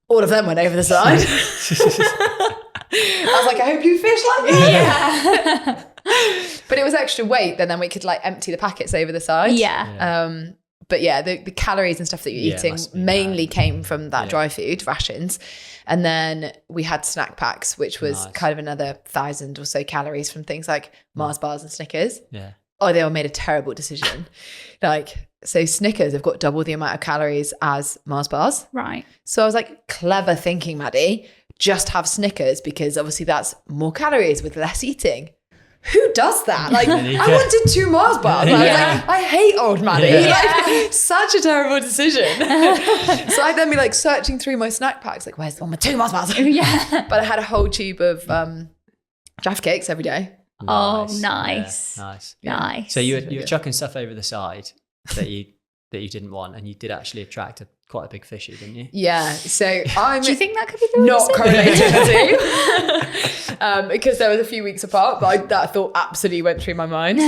All of them went over the side. I was like, I hope you fish like that. But it was extra weight. Then we could like empty the packets over the side. Yeah. But yeah, the calories and stuff that you're eating mainly came from that dry food rations. And then we had snack packs, which was kind of another 1,000 or so calories from things like Mars bars and Snickers. Yeah. Oh, they all made a terrible decision. Like, so Snickers have got double the amount of calories as Mars bars. Right. So I was like, clever thinking, Maddie. Just have Snickers because obviously that's more calories with less eating. Who does that? Like, I wanted 2 Mars bars. I was like, I hate old Maddie. Like, such a terrible decision. So I'd then be like searching through my snack packs, like, where's the one with 2 Mars bars? Yeah. But I had a whole tube of Jaffa cakes every day. Nice. Oh, nice. Yeah, nice. So you were chucking stuff over the side that you didn't want, and you did actually attract quite a big fishy, didn't you? Yeah. So I'm. Do you think that could be the not reason? correlated to? Because there was a few weeks apart, but that thought absolutely went through my mind.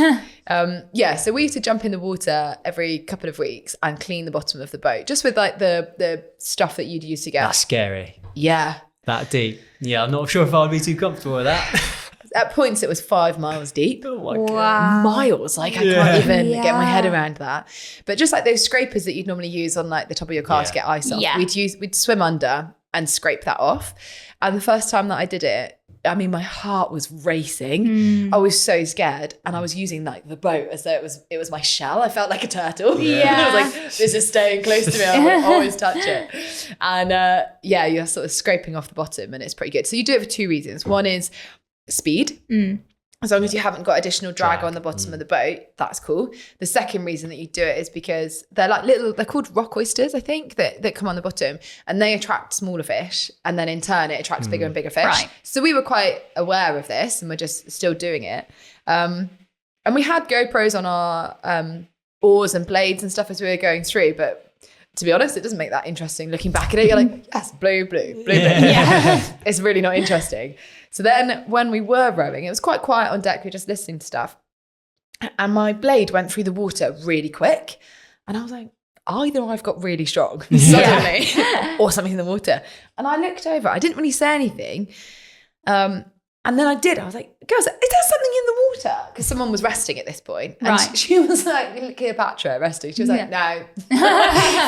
So we used to jump in the water every couple of weeks and clean the bottom of the boat, just with like the stuff that you'd use to get. That's scary. Yeah. That deep. Yeah, I'm not sure if I'd be too comfortable with that. At points, it was 5 miles deep. Oh my God. Wow. Miles. Like, I can't even get my head around that. But just like those scrapers that you'd normally use on like the top of your car to get ice off, we'd swim under and scrape that off. And the first time that I did it, I mean, my heart was racing. I was so scared. And I was using like the boat as though it was my shell. I felt like a turtle. I was like, this is staying close to me. I will always touch it. And you're sort of scraping off the bottom and it's pretty good. So you do it for 2 reasons. One is speed. As long as you haven't got additional drag on the bottom of the boat, that's cool. The second reason that you do it is because they're called rock oysters, I think, that come on the bottom, and they attract smaller fish, and then in turn it attracts bigger and bigger fish. Right. So we were quite aware of this, and we're just still doing it. And we had GoPros on our oars and blades and stuff as we were going through, but to be honest, it doesn't make that interesting. Looking back at it, you're like, yes, blue, blue, blue, blue. Yeah. It's really not interesting. So then when we were rowing, it was quite quiet on deck. We were just listening to stuff. And my blade went through the water really quick. And I was like, either I've got really strong suddenly or something in the water. And I looked over. I didn't really say anything. And then I did. I was like, girls, is there something in the water? Because someone was resting at this point. And she was like, Cleopatra resting. She was like, no.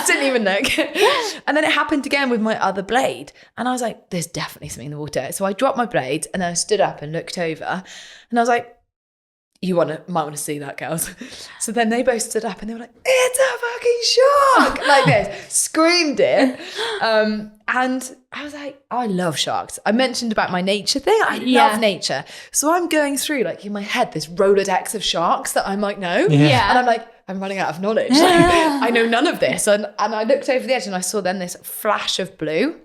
Didn't even look. And then it happened again with my other blade. And I was like, there's definitely something in the water. So I dropped my blade and then I stood up and looked over. And I was like, might want to see that, girls. So then they both stood up and they were like, it's a fucking shark, like this, screamed it. And I was like, I love sharks. I mentioned about my nature thing. I love nature. So I'm going through like in my head this Rolodex of sharks that I might know. And I'm like, I'm running out of knowledge. Like, I know none of this. And I looked over the edge and I saw then this flash of blue.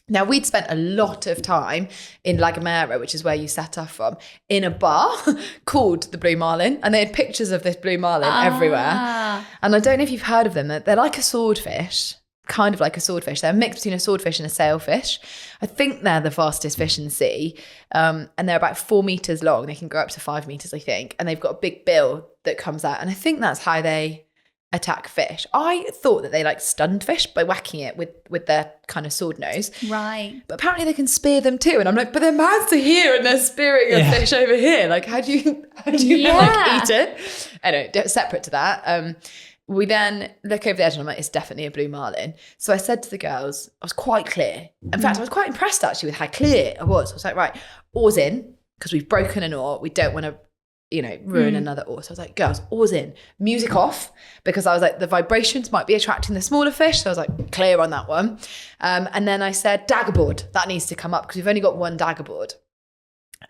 Now, we'd spent a lot of time in La Gomera, which is where you set off from, in a bar called the Blue Marlin. And they had pictures of this Blue Marlin everywhere. And I don't know if you've heard of them. They're like a swordfish, kind of like a swordfish. They're a mix between a swordfish and a sailfish. I think they're the fastest fish in the sea. And they're about 4 meters long. They can grow up to 5 meters, I think. And they've got a big bill that comes out. And I think that's how they attack fish. I thought that they like stunned fish by whacking it with their kind of sword nose. Right. But apparently they can spear them too. And I'm like, but their mouths are here and they're spearing a fish over here. Like, how do you like eat it? Anyway, separate to that. We then look over the edge and I'm like, it's definitely a blue marlin. So I said to the girls, I was quite clear. In fact, I was quite impressed actually with how clear I was. I was like, right, oars in, because we've broken an oar. We don't want to ruin another oar. So I was like, girls, oars in, music off, because I was like, the vibrations might be attracting the smaller fish. So I was like, clear on that one. And then I said, dagger board, that needs to come up because we've only got one dagger board.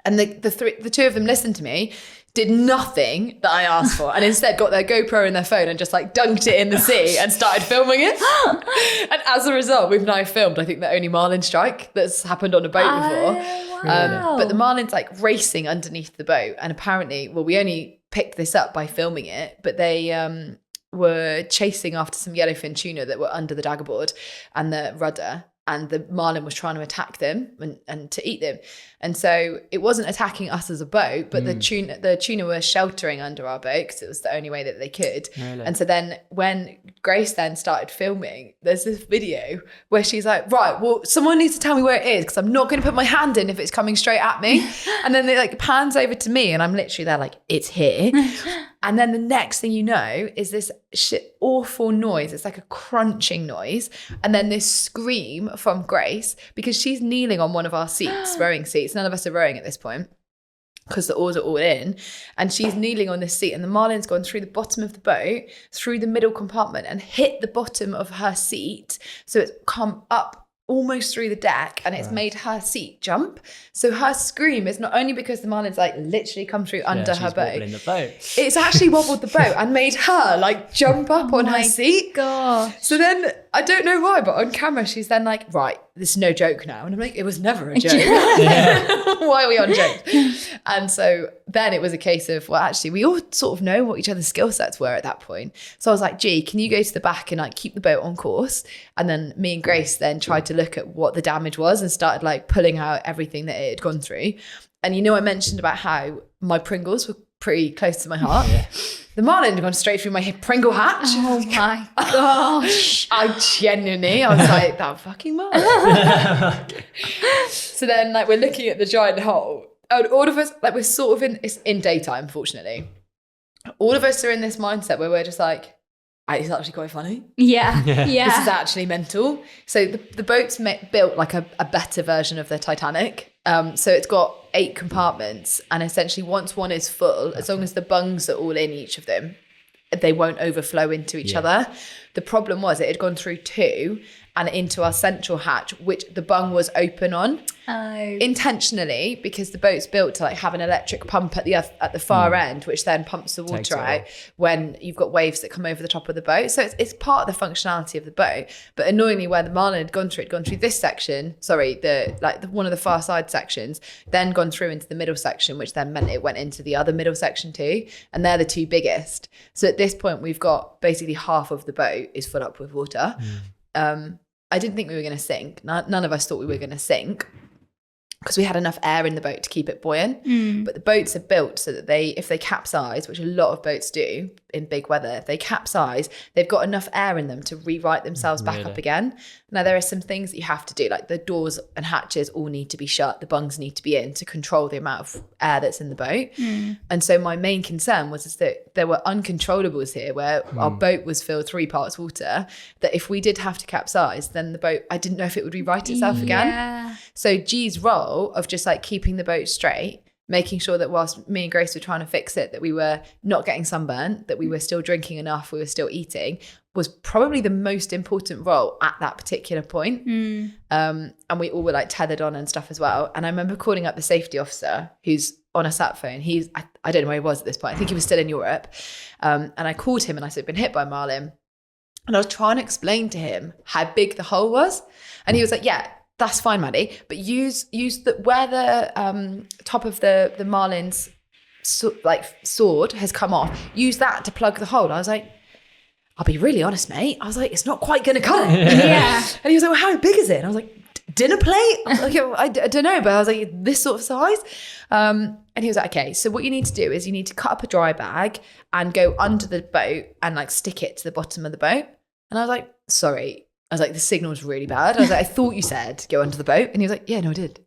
And the two of them listened to me, did nothing that I asked for, and instead got their GoPro in their phone and just like dunked it in the sea and started filming it. And as a result, we've now filmed, I think, the only marlin strike that's happened on a boat before. Wow. But the marlin's like racing underneath the boat. And apparently, well, we only picked this up by filming it, but they were chasing after some yellowfin tuna that were under the dagger board and the rudder. And the marlin was trying to attack them and to eat them. And so it wasn't attacking us as a boat, but the tuna were sheltering under our boat because it was the only way that they could. Really? And so then when Grace then started filming, there's this video where she's like, right, well, someone needs to tell me where it is because I'm not going to put my hand in if it's coming straight at me. And then it like pans over to me and I'm literally there like, it's here. And then the next thing you know is this awful noise. It's like a crunching noise. And then this scream from Grace, because she's kneeling on one of our seats, rowing seats. None of us are rowing at this point because the oars are all in. And she's kneeling on this seat. And the marlin's gone through the bottom of the boat, through the middle compartment and hit the bottom of her seat. So it's come up almost through the deck, and it's made her seat jump. So her scream is not only because the marlin's like literally come through under her boat. The boat. It's actually wobbled the boat and made her like jump up on her seat. God. So then I don't know why, but on camera she's then like, right, this is no joke now. And I'm like, it was never a joke. Why are we on jokes? And so then it was a case of, well, actually we all sort of know what each other's skill sets were at that point. So I was like, gee, can you go to the back and like keep the boat on course? And then me and Grace then tried to look at what the damage was and started like pulling out everything that it had gone through. And I mentioned about how my Pringles were pretty close to my heart. Yeah. The marlin had gone straight through my Pringle hatch. Oh my gosh. I was like, that fucking marlin. So then like we're looking at the giant hole, and all of us, like we're sort of it's in daytime, fortunately. All of us are in this mindset where we're just like, it's actually quite funny. Yeah. This is actually mental. So the boat's built like a better version of the Titanic. So it's got 8 compartments, and essentially once one is full, as long as the bungs are all in each of them, they won't overflow into each other. The problem was it had gone through 2 and into our central hatch, which the bung was open on. Intentionally, because the boat's built to like have an electric pump at the far end, which then pumps the water out when you've got waves that come over the top of the boat. So it's part of the functionality of the boat. But annoyingly, where the marlin had gone through this section, one of the far side sections, then gone through into the middle section, which then meant it went into the other middle section too. And they're the 2 biggest. So at this point, we've got basically half of the boat is full up with water. I didn't think we were going to sink. None of us thought we were going to sink, because we had enough air in the boat to keep it buoyant. But the boats are built so that if they capsize, which a lot of boats do in big weather, if they capsize, they've got enough air in them to rewrite themselves back up again. Now, there are some things that you have to do, like the doors and hatches all need to be shut, the bungs need to be in to control the amount of air that's in the boat. And so my main concern was that there were uncontrollables here, where our boat was filled 3 parts water, that if we did have to capsize, then the boat, I didn't know if it would rewrite itself again. So G's role of just like keeping the boat straight, making sure that whilst me and Grace were trying to fix it, that we were not getting sunburnt, that we were still drinking enough, we were still eating, was probably the most important role at that particular point. And we all were like tethered on and stuff as well. And I remember calling up the safety officer who's on a sat phone. I don't know where he was at this point. I think he was still in Europe. And I called him and I said, been hit by marlin. And I was trying to explain to him how big the hole was. And he was like, yeah, that's fine, Maddie, but use where the top of the marlin's sword has come off, use that to plug the hole. I was like, I'll be really honest, mate. I was like, it's not quite going to cut it. And he was like, well, how big is it? And I was like, dinner plate? I was like, I don't know, but I was like, this sort of size. And he was like, okay, so what you need to do is you need to cut up a dry bag and go under the boat and like stick it to the bottom of the boat. And I was like, sorry. I was like, the signal's really bad. I was like, I thought you said go under the boat. And he was like, yeah, no, I did.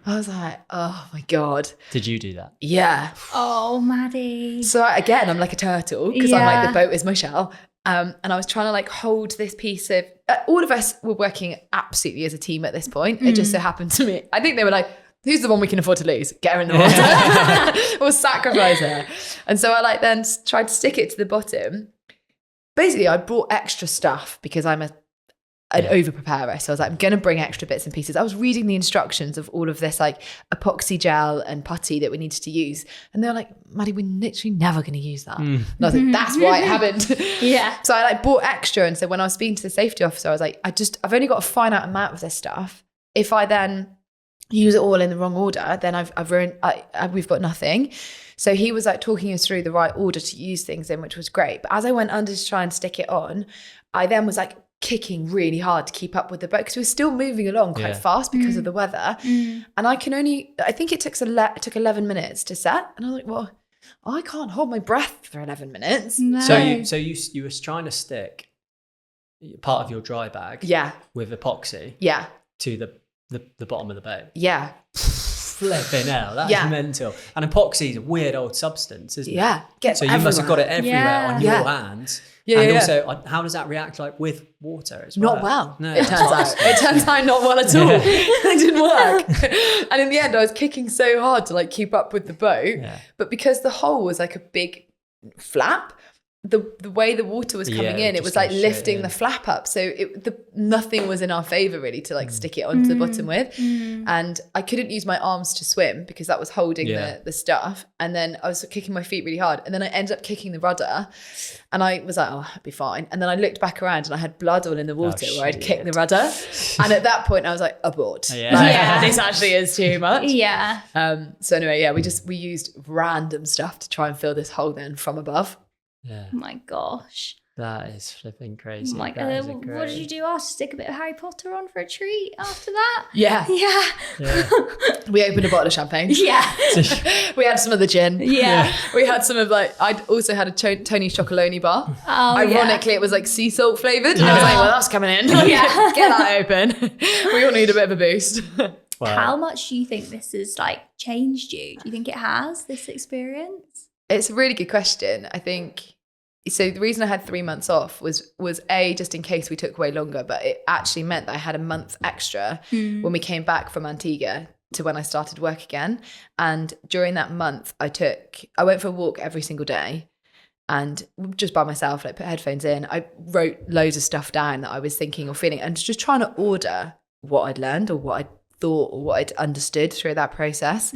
I was like, oh my God. Did you do that? Yeah. Oh, Maddie. So again, I'm like a turtle, because I'm like, the boat is my shell. And I was trying to like hold this piece of, all of us were working absolutely as a team at this point. It just so happened to me. I think they were like, who's the one we can afford to lose? Get her in the water. Or sacrifice her. And so I like then tried to stick it to the bottom. Basically, I brought extra stuff because I'm an over-preparer. So I was like, I'm going to bring extra bits and pieces. I was reading the instructions of all of this like epoxy gel and putty that we needed to use. And they were like, Maddie, we're literally never going to use that. And I was like, that's why it happened. So I like bought extra. And so when I was speaking to the safety officer, I was like, I've only got a finite amount of this stuff. If I then use it all in the wrong order, then I've ruined, we've got nothing. So he was like talking us through the right order to use things in, which was great. But as I went under to try and stick it on, I then was like kicking really hard to keep up with the boat, because we were still moving along quite fast because of the weather. And I think it took 11 minutes to set. And I was like, well, I can't hold my breath for 11 minutes. No. So you were trying to stick part of your dry bag with epoxy to the bottom of the boat. flipping hell, that's Yeah. mental. And epoxy is a weird old substance, isn't it? Yeah. Gets So you must have got it everywhere Yeah. on your Yeah. hands. Yeah, and yeah. also, how does that react like with water as well? Not well. No, it turns out. It turns out not well at all. It didn't work. And in the end, I was kicking so hard to like keep up with the boat. Yeah. But because the hole was like a big flap, the way the water was coming Yeah, in, it just was like goes straight lifting in. the flap up. So nothing was in our favor really to like stick it onto the bottom with. And I couldn't use my arms to swim because that was holding the stuff. And then I was kicking my feet really hard. And then I ended up kicking the rudder and I was like, oh, I'll be fine. And then I looked back around and I had blood all in the water where I'd kicked the rudder. And at that point I was like, abort. This actually is too much. Yeah. So anyway, we used random stuff to try and fill this hole then from above. Yeah. Oh my gosh. That is flipping crazy. Like, That is what did you do after? Stick a bit of Harry Potter on for a treat after that? Yeah. Yeah. Yeah. We opened a bottle of champagne. Yeah. We had some of the gin. Yeah. We had some of like, I'd also had a Tony's Chocolonely bar. Oh, Ironically, it was like sea salt flavoured. And I was like, well, that's coming in. Yeah. Get that open. We all need a bit of a boost. Wow. How much do you think this has like changed you? Do you think it has, this experience? It's a really good question. I think, so the reason I had 3 months off was A, just in case we took way longer, but it actually meant that I had a month extra when we came back from Antigua to when I started work again. And during that month, I went for a walk every single day and just by myself, like put headphones in. I wrote loads of stuff down that I was thinking or feeling and just trying to order what I'd learned or what I'd thought or what I'd understood through that process.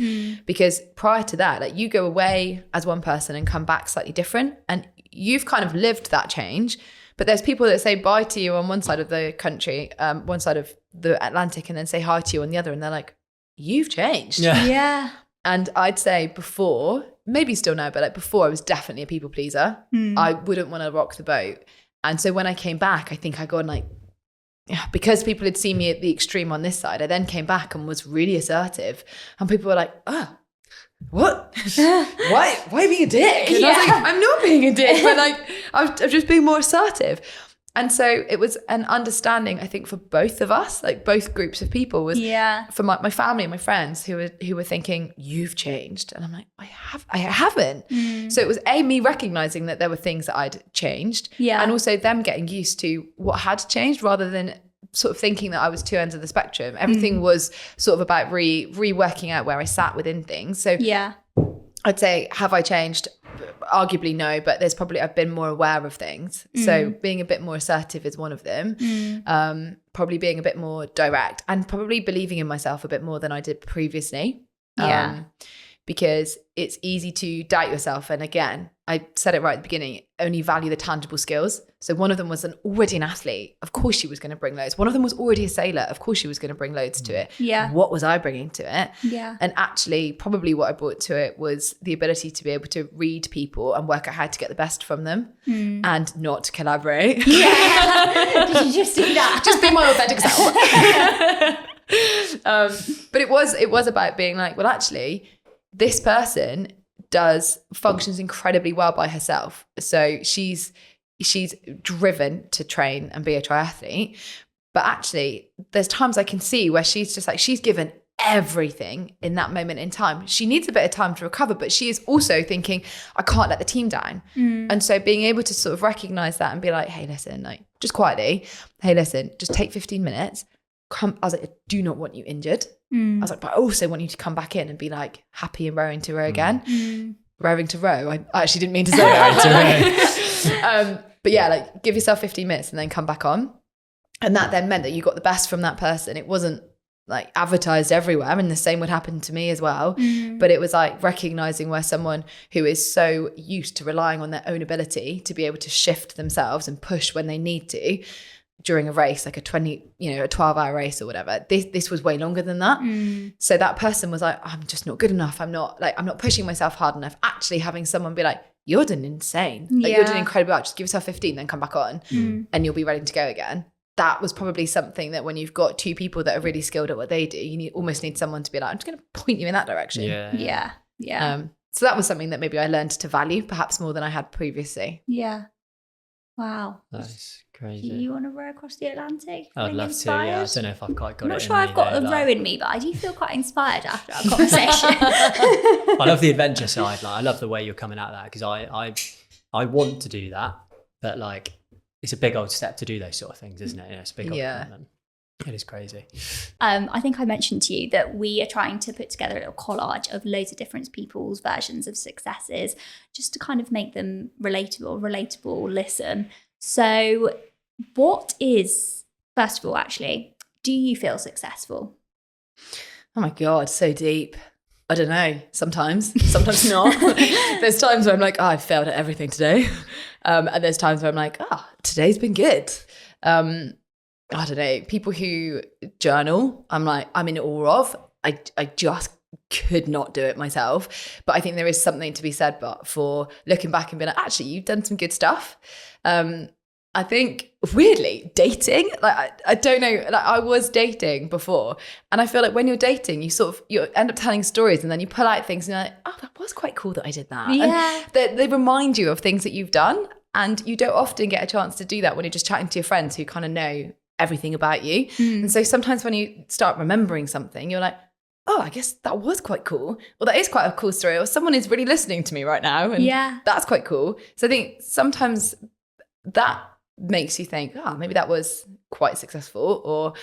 Because prior to that, like you go away as one person and come back slightly different and you've kind of lived that change, but there's people that say bye to you on one side of the country, one side of the Atlantic, and then say hi to you on the other, and they're like, you've changed. Yeah. And I'd say before, maybe still now, but like before I was definitely a people pleaser. I wouldn't want to rock the boat. And so when I came back, I think I got like, because people had seen me at the extreme on this side, I then came back and was really assertive. And people were like, oh, what? Why are you being a dick? And I was like, I'm not being a dick, but like, I'm just being more assertive. And so it was an understanding, I think, for both of us, like both groups of people, was for my family and my friends who were thinking, you've changed. And I'm like, I haven't. So it was me recognizing that there were things that I'd changed, and also them getting used to what had changed rather than sort of thinking that I was two ends of the spectrum. Everything was sort of about reworking out where I sat within things. So I'd say, have I changed? Arguably no, but I've been more aware of things. So being a bit more assertive is one of them. Probably being a bit more direct and probably believing in myself a bit more than I did previously. Because it's easy to doubt yourself. And again, I said it right at the beginning, only value the tangible skills. So one of them was already an athlete. Of course she was going to bring loads. One of them was already a sailor. Of course she was going to bring loads to it. Yeah. What was I bringing to it? Yeah. And actually, probably what I brought to it was the ability to be able to read people and work out how to get the best from them and not collaborate. Yeah. Did you just do that? Just be my authentic self. But it was about being like, well, actually, this person functions incredibly well by herself. So she's driven to train and be a triathlete. But actually, there's times I can see where she's just like, she's given everything in that moment in time. She needs a bit of time to recover, but she is also thinking, I can't let the team down. And so being able to sort of recognize that and be like, hey, listen, like just quietly, hey, listen, just take 15 minutes. I was like, I do not want you injured. I was like, but I also want you to come back in and be like happy and rowing to row again. Rowing to row. I actually didn't mean to say that. But yeah, like give yourself 15 minutes and then come back on. And that then meant that you got the best from that person. It wasn't like advertised everywhere, and the same would happen to me as well. But it was like recognizing where someone who is so used to relying on their own ability to be able to shift themselves and push when they need to during a race, like a 12-hour race or whatever. This was way longer than that. So that person was like, I'm just not good enough. I'm not pushing myself hard enough. Actually having someone be like, you're doing insane. Like, you're doing incredibly well. Just give yourself 15, then come back on and you'll be ready to go again. That was probably something that when you've got two people that are really skilled at what they do, you almost need someone to be like, I'm just going to point you in that direction. Yeah. So that was something that maybe I learned to value perhaps more than I had previously. Yeah. Wow. That's Do crazy. you want to row across the Atlantic? I'd Feeling love inspired? to. Yeah, I don't know if I've quite got I'm it. not sure I've got a row like, in me, but I do feel quite inspired after our conversation. I love the adventure side. Like, I love the way you're coming at that, because I want to do that, but like it's a big old step to do those sort of things, isn't it? Yeah, it's a big old commitment. It is crazy. I think I mentioned to you that we are trying to put together a little collage of loads of different people's versions of successes, just to kind of make them relatable listen. So what is, first of all, actually, do you feel successful? Oh my God, so deep. I don't know. Sometimes not. There's times where I'm like, oh, I've failed at everything today. And there's times where I'm like, today's been good. I don't know. People who journal, I'm in awe of. I just could not do it myself. But I think there is something to be said for looking back and being like, actually, you've done some good stuff. I think, weirdly, dating, like I don't know, like I was dating before, and I feel like when you're dating, you end up telling stories, and then you pull out things and you're like, oh, that was quite cool that I did that. Yeah. And they remind you of things that you've done, and you don't often get a chance to do that when you're just chatting to your friends who kind of know everything about you. And so sometimes when you start remembering something, you're like, oh, I guess that was quite cool. Or that is quite a cool story. Or someone is really listening to me right now. And that's quite cool. So I think sometimes that makes you think, maybe that was quite successful or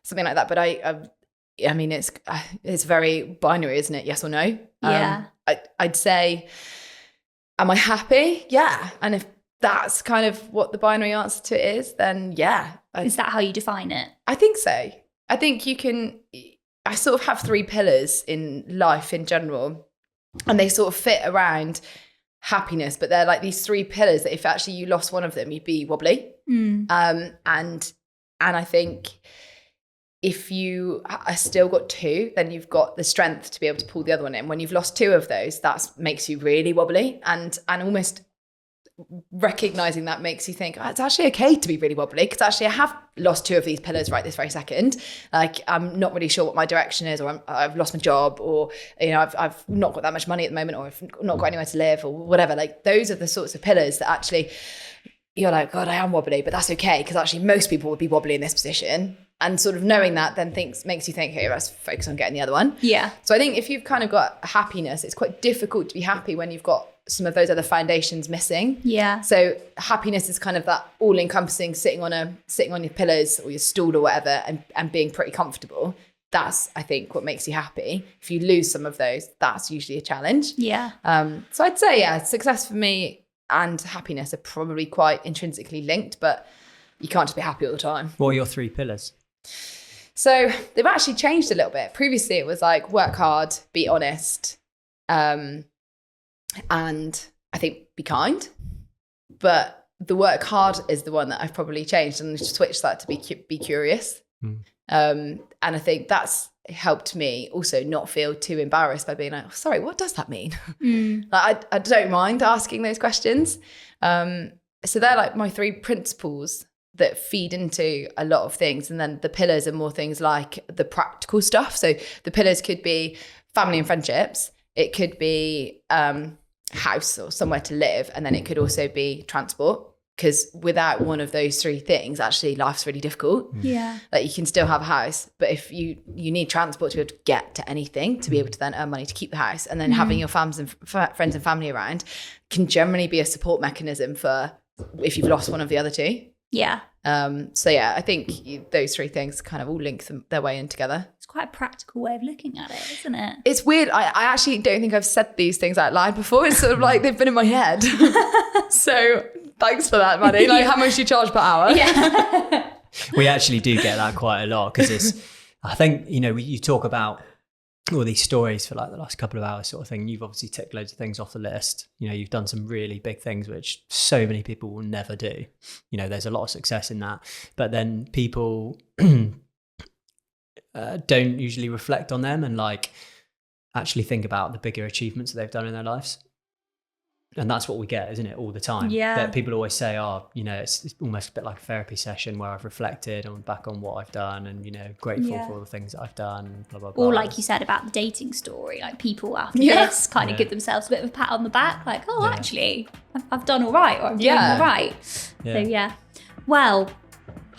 something like that. But I mean, it's very binary, isn't it? Yes or no? Yeah. I'd say, am I happy? Yeah. And if that's kind of what the binary answer to it is, then yeah. Is that how you define it? I think so. I think I sort of have 3 pillars in life in general, and they sort of fit around happiness, but they're like these 3 pillars that if actually you lost one of them, you'd be wobbly. And I think if you are still got 2, then you've got the strength to be able to pull the other one in. When you've lost 2 of those, that makes you really wobbly, and almost recognizing that makes you think, it's actually okay to be really wobbly, because actually I have lost 2 of these pillars right this very second. Like, I'm not really sure what my direction is, or I've lost my job, or I've not got that much money at the moment, or I've not got anywhere to live, or whatever. Like, those are the sorts of pillars that actually you're like, God, I am wobbly, but that's okay, because actually most people would be wobbly in this position. And sort of knowing that then makes you think, hey, let's focus on getting the other one. Yeah. So I think if you've kind of got happiness, it's quite difficult to be happy when you've got some of those other foundations missing. Yeah. So happiness is kind of that all-encompassing sitting on your pillars or your stool or whatever and being pretty comfortable. That's, I think, what makes you happy. If you lose some of those, that's usually a challenge. Yeah. So I'd say, success for me and happiness are probably quite intrinsically linked, but you can't just be happy all the time. What are your 3 pillars? So they've actually changed a little bit. Previously, it was like work hard, be honest, and I think be kind. But the work hard is the one that I've probably changed and switched that to be curious. And I think that's helped me also not feel too embarrassed by being like, oh, sorry, what does that mean? Like, I don't mind asking those questions. So they're like my 3 principles that feed into a lot of things. And then the pillars are more things like the practical stuff. So the pillars could be family and friendships. It could be house or somewhere to live. And then it could also be transport. Because without one of those 3 things, actually life's really difficult. Yeah. Like, you can still have a house, but if you need transport to be able to get to anything, to be able to then earn money to keep the house, and then having your friends and family around can generally be a support mechanism for if you've lost one of the other 2. Yeah. So yeah, I think those 3 things kind of all link their way in together. It's quite a practical way of looking at it, isn't it? It's weird. I actually don't think I've said these things out loud before. It's sort of like they've been in my head. So thanks for that, Maddie. Like, how much do you charge per hour? Yeah. We actually do get that quite a lot, because I think, you talk about all these stories for like the last couple of hours sort of thing. You've obviously ticked loads of things off the list. You've done some really big things, which so many people will never do. There's a lot of success in that. But then people don't usually reflect on them and like actually think about the bigger achievements that they've done in their lives. And that's what we get, isn't it, all the time? Yeah. That people always say, it's almost a bit like a therapy session where I've reflected back on what I've done and, grateful for all the things that I've done, blah, blah, blah. Or like you said about the dating story, like people after this kind of give themselves a bit of a pat on the back, like, actually, I've done all right, or I'm doing all right. So yeah. Well,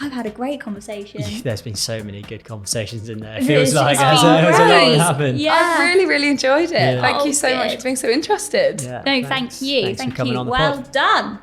I've had a great conversation. There's been so many good conversations in there. It It's feels like been there's a lot great. happened. Yeah. I've really, really enjoyed it. Yeah. Thank you so much Good. for being so interested. Yeah, No, thanks. thank you. Thanks for Thank coming you. on the Well pod. done.